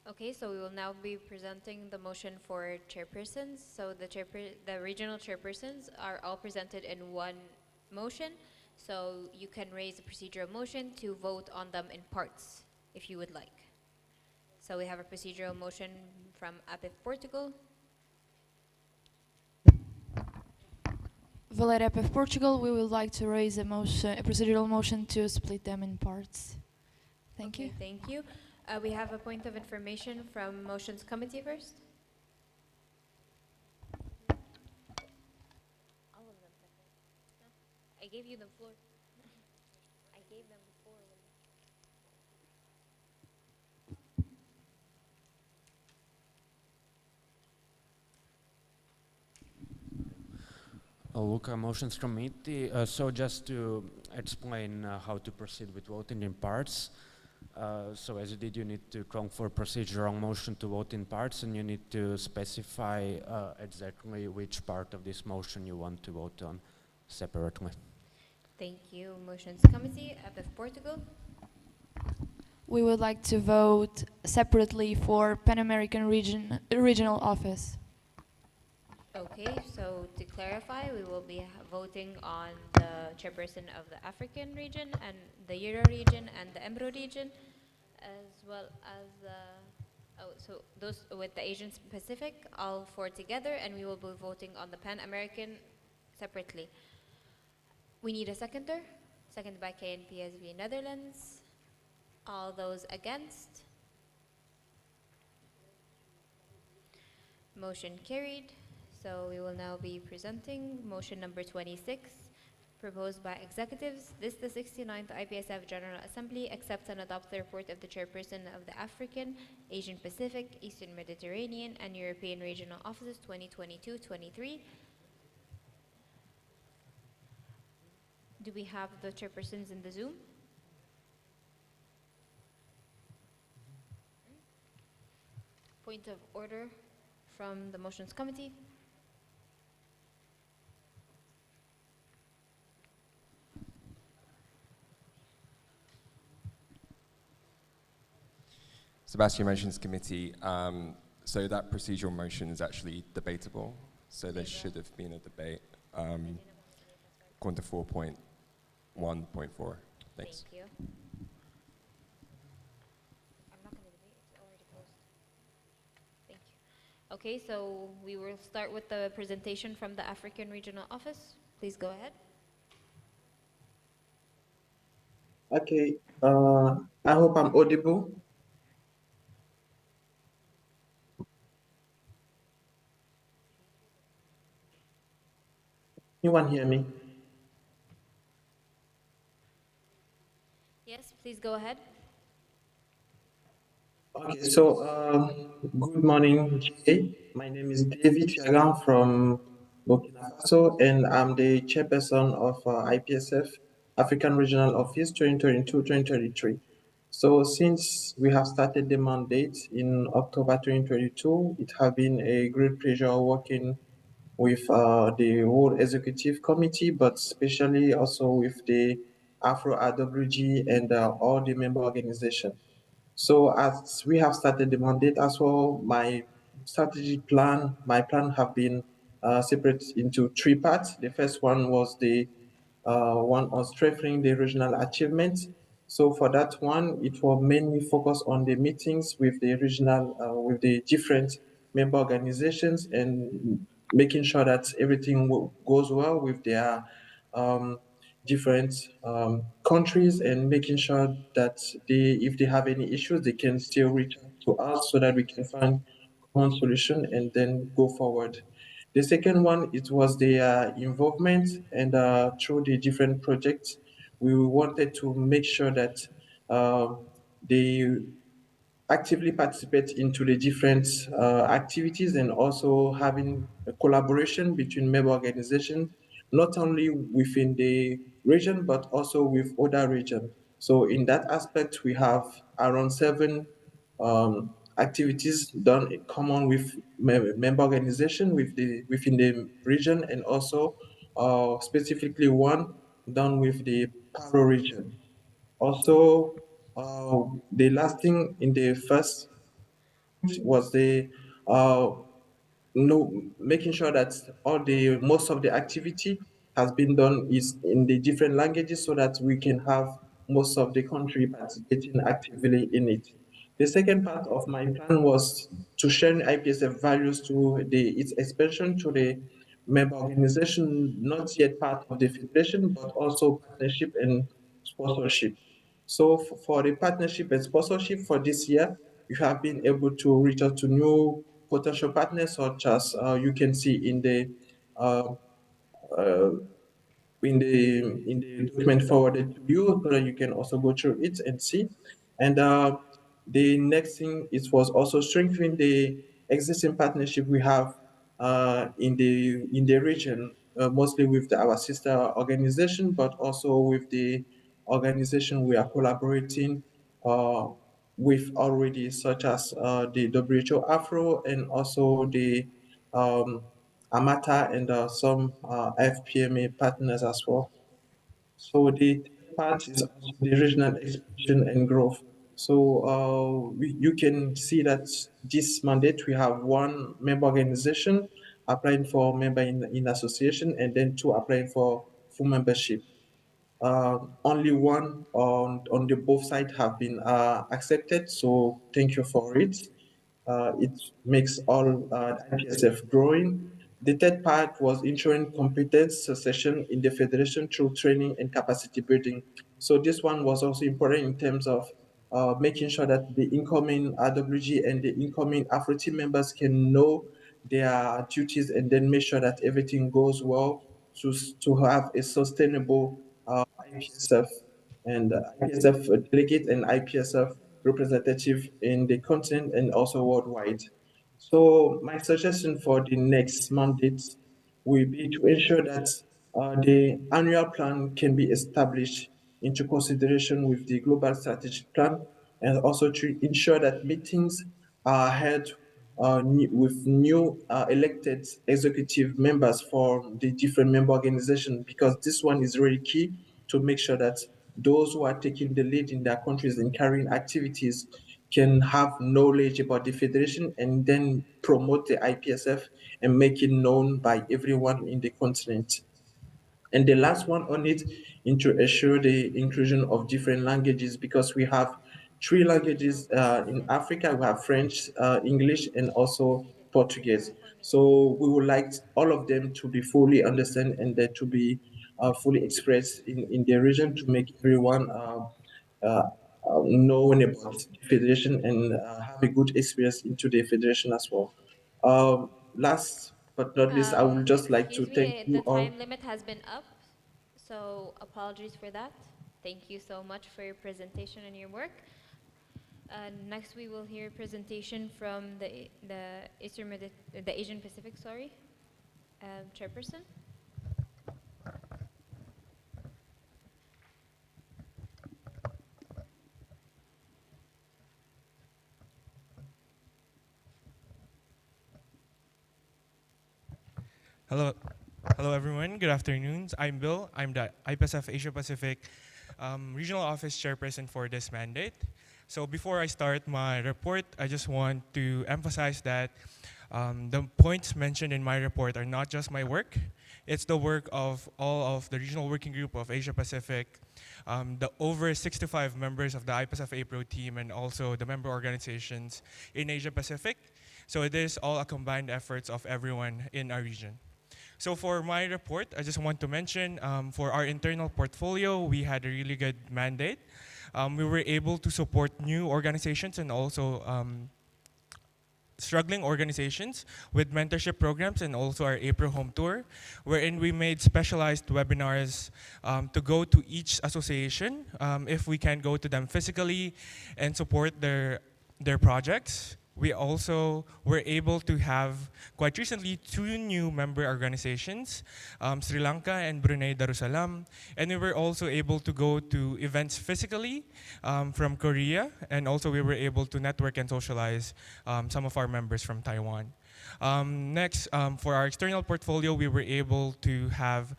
Okay, so we will now be presenting the motion for chairpersons. So the regional chairpersons are all presented in one motion. So you can raise a procedural motion to vote on them in parts if you would like. So we have a procedural motion from APIF Portugal. Valeria of Portugal, we would like to raise a procedural motion to split them in parts. Thank you. Thank you. We have a point of information from Motions Committee first. I gave you the floor. I gave them before. Luca, Motions Committee. So just to explain how to proceed with voting in parts. So as you did, you need to come for procedural motion to vote in parts, and you need to specify exactly which part of this motion you want to vote on separately. Thank you. Motions Committee, APF Portugal. We would like to vote separately for Pan American Regional Office. Okay, so to clarify, we will be voting on the chairperson of the African region and the Euro region and the Embro region, as well as so those with the Asian Pacific, all four together, and we will be voting on the Pan American separately. We need a seconder, seconded by KNPSV Netherlands. All those against? Motion carried. So we will now be presenting motion number 26, proposed by executives. This, the 69th IPSF General Assembly, accepts and adopts the report of the chairperson of the African, Asian Pacific, Eastern Mediterranean, and European Regional Offices 2022-23. Do we have the chairpersons in the Zoom? Point of order from the Motions Committee. Sebastian Motions Committee, so that procedural motion is actually debatable, so there should have been a debate. According to 4.1.4. Thanks. Thank you. I'm not going to debate, it's already closed. Thank you. Okay, so we will start with the presentation from the African Regional Office. Please go ahead. Okay, I hope I'm audible. Anyone hear me? Yes, please go ahead. Okay, so good morning, GA. My name is David Fiagan from Burkina Faso, and I'm the chairperson of IPSF African Regional Office 2022-2023. So since we have started the mandate in October 2022, it has been a great pleasure working with the whole executive committee, but especially also with the Afro RWG and all the member organizations. So as we have started the mandate as well, my plan have been separate into three parts. The first one was the one on strengthening the regional achievements. So for that one, it will mainly focus on the meetings with the regional, with the different member organizations and making sure that everything goes well with their different countries and making sure that if they have any issues, they can still reach out to us so that we can find common solution and then go forward. The second one, it was the involvement, and through the different projects, we wanted to make sure that they actively participate into the different activities and also having a collaboration between member organizations, not only within the region, but also with other regions. So in that aspect, we have around 7 activities done in common with member organization within the region, and also specifically one done with the Paro region. Also, the last thing in the first was the making sure that most of the activity has been done is in the different languages so that we can have most of the country participating actively in it. The second part of my plan was to share IPSF values to its expansion to the member organization, not yet part of the federation, but also partnership and sponsorship. So for the partnership and sponsorship for this year, you have been able to reach out to new potential partners, such as you can see uh, uh, in the document forwarded to you, so that you can also go through it and see. And the next thing is was also strengthening the existing partnership we have in the region, mostly with our sister organization, but also with the organization we are collaborating uh, with already, such as the WHO Afro and also the Amata and some FPMA partners as well. So the third part is also the regional expansion and growth. So you can see that this mandate we have one member organization applying for member in association, and then two applying for full membership. Only one on the both sides have been accepted. So thank you for it. It makes all IPSF growing. The third part was ensuring competence succession in the federation through training and capacity building. So this one was also important in terms of making sure that the incoming RWG and the incoming Afro team members can know their duties and then make sure that everything goes well to have a sustainable IPSF and IPSF delegate and IPSF representative in the continent and also worldwide. So my suggestion for the next mandate will be to ensure that the annual plan can be established into consideration with the global strategic plan, and also to ensure that meetings are held with new elected executive members for the different member organizations, because this one is really key to make sure that those who are taking the lead in their countries and carrying activities can have knowledge about the federation and then promote the IPSF and make it known by everyone in the continent. And the last one on it, to ensure the inclusion of different languages, because we have three languages in Africa. We have French, English, and also Portuguese. So we would like all of them to be fully understood and then to be fully expressed in the region to make everyone uh, knowing about the federation and have a good experience into the federation as well. Last but not least, I would just like to Excuse thank me, you the all. time limit has been up, so apologies for that. Thank you so much for your presentation and your work. Next, we will hear a presentation from the Asian Pacific, sorry, chairperson. Hello, hello everyone. Good afternoon. I'm Bill. I'm the IPSF Asia Pacific Regional Office Chairperson for this mandate. So before I start my report, I just want to emphasize that the points mentioned in my report are not just my work. It's the work of all of the Regional Working Group of Asia Pacific, the over 65 members of the IPSF APRO team, and also the member organizations in Asia Pacific. So it is all a combined efforts of everyone in our region. So for my report, I just want to mention for our internal portfolio, we had a really good mandate. We were able to support new organizations and also struggling organizations with mentorship programs, and also our April home tour, wherein we made specialized webinars to go to each association if we can go to them physically and support their projects. We also were able to have, quite recently, 2 new member organizations, Sri Lanka and Brunei Darussalam. And we were also able to go to events physically from Korea. And also we were able to network and socialize some of our members from Taiwan. Next, for our external portfolio, we were able to have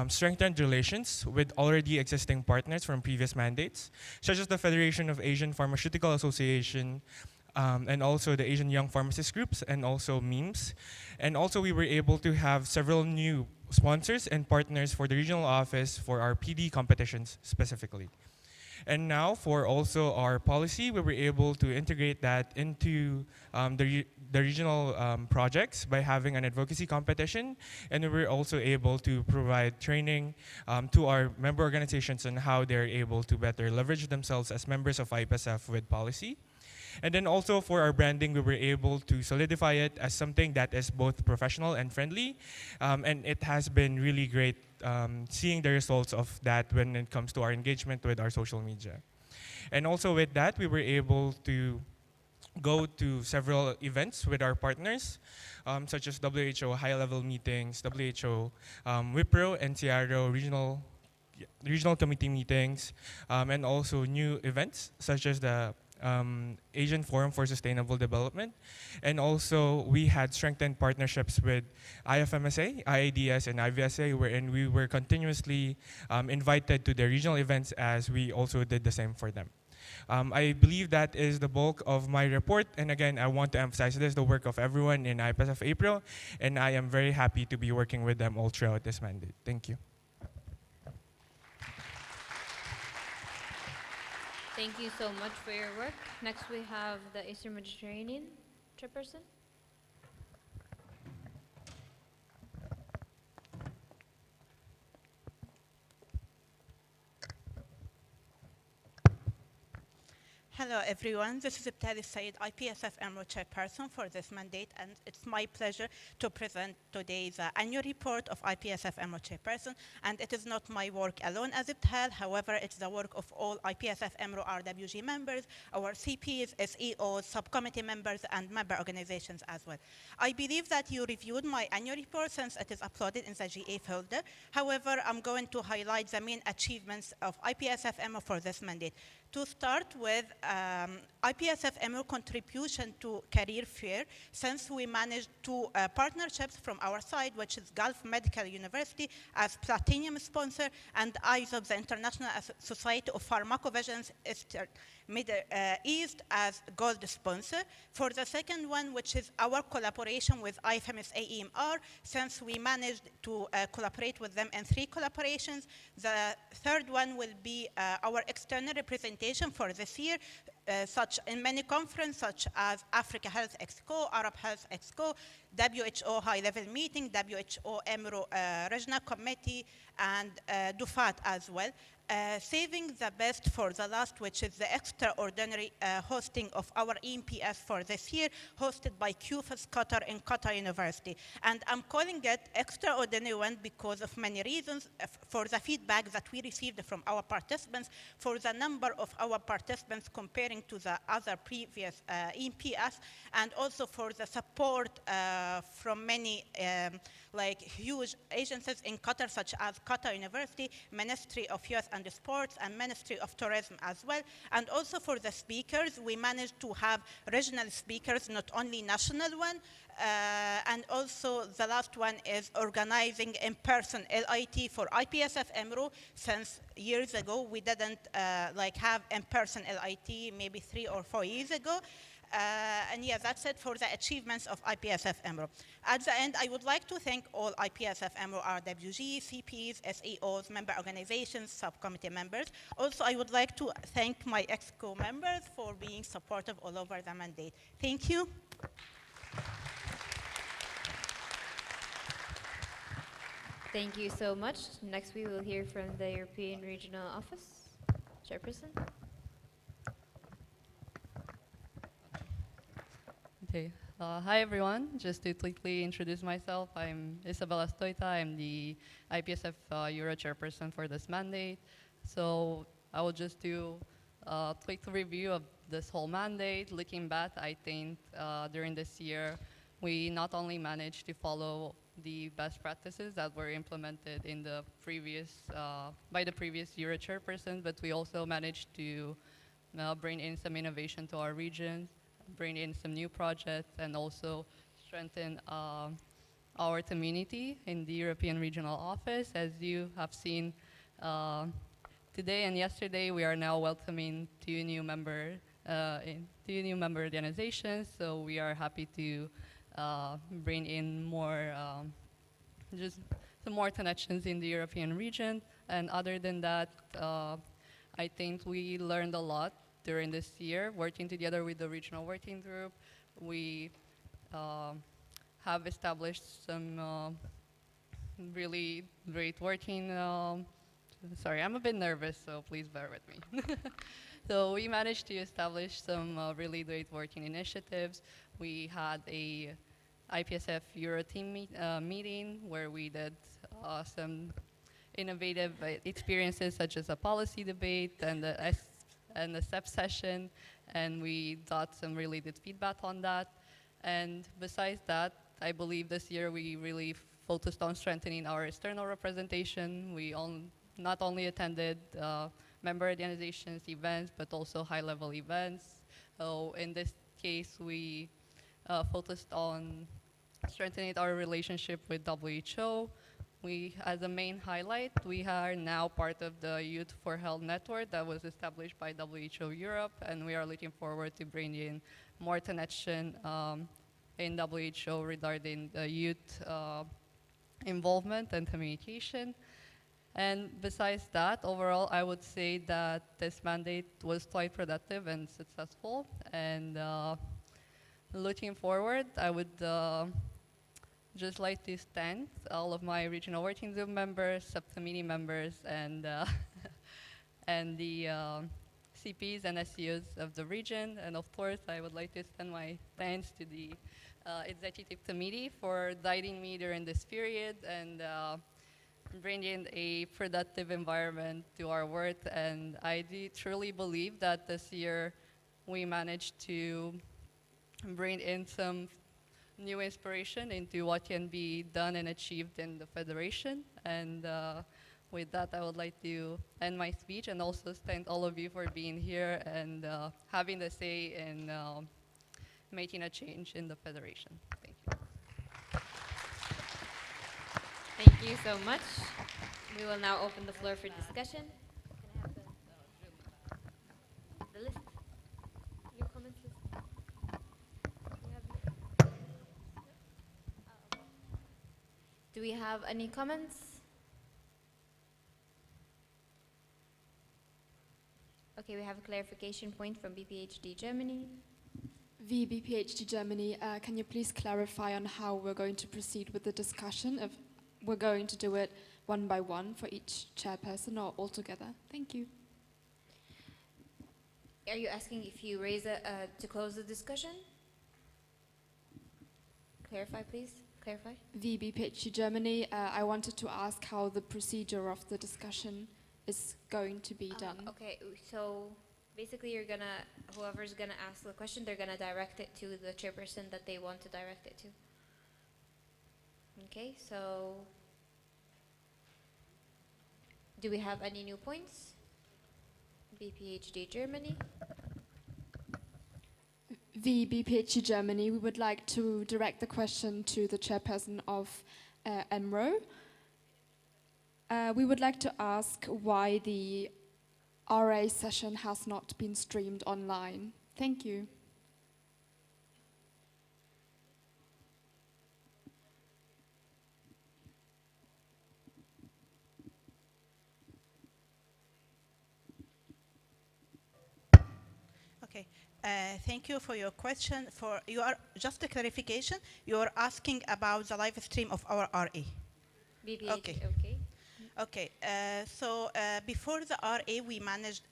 strengthened relations with already existing partners from previous mandates, such as the Federation of Asian Pharmaceutical Association, and also the Asian Young Pharmacist Groups, and also memes. And also we were able to have several new sponsors and partners for the regional office for our PD competitions specifically. And now for also our policy, we were able to integrate that into the regional projects by having an advocacy competition. And we were also able to provide training to our member organizations on how they're able to better leverage themselves as members of IPSF with policy. And then also for our branding, we were able to solidify it as something that is both professional and friendly. And it has been really great seeing the results of that when it comes to our engagement with our social media. And also with that, we were able to go to several events with our partners, such as WHO high-level meetings, WHO WIPRO and CIARO regional committee meetings, and also new events such as the Asian Forum for Sustainable Development. And also we had strengthened partnerships with IFMSA, IADS, and IVSA, wherein we were continuously invited to their regional events as we also did the same for them. I believe that is the bulk of my report. And again, I want to emphasize this is the work of everyone in IPSF April, and I am very happy to be working with them all throughout this mandate. Thank you. Thank you so much for your work. Next, we have the Eastern Mediterranean chairperson. Hello everyone, this is Abtali Said, IPSF Emerald Chairperson for this mandate, and it's my pleasure to present today the annual report of IPSF Emerald Chairperson. And it is not my work alone as Abtal, however, it's the work of all IPSF Emerald RWG members, our CPs, SEOs, subcommittee members, and member organizations as well. I believe that you reviewed my annual report since it is uploaded in the GA folder. However, I'm going to highlight the main achievements of IPSF Emerald for this mandate. To start with, IPSF Emerald contribution to career fair, since we managed two partnerships from our side, which is Gulf Medical University as platinum sponsor and ISOP, the International Society of Pharmacovigilance Middle East, as gold sponsor. For the second one, which is our collaboration with IFMSA EMR, since we managed to collaborate with them in 3 collaborations. The third one will be our external representation for this year, such in many conferences such as Africa Health Expo, Arab Health Expo, WHO high-level meeting, WHO EMRO regional committee, and DUFAT as well. Saving the best for the last, which is the extraordinary hosting of our EMPS for this year, hosted by QFAS Qatar in Qatar University. And I'm calling it extraordinary one because of many reasons, for the feedback that we received from our participants, for the number of our participants comparing to the other previous EMPS, and also for the support from many like huge agencies in Qatar, such as Qatar University, Ministry of Youth and Sports, and Ministry of Tourism as well. And also for the speakers, we managed to have regional speakers, not only national one. And also the last one is organizing in-person LIT for IPSF EMRO. Since years ago, we didn't like have in-person LIT, maybe 3 or 4 years ago. And yeah, that's it for the achievements of IPSF EMRO. At the end, I would like to thank all IPSF EMRO RWG, CPs, SEOs, member organizations, subcommittee members. Also, I would like to thank my EXCO members for being supportive all over the mandate. Thank you. Thank you so much. Next, we will hear from the European Regional Office Chairperson. Okay. Hi everyone. Just to quickly introduce myself, I'm Isabella Stoita. I'm the IPSF Euro Chairperson for this mandate. So I will just do a quick review of this whole mandate. Looking back, I think during this year, we not only managed to follow the best practices that were implemented in the previous, by the previous Euro Chairperson, but we also managed to bring in some innovation to our region, bring in some new projects, and also strengthen our community in the European Regional Office. As you have seen today and yesterday, we are now welcoming 2 new members in 2 new member organizations. So we are happy to bring in more, just some more connections in the European region. And other than that, I think we learned a lot during this year, working together with the regional working group. We have established some really great working, sorry, I'm a bit nervous, so please bear with me. So we managed to establish some really great working initiatives. We had a IPSF Euro team meeting where we did some innovative experiences such as a policy debate and a SEP session, and we got some really good feedback on that. And besides that, I believe this year we really focused on strengthening our external representation. We not only attended member organizations events, but also high-level events. So in this case, we focused on strengthening our relationship with WHO. We, as a main highlight, we are now part of the Youth for Health network that was established by WHO Europe, and we are looking forward to bringing in more connection in WHO regarding the youth involvement and communication. And besides that, overall, I would say that this mandate was quite productive and successful. And looking forward, I would just like to thank all of my regional working group members, subcommittee members, and and the CPs and SEOs of the region. And of course, I would like to extend my thanks to the executive committee for guiding me during this period and bringing a productive environment to our work. And I do truly believe that this year we managed to bring in some new inspiration into what can be done and achieved in the Federation. And with that, I would like to end my speech and also thank all of you for being here and having the say in making a change in the Federation. Thank you. Thank you so much. We will now open the floor for discussion. Can I have the list? Your comments list? Do we have any comments? Okay, we have a clarification point from BPHD Germany. BPHD Germany, can you please clarify on how we're going to proceed with the discussion? If we're going to do it one by one for each chairperson or all together? Thank you. Are you asking if you raise to close the discussion? Clarify, please. Clarify. BPHD Germany, I wanted to ask how the procedure of the discussion is going to be done. Okay, so basically whoever's gonna ask the question, they're gonna direct it to the chairperson that they want to direct it to. Okay, so do we have any new points? BPHD Germany. BPHD Germany, we would like to direct the question to the chairperson of EMRO. We would like to ask why the RA session has not been streamed online. Thank you. Okay. Thank you for your question. Just a clarification, you are asking about the live stream of our RA. BPH, okay. Okay, so before the RA, we managed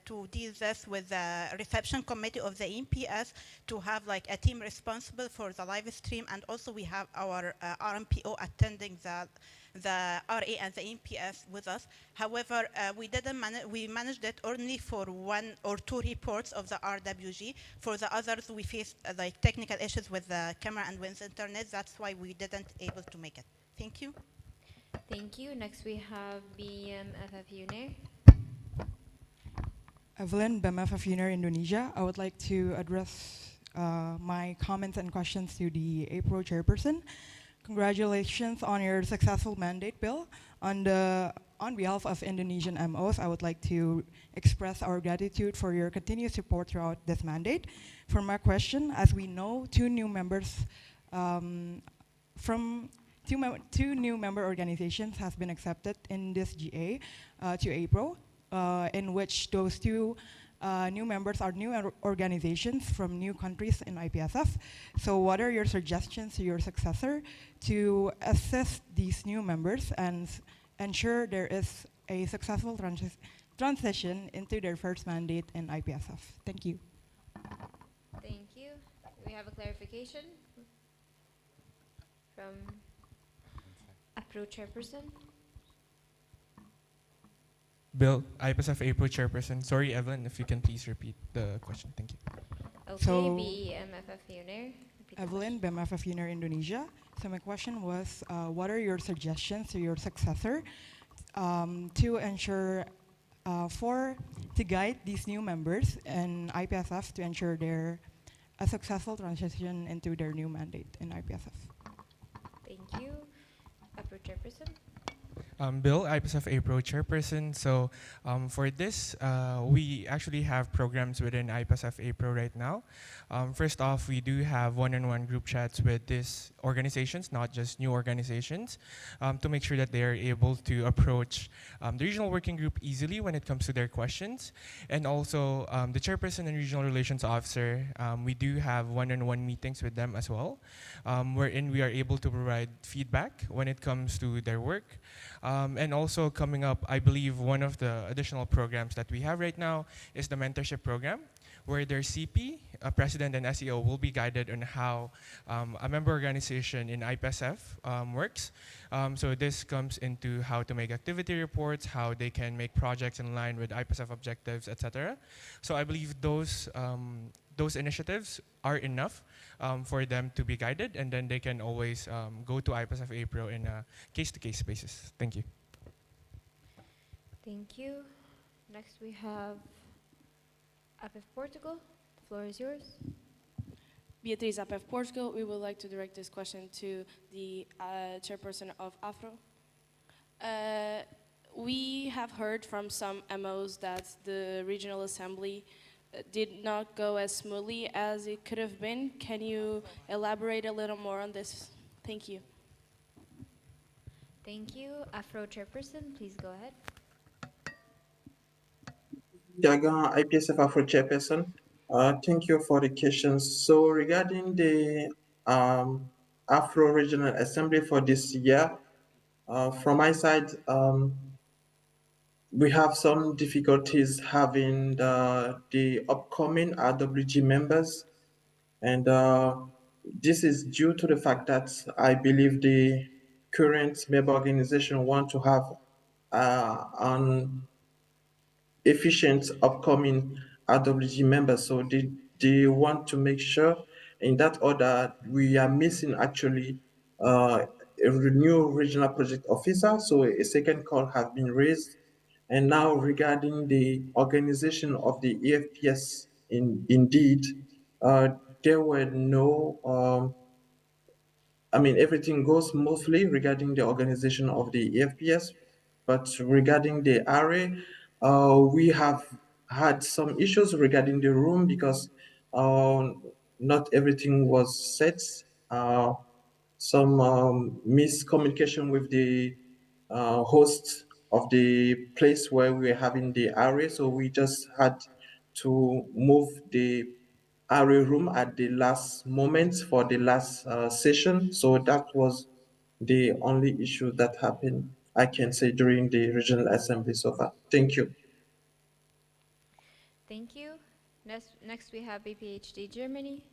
to deal this with the reception committee of the EMPS to have like a team responsible for the live stream, and also we have our RMPO attending the RA and the EMPS with us. However, we managed it only for 1 or 2 reports of the RWG. For the others, we faced like technical issues with the camera and with internet. That's why we didn't able to make it. Thank you. Thank you. Next we have BMFF UNER. Evelyn, BMFF UNER Indonesia. I would like to address my comments and questions to the APRO chairperson. Congratulations on your successful mandate, Bill. On the on behalf of Indonesian MOs, I would like to express our gratitude for your continued support throughout this mandate. For my question, as we know, two new members from two new member organizations has been accepted in this GA to April, in which those two new members are new organizations from new countries in IPSF. So what are your suggestions to your successor to assist these new members and ensure there is a successful transition into their first mandate in IPSF? Thank you. Thank you. We have a clarification from APRO chairperson. Bill, IPSF April chairperson. Sorry, Evelyn, if you can please repeat the question. Thank you. Okay, So, BMFF UNAIR. Evelyn, BMFF UNAIR Indonesia. So my question was, what are your suggestions to your successor to ensure, to guide these new members in IPSF to ensure a successful transition into their new mandate in IPSF? Thank you. APRO chairperson. Bill, IPSF April chairperson. So for this, we actually have programs within IPSF April right now. First off, we do have one-on-one group chats with these organizations, not just new organizations, to make sure that they are able to approach the regional working group easily when it comes to their questions. And also, the chairperson and regional relations officer, we do have one-on-one meetings with them as well, wherein we are able to provide feedback when it comes to their work. And also coming up, I believe one of the additional programs that we have right now is the mentorship program, where their CP, president and SEO, will be guided on how a member organization in IPSF works. So this comes into how to make activity reports, how they can make projects in line with IPSF objectives, etc. So I believe those initiatives are enough for them to be guided, and then they can always go to IPSF April in a case-to-case basis. Thank you. Thank you. Next we have APF Portugal. The floor is yours. Beatriz, APF Portugal. We would like to direct this question to the chairperson of AFRO. We have heard from some MOs that the regional assembly did not go as smoothly as it could have been. Can you elaborate a little more on this? Thank you. Thank you. AFRO chairperson, please go ahead. Jaga, IPSF Afro chairperson. Thank you for the questions. So regarding the Afro Regional Assembly for this year, from my side, we have some difficulties having the upcoming RWG members, and this is due to the fact that I believe the current member organization want to have an efficient upcoming RWG members. So they want to make sure in that order we are missing actually a new regional project officer. So a second call has been raised. And now regarding the organization of the EFPS, indeed, there were no, everything goes smoothly regarding the organization of the EFPS, but regarding the array, we have had some issues regarding the room because not everything was set. Some miscommunication with the host of the place where we were having the array, so we just had to move the array room at the last moment for the last session. So that was the only issue that happened, I can say, during the regional assembly so far. Thank you. Thank you. Next we have BPHD Germany.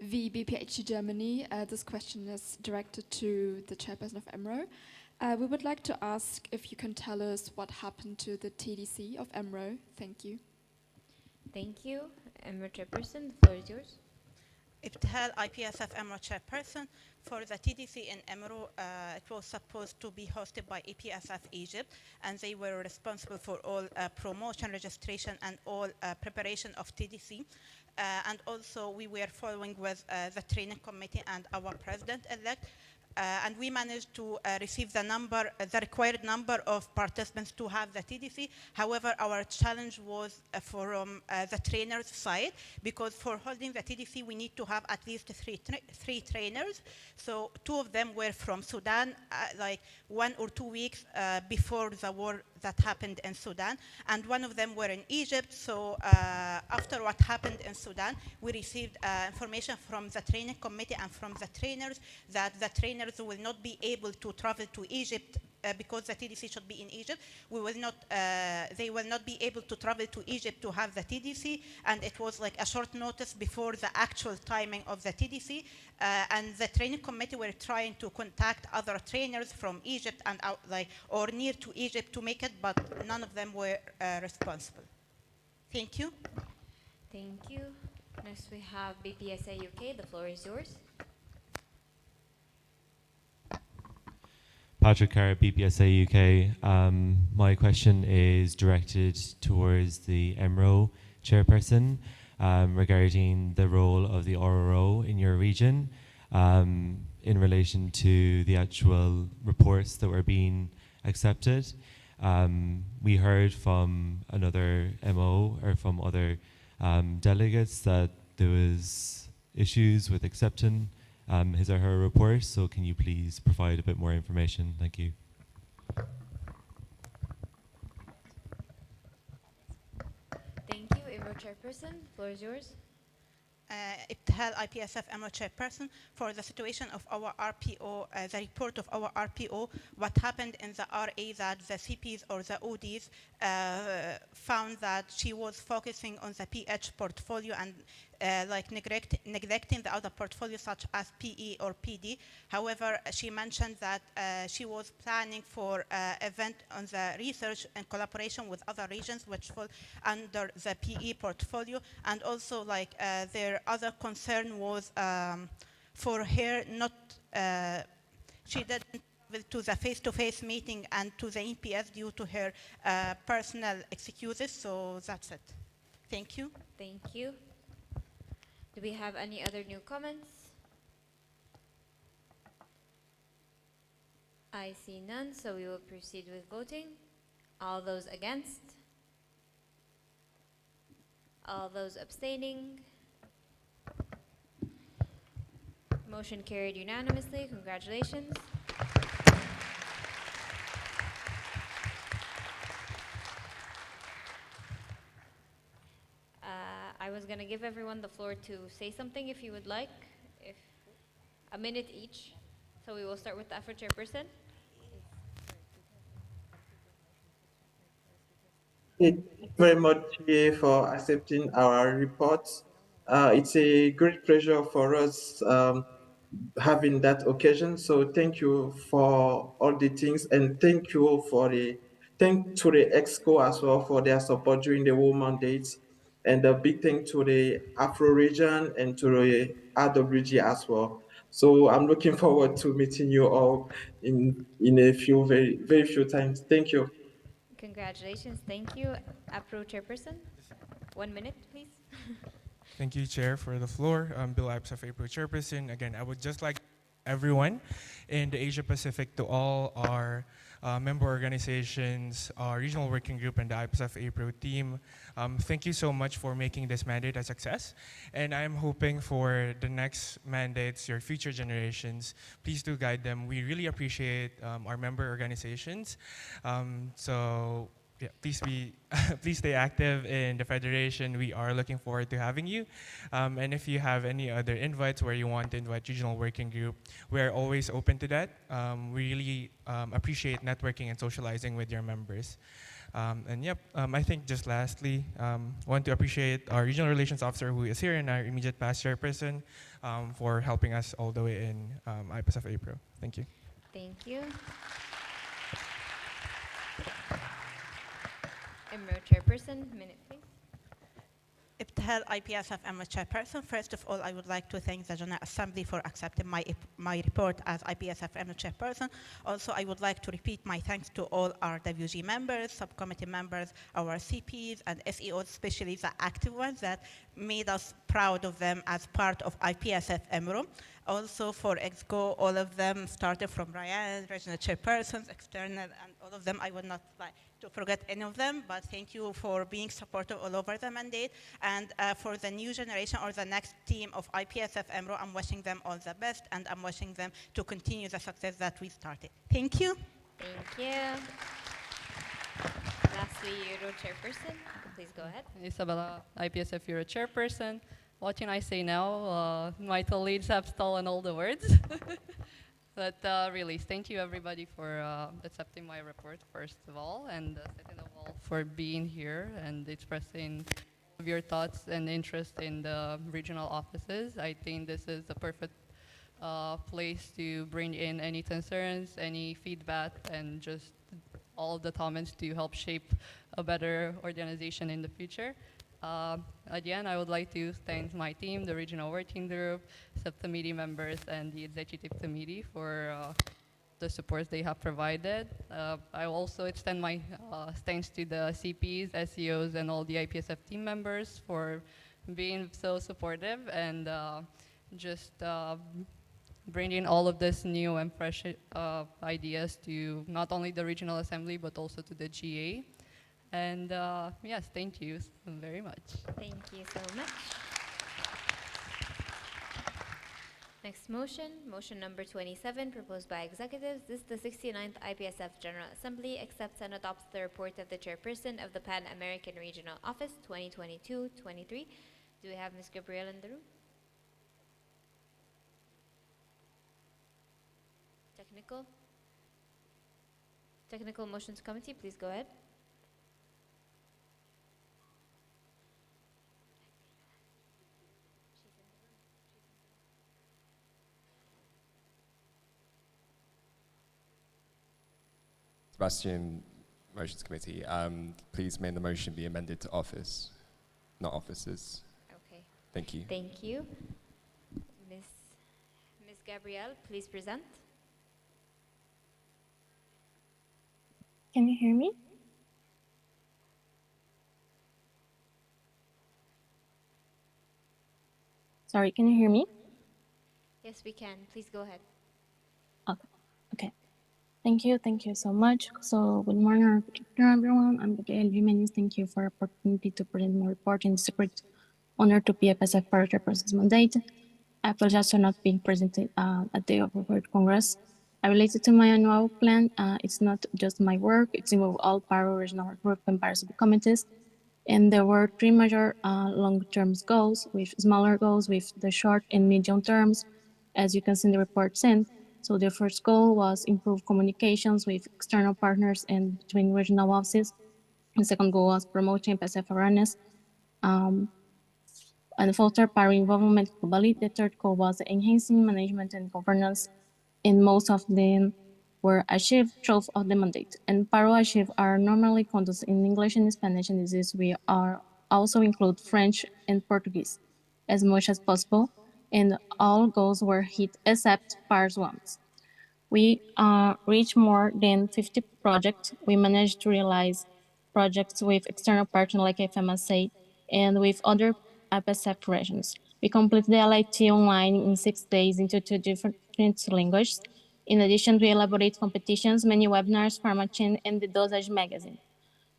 BPHD Germany. This question is directed to the chairperson of EMRO. We would like to ask if you can tell us what happened to the TDC of EMRO. Thank you. Thank you. EMRO chairperson, the floor is yours. Ibtihal, IPSF EMRO chairperson. For the TDC in EMRO, it was supposed to be hosted by IPSF Egypt, and they were responsible for all promotion, registration, and all preparation of TDC. And also, we were following with the training committee and our president-elect. And we managed to receive the required number of participants to have the TDC. However, our challenge was from the trainer's side, because for holding the TDC, we need to have at least three trainers. So 2 of them were from Sudan, like 1 or 2 weeks before the war that happened in Sudan, and 1 of them were in Egypt. So after what happened in Sudan, we received information from the training committee and from the trainers that the trainers will not be able to travel to Egypt because the TDC should be in Egypt. They will not be able to travel to Egypt to have the TDC, and it was like a short notice before the actual timing of the TDC. And the training committee were trying to contact other trainers from Egypt and or near to Egypt to make it, but none of them were responsible. Thank you. Thank you. Next we have BPSA UK. The floor is yours. Patrick Carr, BPSA UK. My question is directed towards the EMRO chairperson regarding the role of the RRO in your region in relation to the actual reports that were being accepted. We heard from another MO or from other delegates that there was issues with accepting his or her report, so can you please provide a bit more information? Thank you. Thank you. Ever chairperson, floor is yours. Ibtihal IPSF MO chairperson, for the situation of our RPO, the report of our RPO, what happened in the RA that the CPs or the ODs found that she was focusing on the PH portfolio and neglecting the other portfolios such as PE or PD. However, she mentioned that she was planning for event on the research in collaboration with other regions which fall under the PE portfolio, and also their other concern was for her not, she didn't travel to the face-to-face meeting and to the EPS due to her personal excuses, so that's it. Thank you. Thank you. Do we have any other new comments? I see none, so we will proceed with voting. All those against? All those abstaining? Motion carried unanimously. Congratulations. I was going to give everyone the floor to say something if you would like, if a minute each. So we will start with the AFRO chairperson. Thank you very much for accepting our report. It's a great pleasure for us having that occasion. So thank you for all the things, and thank you to the EXCO as well for their support during the whole mandate. And a big thank to the Afro region and to the RWG as well. So I'm looking forward to meeting you all in a few, very few times. Thank you. Congratulations. Thank you. APRO chairperson, 1 minute, please. Thank you, Chair, for the floor. Bill IPSF APRO chairperson. Again, I would just like everyone in the Asia Pacific, to all our member organizations, our regional working group, and the IPSF APRO team. Thank you so much for making this mandate a success. And I'm hoping for the next mandates, your future generations, please do guide them. We really appreciate our member organizations. Yeah, please stay active in the Federation. We are looking forward to having you. And if you have any other invites where you want to invite regional working group, we're always open to that. We really appreciate networking and socializing with your members. And yep, I think just lastly, want to appreciate our regional relations officer who is here and our immediate past chairperson for helping us all the way in IPSF APRO. Thank you. Thank you. EMRO chairperson, minute please. Ibtihal IPSF EMRO chairperson. First of all, I would like to thank the General Assembly for accepting my report as IPSF EMRO chairperson. Also, I would like to repeat my thanks to all our WG members, subcommittee members, our CPs and SEOs, especially the active ones that made us proud of them as part of IPSF EMRO. also for EXCO, all of them started from Ryan, regional chairpersons, external, and all of them. I would not like to forget any of them, but thank you for being supportive all over the mandate. And for the new generation or the next team of IPSF EMRO, I'm wishing them all the best, and I'm wishing them to continue the success that we started. Thank you. Thank you. Lastly, Euro Chairperson, please go ahead. Isabella, IPSF Euro Chairperson. What can I say now? My colleagues have stolen all the words. But really, thank you everybody for accepting my report, first of all, and second of all, for being here and expressing your thoughts and interest in the regional offices. I think this is the perfect place to bring in any concerns, any feedback, and just all of the comments to help shape a better organization in the future. Again, I would like to thank my team, the regional working group, subcommittee members, and the executive committee for the support they have provided. I will also extend my thanks to the CPs, SEOs, and all the IPSF team members for being so supportive and just bringing all of this new and fresh ideas to not only the regional assembly but also to the GA. And yes, thank you very much. Thank you so much. Next motion, motion number 27, proposed by executives. This is the 69th IPSF General Assembly accepts and adopts the report of the chairperson of the Pan-American Regional Office 2022-23. Do we have Ms. Gabrielle in the room? Technical Motions Committee, please go ahead. Sebastian, Motions Committee, please may the motion be amended to office, not officers. Okay. Thank you. Thank you. Ms. Gabrielle, please present. Can you hear me? Sorry, can you hear me? Yes, we can. Please go ahead. Okay. Thank you so much. So good morning, everyone. I'm Gabriel Jimenez. Thank you for the opportunity to present my report in the secret honor to PFSF for Chairperson's mandate. I apologize for not being present at the World Congress. Related to my annual plan, it's not just my work, it's involved all Paro regional work group and Paro committees. And there were three major long-term goals with smaller goals with the short and medium terms, as you can see in the report sent. So the first goal was improve communications with external partners and between regional offices. The second goal was promoting PSF awareness and foster Paro involvement globally. The third goal was enhancing management and governance, and most of them were achieved through of the mandate. And Paro achieved are normally conducted in English and Spanish, and this we are also include French and Portuguese as much as possible. And all goals were hit except Paro's ones. We reached more than 50 projects. We managed to realize projects with external partners like FMSA and with other IPSF regions. We completed the LIT online in 6 days into 2 different languages. In addition, we elaborate competitions, many webinars, Pharmachin, and the Dosage magazine.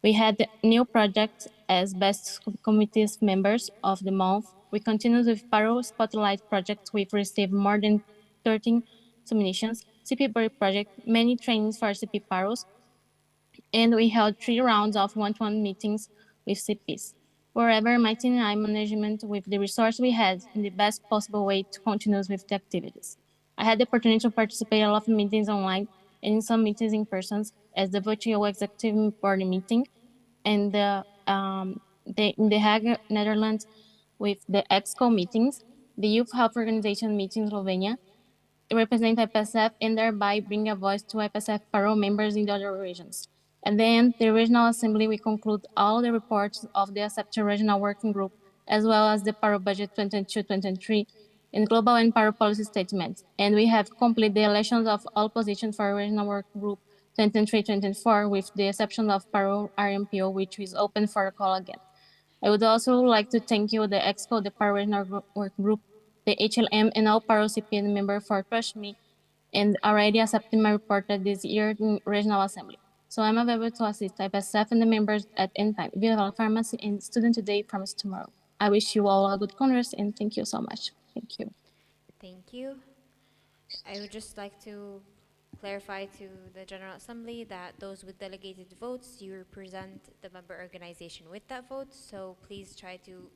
We had new projects as best committees members of the month. We continued with Paro Spotlight projects. We've received more than 13 submissions, CP Berry project, many trainings for CP Paros, and we held 3 rounds of one-to-one meetings with CPs. Wherever my team and I management with the resource we had in the best possible way to continue with the activities. I had the opportunity to participate in a lot of meetings online and in some meetings in person as the virtual executive board meeting and in The Hague, Netherlands, with the EXCO meetings, the Youth Health Organization meeting in Slovenia, represent IPSF and thereby bring a voice to IPSF Paro members in the other regions. At the end, the Regional Assembly will conclude all the reports of the Accepted Regional Working Group, as well as the Paro Budget 2022-2023 and Global and Paro Policy Statements. And we have completed the elections of all positions for Regional Working Group 2023-2024, with the exception of Paro RMPO, which is open for a call again. I would also like to thank you, the EXCO, the Paro Regional Working Group, the HLM and all Paro CPN member for trust me and already accepted my report that this year in Regional Assembly. So I'm available to assist IPSF and the members at any time. Via Pharmacy and student today, promise tomorrow. I wish you all a good Congress and thank you so much. Thank you. Thank you. I would just like to clarify to the General Assembly that those with delegated votes, you represent the member organization with that vote. So please try to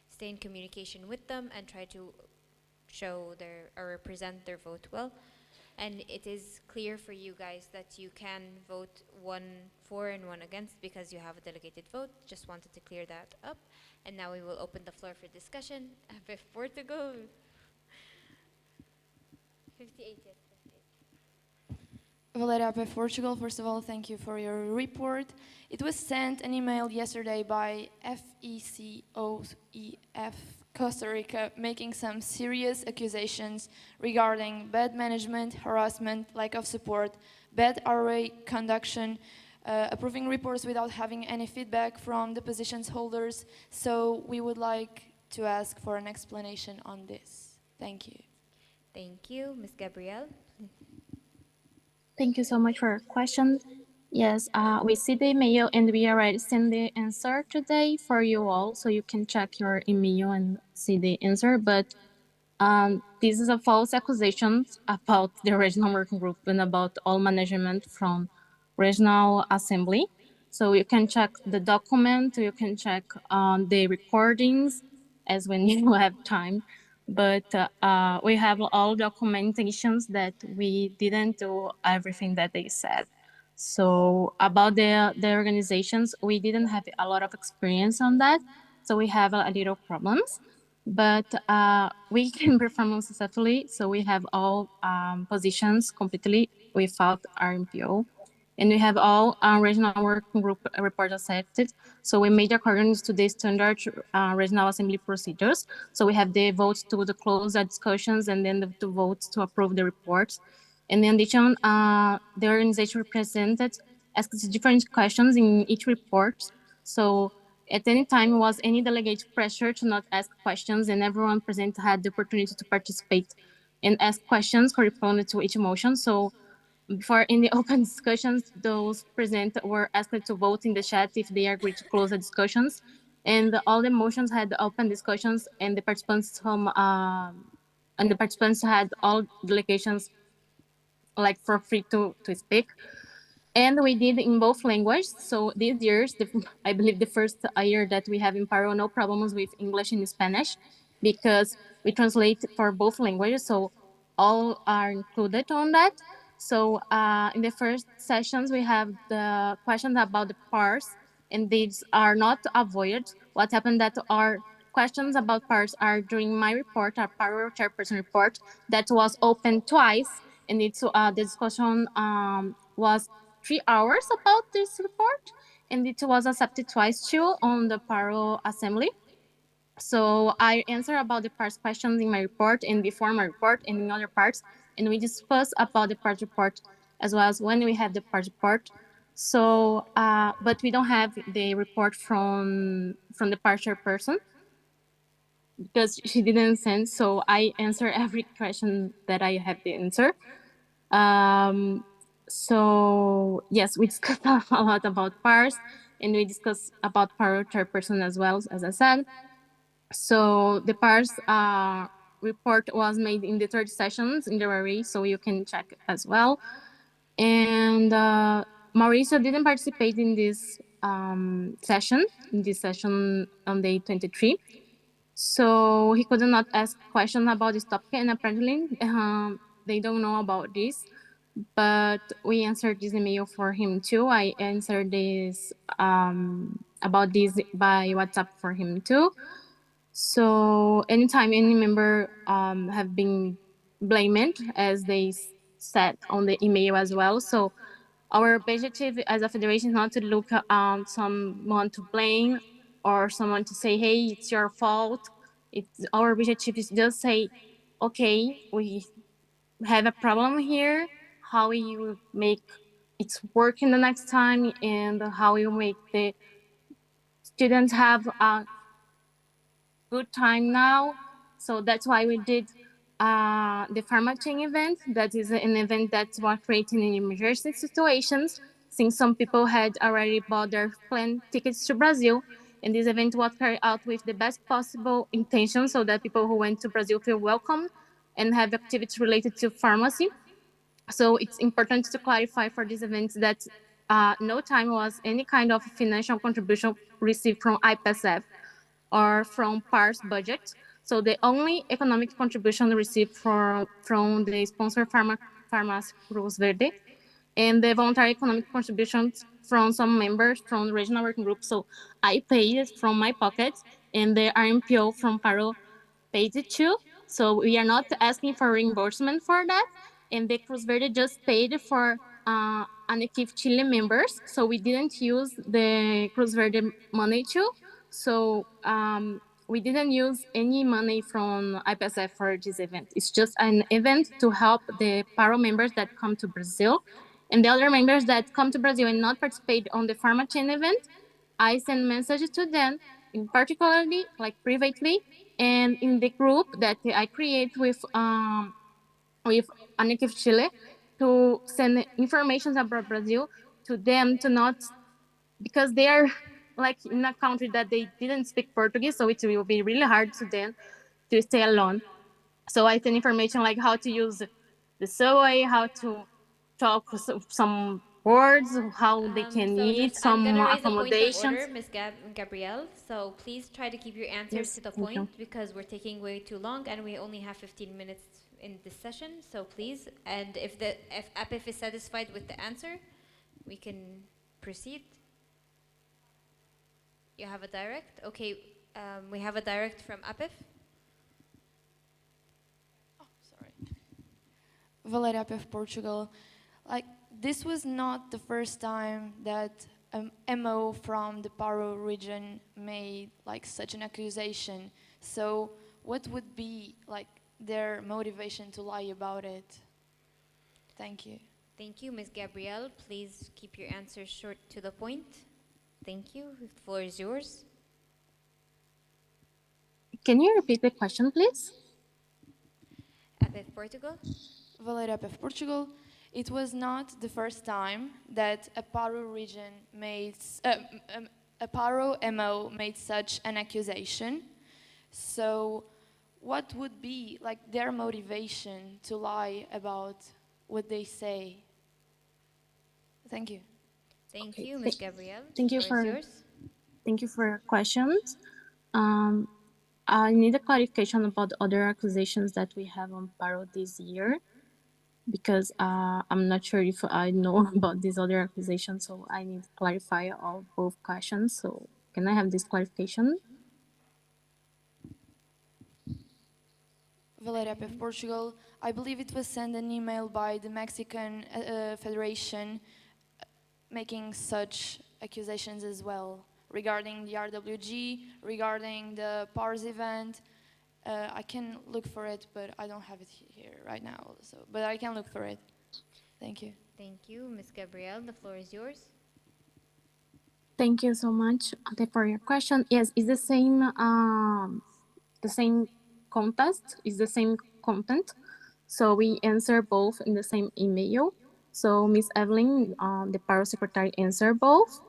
stay in communication with them and try to show their or represent their vote well. And it is clear for you guys that you can vote one for and one against because you have a delegated vote. Just wanted to clear that up. And now we will open the floor for discussion. Before to go. 58, yes. Valeria of Portugal, first of all, thank you for your report. It was sent an email yesterday by FECOEF Costa Rica making some serious accusations regarding bad management, harassment, lack of support, bad RA conduction, approving reports without having any feedback from the positions holders. So we would like to ask for an explanation on this. Thank you. Thank you. Ms. Gabrielle. Thank you so much for your question. Yes, we see the email and we already send the answer today for you all, so you can check your email and see the answer. But this is a false accusation about the regional working group and about all management from regional assembly. So you can check the document, you can check the recordings as when you have time. But we have all documentations that we didn't do everything that they said. So about the organizations, we didn't have a lot of experience on that. So we have a little problems, but we can perform successfully. So we have all positions completely without RMPO. And we have all regional working group reports accepted. So we made according to the standard regional assembly procedures. So we have the votes to the close the discussions and then the votes to approve the reports. And in addition, the organization represented asked different questions in each report. So at any time was any delegate pressure to not ask questions, and everyone present had the opportunity to participate and ask questions corresponding to each motion. So before in the open discussions, those present were asked to vote in the chat if they agreed to close the discussions. And all the motions had open discussions, and the participants had all delegations like for free to speak. And we did in both languages. So these years, I believe the first year that we have in Paro, no problems with English and Spanish because we translate for both languages. So all are included on that. So in the first sessions, we have the questions about the parts, and these are not avoided. What happened that our questions about parts are during my report, our Paro chairperson report, that was open twice, and it's the discussion was 3 hours about this report, and it was accepted twice too on the Paro Assembly. So I answer about the parts questions in my report and before my report and in other parts, and we discuss about the part report as well as when we have the part report. So, but we don't have the report from the partial person because she didn't send. So I answer every question that I have the answer. So yes, we discussed a lot about PARS, and we discussed about Paro chairperson as well, as I said. So the PARS report was made in the third sessions in January, so you can check as well. And Mauricio didn't participate in this session on day 23. So he could not ask questions about this topic, and apparently they don't know about this. But we answered this email for him too. I answered this about this by WhatsApp for him too. So anytime any member have been blamed, as they said on the email as well. So our objective as a federation is not to look someone to blame or someone to say, hey, it's your fault. It's our objective is just say, okay, we have a problem here, how you make it work in the next time, and how you make the students have a good time now. So that's why we did the Pharma Chain event. That is an event that was created in emergency situations, since some people had already bought their plane tickets to Brazil. And this event was carried out with the best possible intention so that people who went to Brazil feel welcome and have activities related to pharmacy. So it's important to clarify for this event that no time was any kind of financial contribution received from IPSF or from PAR's budget. So the only economic contribution received from the sponsor Farmas Cruz Verde, and the voluntary economic contributions from some members from the regional working group. So I paid it from my pocket, and the RMPO from Paro paid it too. So we are not asking for reimbursement for that. And the Cruz Verde just paid for Anekif Chile members. So we didn't use the Cruz Verde money too. So we didn't use any money from IPSF for this event. It's just an event to help the Paro members that come to Brazil. And the other members that come to Brazil and not participate on the Pharma Chain event, I send messages to them, in particularly like privately, and in the group that I create with Anekif Chile, to send information about Brazil to them, to not, because they are like in a country that they didn't speak Portuguese, so it will be really hard to them to stay alone. So I send information like how to use the subway, how to talk some words, how they can So eat, just, I'm some gonna raise a point of accommodations. order, Ms. Gabrielle. So please try to keep your answers Yes, to the thank you. point because we're taking way too long and we only have 15 minutes in this session. So please, and if APIF is satisfied with the answer, we can proceed. You have a direct? Okay, we have a direct from APIF. Valeria of Portugal. Like, this was not the first time that MO from the Paro region made like such an accusation. So what would be like their motivation to lie about it? Thank you. Thank you, Ms. Gabrielle. Please keep your answers short to the point. Thank you. The floor is yours. Can you repeat the question, please? APIF Portugal. Valeria of Portugal. It was not the first time that a Paro region made, a Paro MO made such an accusation. So what would be like their motivation to lie about what they say? Thank you. Thank you, Ms. Gabrielle. Thank you The floor is for yours. thank you for your questions. I need a clarification about other accusations that we have on Paro this year, because I'm not sure if I know about these other accusations, so I need to clarify all both questions. So can I have this clarification? Valeria of Portugal. I believe it was sent an email by the Mexican Federation making such accusations as well regarding the RWG, regarding the PARS event. I can look for it, but I don't have it here right now. So, but I can look for it. Thank you. Thank you, Ms. Gabrielle. The floor is yours. Thank you so much for your question. Yes, it's the same contest, it's the same content. So we answer both in the same email. So Miss Evelyn, the Paro secretary, answered both.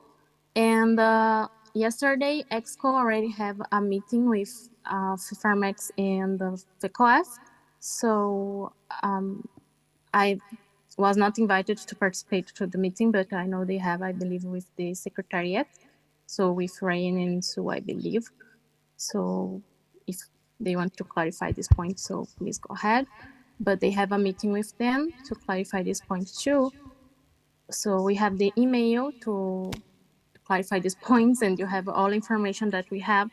And yesterday, EXCO already have a meeting with Pharmex and the FECOF. So I was not invited to participate to the meeting, but I know they have, I believe, with the secretariat. So with Ryan and Sue, I believe. So if they want to clarify this point, so please go ahead. But they have a meeting with them to clarify this point too. So we have the email to clarify these points, and you have all information that we have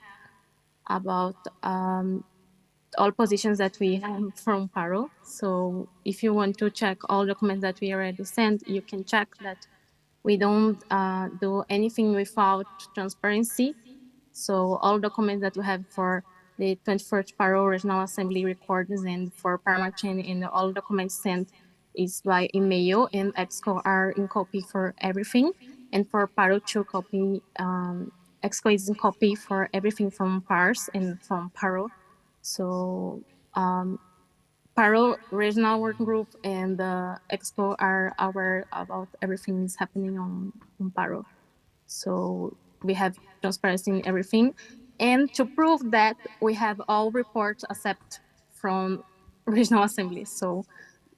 about all positions that we have from Paro. So if you want to check all documents that we already sent, you can check that we don't do anything without transparency. So all documents that we have for the 21st Paro Regional Assembly records and for Parmachain, and all documents sent is by email, and EXCO are in copy for everything. And for Paro 2 copy, EXCO is in copy for everything from PARS and from Paro. So Paro Regional Working Group and the Expo are aware about everything is happening on Paro. So we have transparency in everything. And to prove that, we have all reports accept from regional assembly. So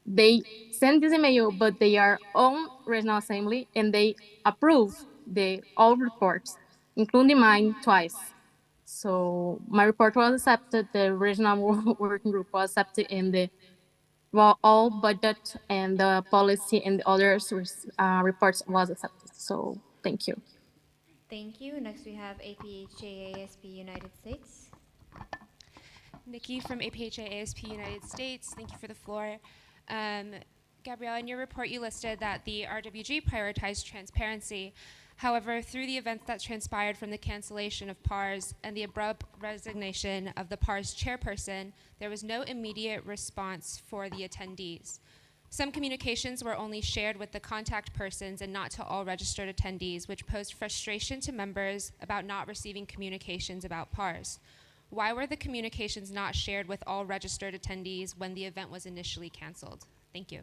they send this email, but they are on regional assembly and they approve the all reports, including mine twice. So my report was accepted, the regional working group was accepted, and the all budget and the policy and the others reports was accepted. So thank you. Thank you. Next we have APHAASP United States. Nikki from APHA ASP United States. Thank you for the floor. Gabrielle, in your report you listed that the RWG prioritized transparency. However, through the events that transpired from the cancellation of PARS and the abrupt resignation of the PARS chairperson, there was no immediate response for the attendees. Some communications were only shared with the contact persons and not to all registered attendees, which posed frustration to members about not receiving communications about PARS. Why were the communications not shared with all registered attendees when the event was initially canceled? Thank you.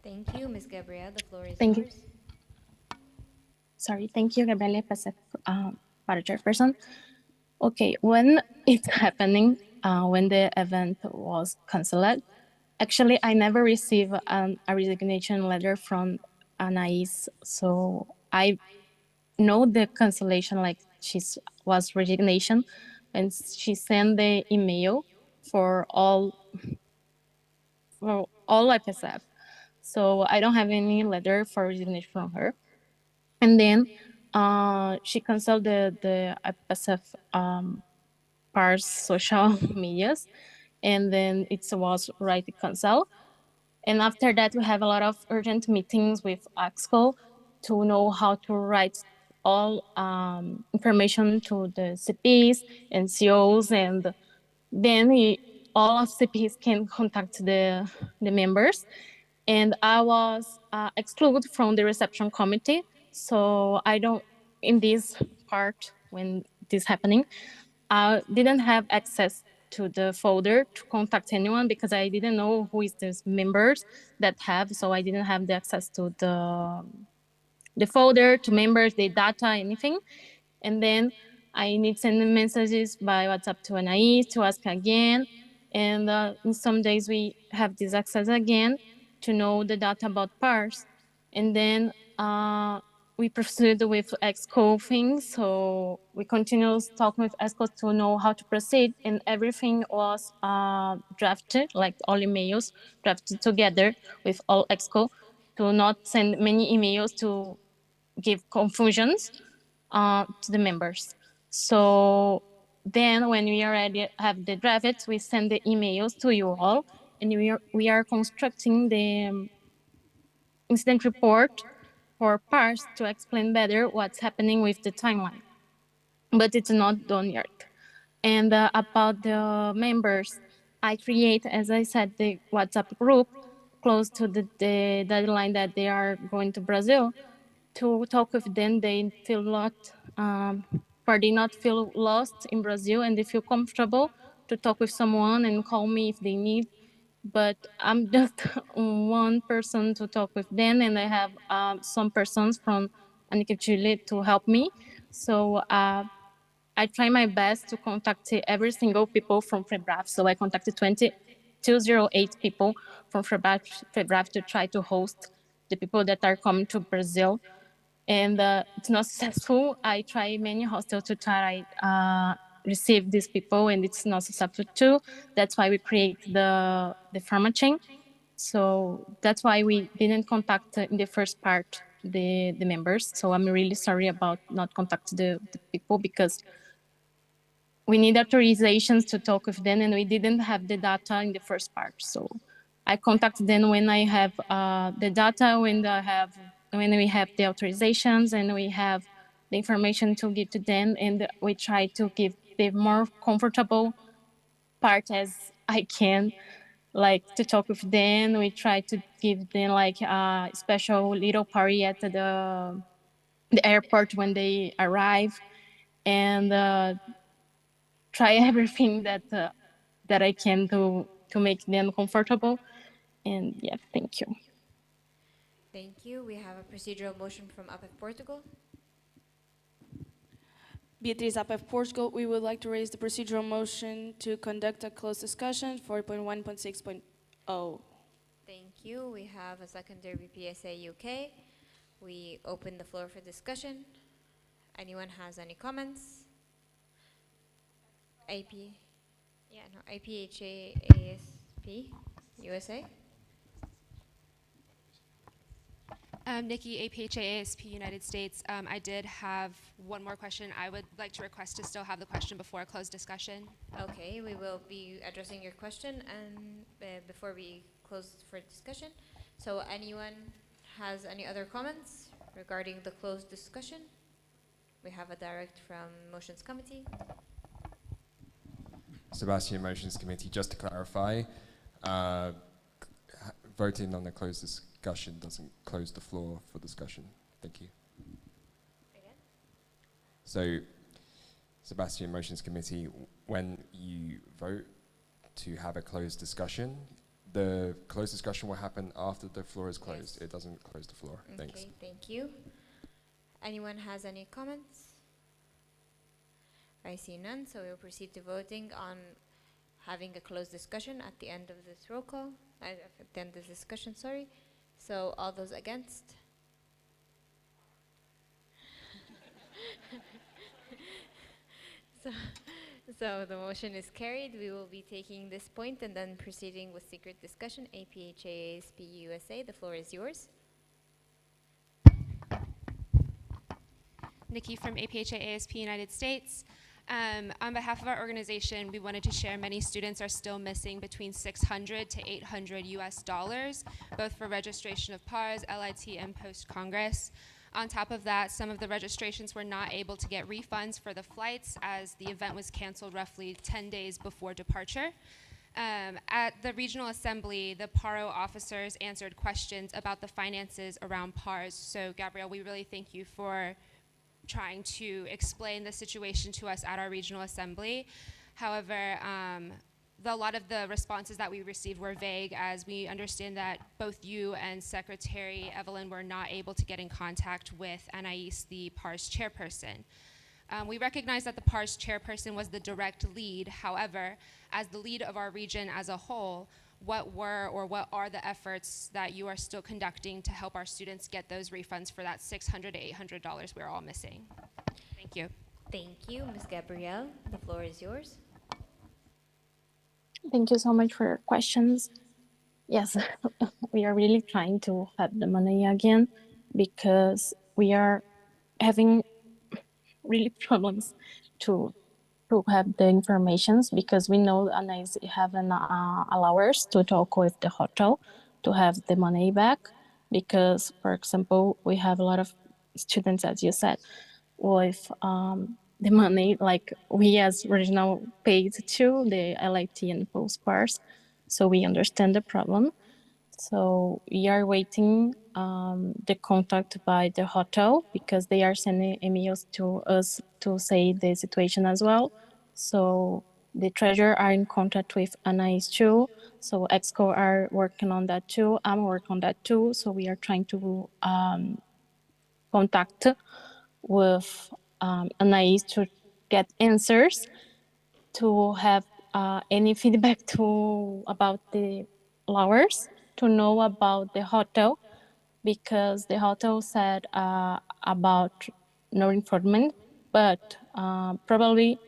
Thank you, Ms. Gabrielle. The floor is Thank yours. you. Sorry, thank you, Gabriela IPSF, para chairperson. Okay, when it's happening, when the event was canceled, actually, I never received a resignation letter from Anais, so I know the cancellation, like was resignation, and she sent the email for all IPSF. So I don't have any letter for resignation from her. And then she canceled the IPSF PARS social medias, and then it was right to cancel. And after that, we have a lot of urgent meetings with AXCO to know how to write all information to the CPs and COs, and then all of CPs can contact the members. And I was excluded from the reception committee, so I don't, in this part when this happening, I didn't have access to the folder to contact anyone because I didn't know who is these members that have, so I didn't have the access to the folder, to members, the data, anything. And then I need sending messages by WhatsApp to Anais to ask again. And in some days we have this access again to know the data about PARS. And then we proceed with EXCO things. So we continue talking with EXCO to know how to proceed. And everything was drafted, like all emails drafted together with all EXCO to not send many emails to give confusions to the members. So then when we already have the drafts, we send the emails to you all, and we are constructing the incident report for PARS to explain better what's happening with the timeline. But it's not done yet. And about the members, I create, as I said, the WhatsApp group close to the deadline that they are going to Brazil to talk with them. They feel lot, or they not feel lost in Brazil, and they feel comfortable to talk with someone and call me if they need. But I'm just one person to talk with them, and I have some persons from Anica Chile to help me. So I try my best to contact every single people from FEBRAF. So I contacted 208 people from FEBRAF to try to host the people that are coming to Brazil. And it's not successful. I try many hostels to try receive these people, and it's not successful too. That's why we create the pharma chain. So that's why we didn't contact in the first part the members. So I'm really sorry about not contacting the people because we need authorizations to talk with them, and we didn't have the data in the first part. So I contact them when I have the data, when we have the authorizations, and we have the information to give to them, and we try to give the more comfortable part as I can, like to talk with them. We try to give them like a special little party at the airport when they arrive, and try everything that I can do to make them comfortable. And yeah, thank you. Thank you. We have a procedural motion from UPF Portugal. Beatriz UPF Portugal, we would like to raise the procedural motion to conduct a closed discussion, 4.1.6.0. Thank you. We have a seconder BPSA UK. We open the floor for discussion. Anyone has any comments? IPHA ASP USA. Nikki, APHA ASP United States. I did have one more question. I would like to request to still have the question before a closed discussion. Okay, we will be addressing your question and before we close for discussion. So anyone has any other comments regarding the closed discussion? We have a direct from Motions Committee. Sebastian, Motions Committee, just to clarify, voting on the closed discussion doesn't close the floor for discussion. Thank you. Again? So, Sebastian, Motions Committee, when you vote to have a closed discussion, the closed discussion will happen after the floor is closed. Yes. It doesn't close the floor. Okay, Thanks. thank you. Anyone has any comments? I see none, so we'll proceed to voting on having a closed discussion at the end of this roll call, at the end of this discussion, sorry. So all those against? So the motion is carried. We will be taking this point and then proceeding with secret discussion. APHA ASP USA, the floor is yours. Nikki from APHA ASP United States. On behalf of our organization, we wanted to share many students are still missing between $600 to $800 US, both for registration of PARS, LIT, and post-Congress. On top of that, some of the registrations were not able to get refunds for the flights as the event was canceled roughly 10 days before departure. At the regional assembly, the PARO officers answered questions about the finances around PARS. So Gabrielle, we really thank you for trying to explain the situation to us at our regional assembly. However, a lot of the responses that we received were vague, as we understand that both you and Secretary Evelyn were not able to get in contact with Anais, the PARS chairperson. We recognize that the PARS chairperson was the direct lead. However, as the lead of our region as a whole, what are the efforts that you are still conducting to help our students get those refunds for that $600 to $800 we're all missing? Thank you. Thank you, Ms. Gabrielle. The floor is yours. Thank you so much for your questions. Yes, we are really trying to have the money again because we are having really problems to have the informations, because we know Anais haven't allow us to talk with the hotel to have the money back, because, for example, we have a lot of students, as you said, with the money, like we as regional paid to the LIT and post PARS, so we understand the problem. So we are waiting the contact by the hotel, because they are sending emails to us to say the situation as well. So the treasurer are in contact with Anais too. So EXCO are working on that too. I'm working on that too. So we are trying to contact with Anais to get answers, to have any feedback about the lowers, to know about the hotel, because the hotel said about no informant, but probably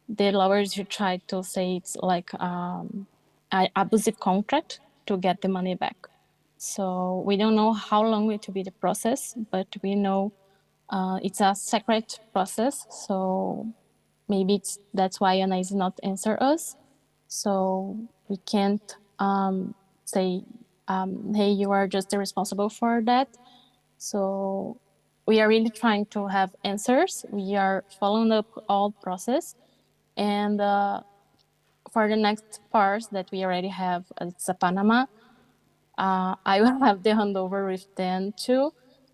the lawyers should try to say it's like an abusive contract to get the money back. So we don't know how long it will be the process, but we know it's a secret process. So maybe that's why Anais not answer us. So we can't say, hey, you are just responsible for that. So we are really trying to have answers. We are following up all process. And for the next parts that we already have, it's a Panama. I will have the handover with them too,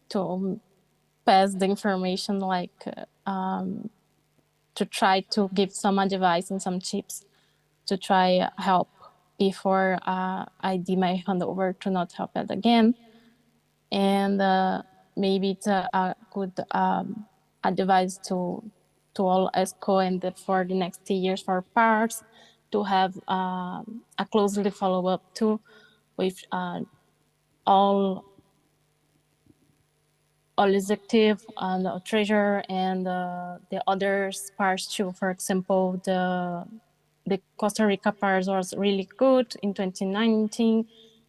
to pass the information, like to try to give some advice and some tips to try help before I did my handover to not help it again. And maybe it's a good advice to all ESCO and for the next years for parts to have a closely follow up too with all executive and treasurer and the other parts too. For example, the Costa Rica parts was really good in 2019.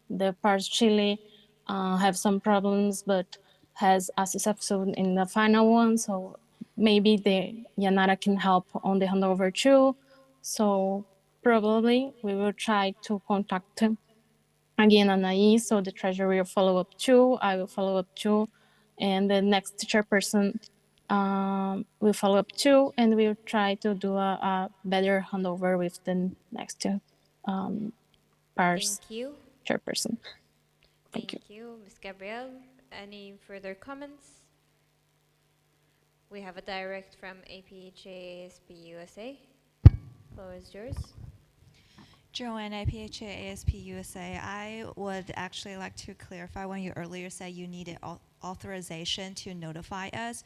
The parts Chile have some problems, but has a successful in the final one. So maybe the Yanara can help on the handover too. So probably we will try to contact him again Anais, so the treasury will follow up too. I will follow up too. And the next chairperson will follow up too. And we'll try to do a better handover with the next pars Thank you. chairperson. Thank you, Ms. Gabrielle. Any further comments? We have a direct from APHA-ASP USA. Floor is yours. Joanne, IPHA ASP USA. I would actually like to clarify when you earlier said you needed authorization to notify us,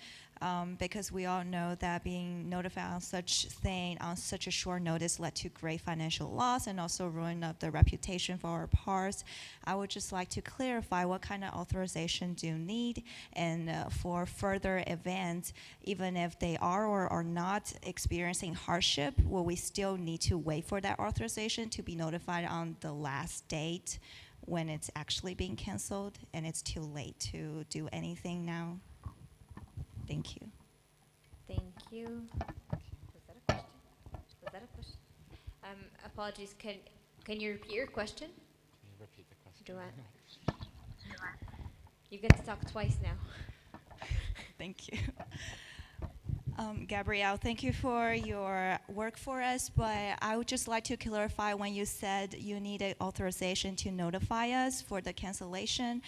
because we all know that being notified on such thing on such a short notice led to great financial loss and also ruin of the reputation for our parts. I would just like to clarify what kind of authorization do you need, and for further events, even if they are or are not experiencing hardship, will we still need to wait for that authorization to be notified on the last date when it's actually being canceled and it's too late to do anything now? Thank you. Thank you. Was that a question? Was that a question? Apologies. Can you repeat your question? Can you repeat the question? Do I? You get to talk twice now. Thank you. Gabrielle, thank you for your work for us, but I would just like to clarify when you said you needed authorization to notify us for the cancellation.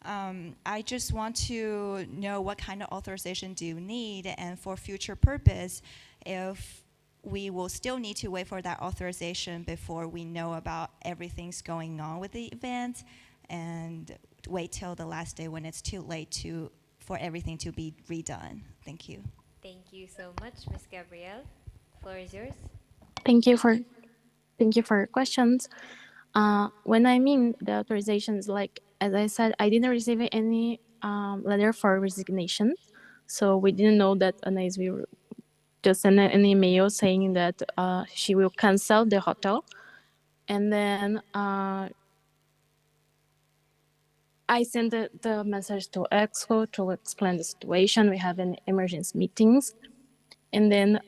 I just want to know what kind of authorization do you need, and for future purpose, if we will still need to wait for that authorization before we know about everything's going on with the event, and wait till the last day when it's too late for everything to be redone. Thank you. Thank you so much, Ms. Gabrielle. Floor is yours. Thank you for your questions. When I mean the authorizations, like as I said, I didn't receive any letter for resignation, so we didn't know that Anais will just send an email saying that she will cancel the hotel, and then I sent the message to EXCO to explain the situation. We have an emergency meetings. And then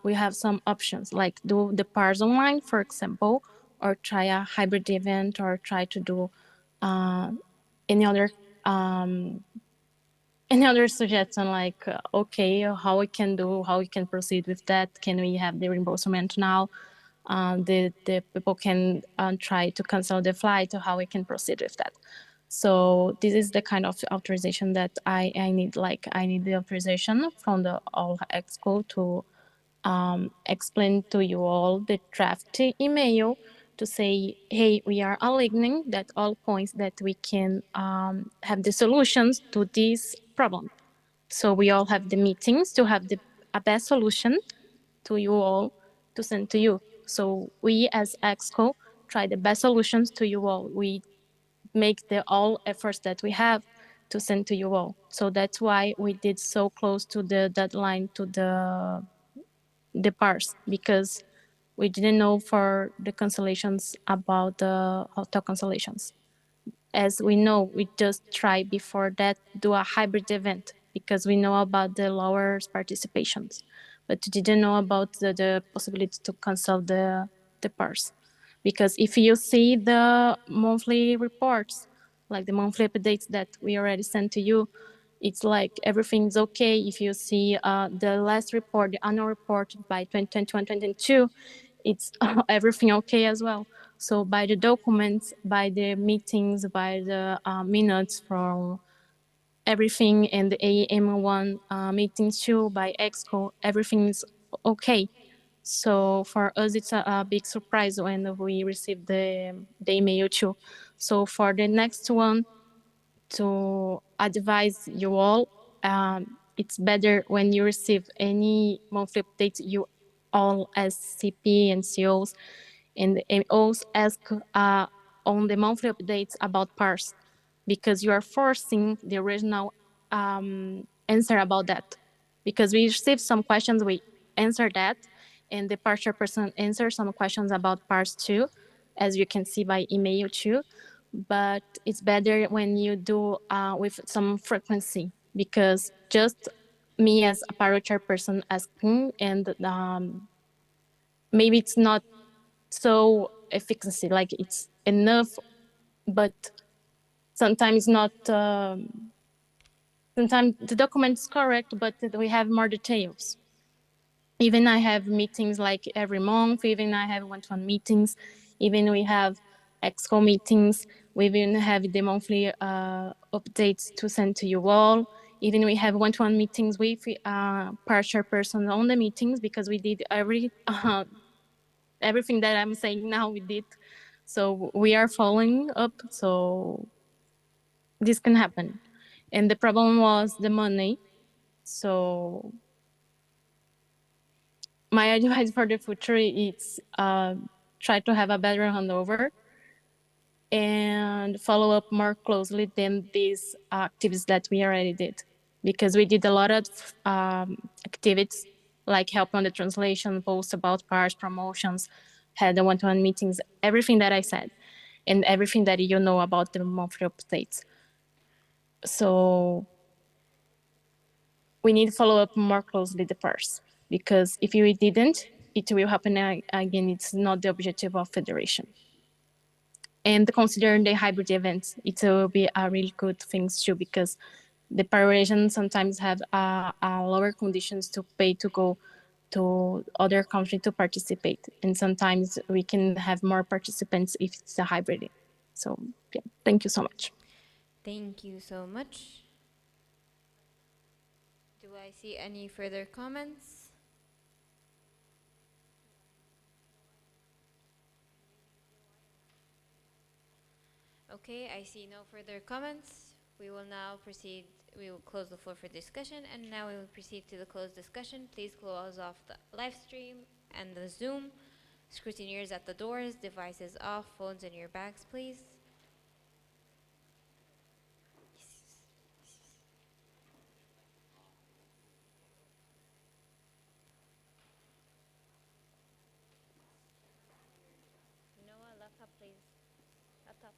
we have some options, like do the PARS online, for example, or try a hybrid event, or try to do any other suggestion, like, okay, how we can proceed with that? Can we have the reimbursement now? The people can try to cancel the flight, or how we can proceed with that. So this is the kind of authorization that I need. Like, I need the authorization from the all EXCO to explain to you all the draft email to say, hey, we are aligning that all points that we can have the solutions to this problem. So we all have the meetings to have a best solution to you all to send to you. So we as EXCO try the best solutions to you all. We make the all efforts that we have to send to you all. So that's why we did so close to the deadline to the parts, because we didn't know for the cancellations about the hotel cancellations. As we know, we just tried before that do a hybrid event because we know about the lower participations, but we didn't know about the possibility to cancel the parts. Because if you see the monthly reports, like the monthly updates that we already sent to you, it's like everything's okay. If you see the last report, the annual report by 2021-2022, it's everything okay as well. So by the documents, by the meetings, by the minutes from everything, and the AM1 meetings too, by EXCO, everything's okay. So for us, it's a big surprise when we receive the email too. So for the next one, to advise you all, it's better when you receive any monthly updates, you all as CP and COs and AOs ask on the monthly updates about PARS because you are forcing the original answer about that. Because we received some questions, we answer that, and the partial person answers some questions about PARS too, as you can see by email too. But it's better when you do with some frequency because just me as a paro chairperson asking and maybe it's not so efficacy, like it's enough, but sometimes not. Sometimes the document is correct, but we have more details. Even I have meetings like every month. Even I have one-to-one meetings. Even we have exco meetings. We even have the monthly updates to send to you all. Even we have one-to-one meetings with partial person on the meetings because we did everything that I'm saying now we did. So we are following up. So this can happen. And the problem was the money. So my advice for the future is try to have a better handover and follow up more closely than these activities that we already did. Because we did a lot of activities like help on the translation, posts about parts, promotions, had the one-to-one meetings, everything that I said, and everything that you know about the monthly updates. So we need to follow up more closely the parts because if we didn't, it will happen again. It's not the objective of federation. And considering the hybrid events, it will be a really good thing too because the federation sometimes have lower conditions to pay to go to other countries to participate. And sometimes we can have more participants if it's a hybrid. So yeah, thank you so much. Thank you so much. Do I see any further comments? Okay, I see no further comments. We will now proceed, we will close the floor for discussion, and now we will proceed to the closed discussion. Please close off the live stream and the Zoom. Scrutineers at the doors, devices off, phones in your bags, please. Noah, laptop, please. Laptop.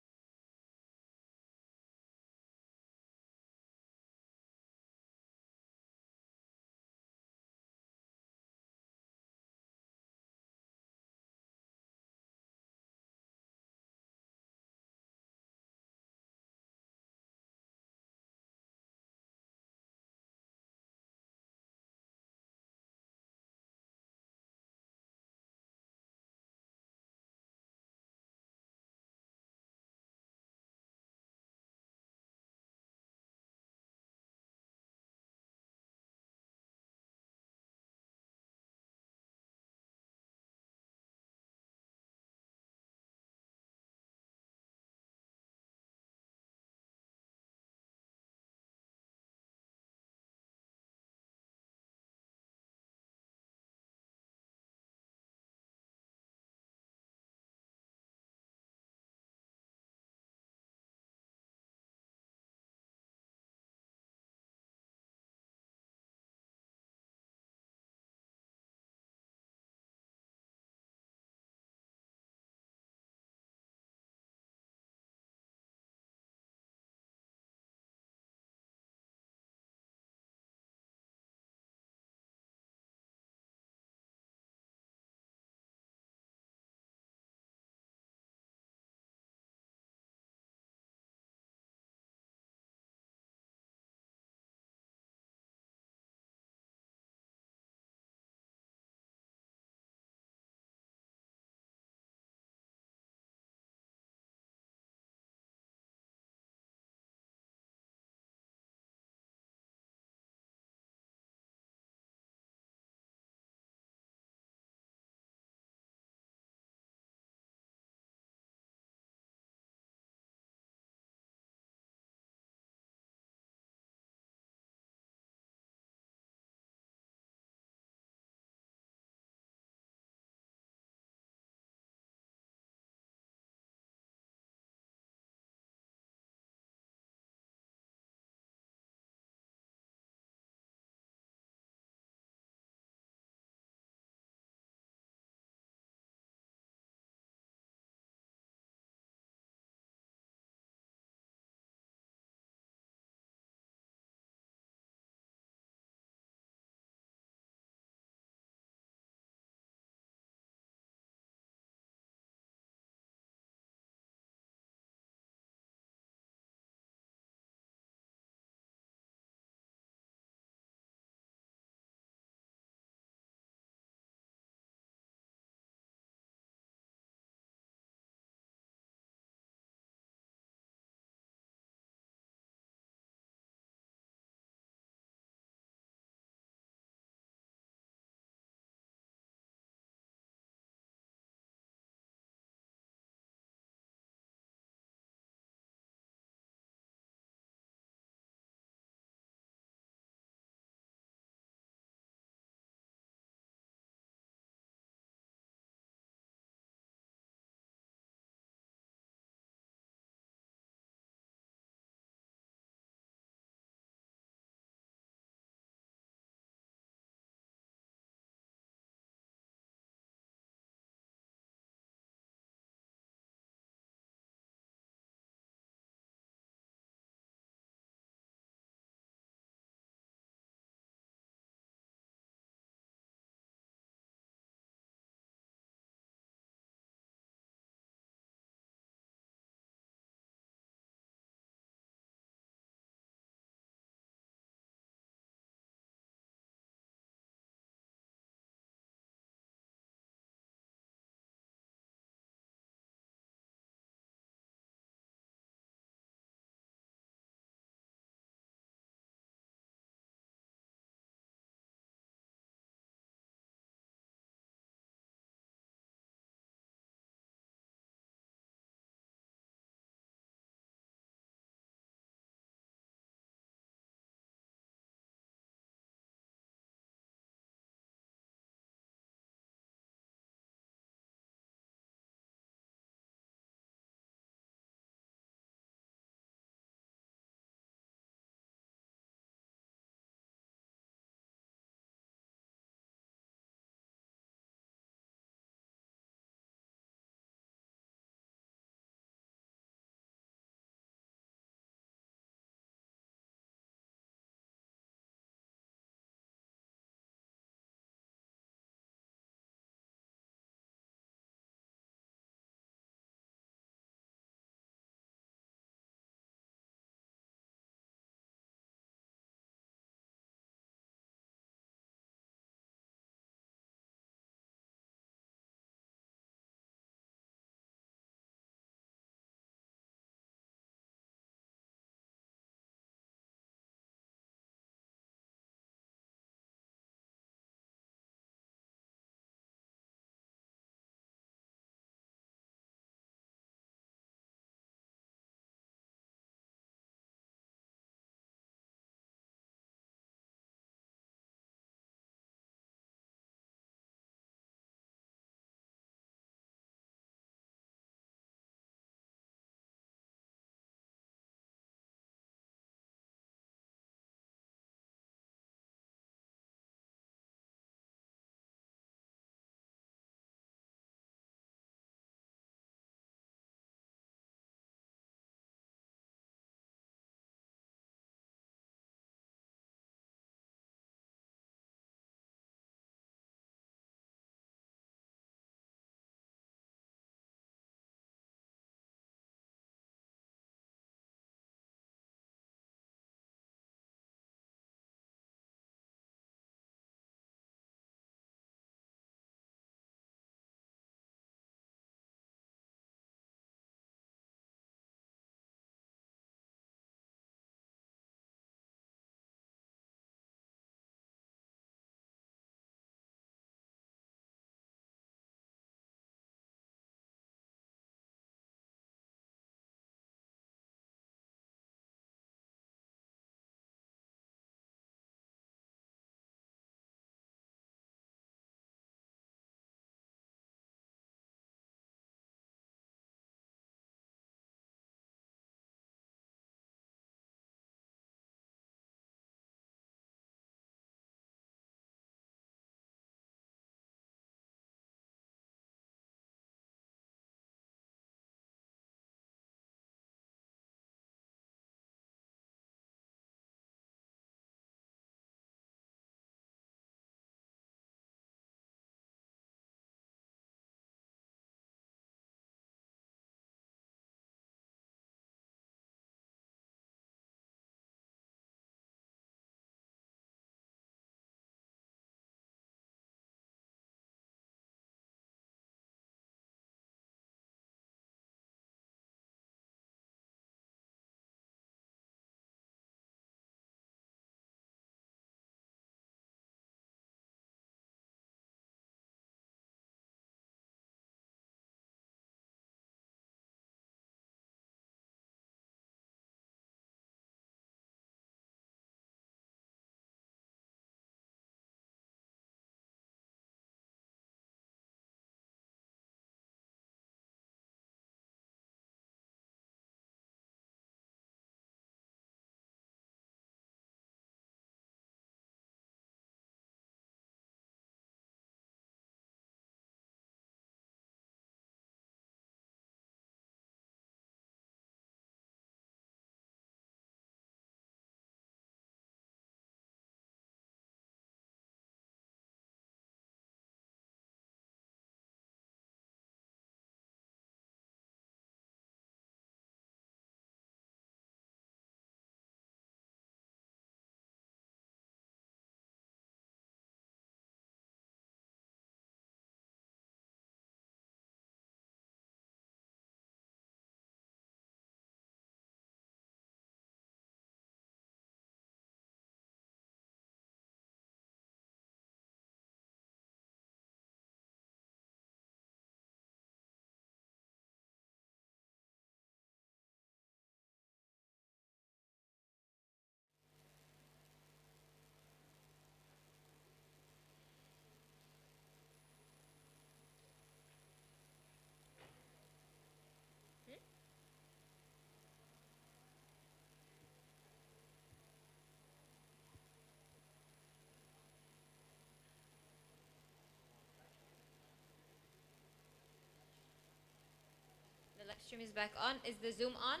stream is back on. Is the Zoom on?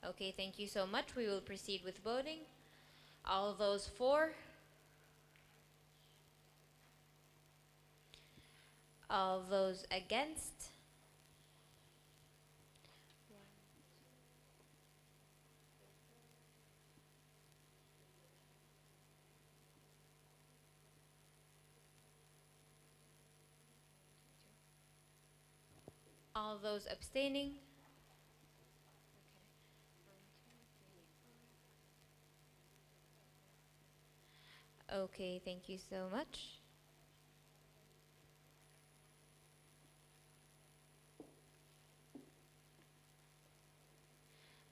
Okay, thank you so much. We will proceed with voting. All those for? All those against? All those abstaining? Okay, thank you so much.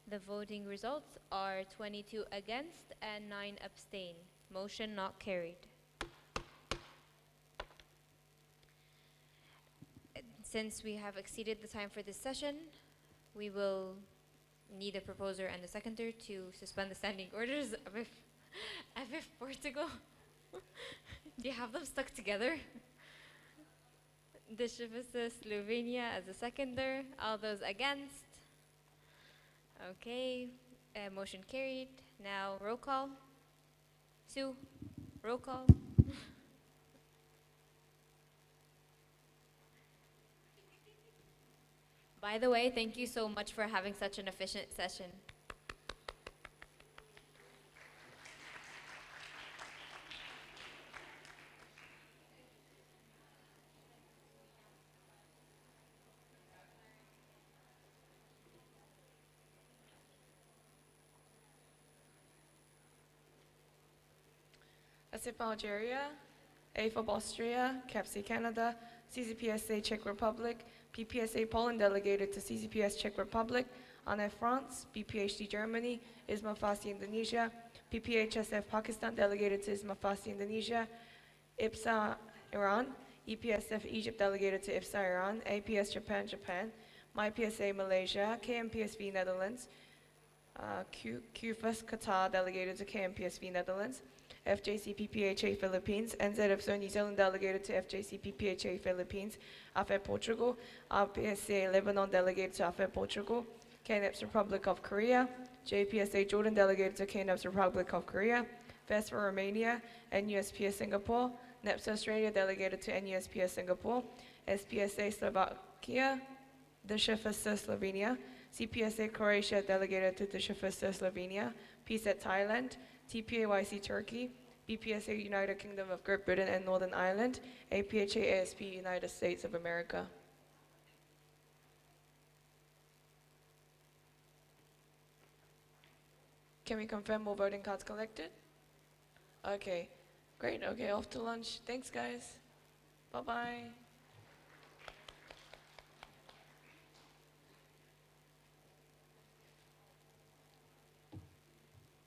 The voting results are 22 against and 9 abstain. Motion not carried. Since we have exceeded the time for this session, we will need a proposer and a seconder to suspend the standing orders of FF Portugal. Do you have them stuck together? Dishevisa Slovenia as a seconder. All those against? Okay, motion carried. Now roll call. Sue, roll call. By the way, thank you so much for having such an efficient session. ASIP Algeria, AFOB Austria, CAPC Canada, CCPSA Czech Republic, PPSA Poland delegated to CCPS Czech Republic, ANEF France, BPHD Germany, ISMA FASI Indonesia, PPHSF Pakistan delegated to ISMA FASI Indonesia, IPSA Iran, EPSF Egypt delegated to IPSA Iran, APS Japan, MyPSA Malaysia, KMPSV Netherlands, QFUS Qatar delegated to KMPSV Netherlands, FJC PPHA Philippines, NZFSO New Zealand delegated to FJC PPHA Philippines, AFE Portugal, RPSA Lebanon delegated to AFE Portugal, KNEPS Republic of Korea, JPSA Jordan delegated to KNEPS Republic of Korea, VESPA Romania, NUSPS Singapore, NEPS Australia delegated to NUSPS Singapore, SPSA Slovakia, Dishevisa Slovenia, CPSA Croatia delegated to Dishevisa Slovenia, PSET Thailand, TPAYC Turkey, BPSA United Kingdom of Great Britain and Northern Ireland, APHA ASP United States of America. Can we confirm more voting cards collected? Okay, great. Okay, off to lunch. Thanks, guys. Bye-bye.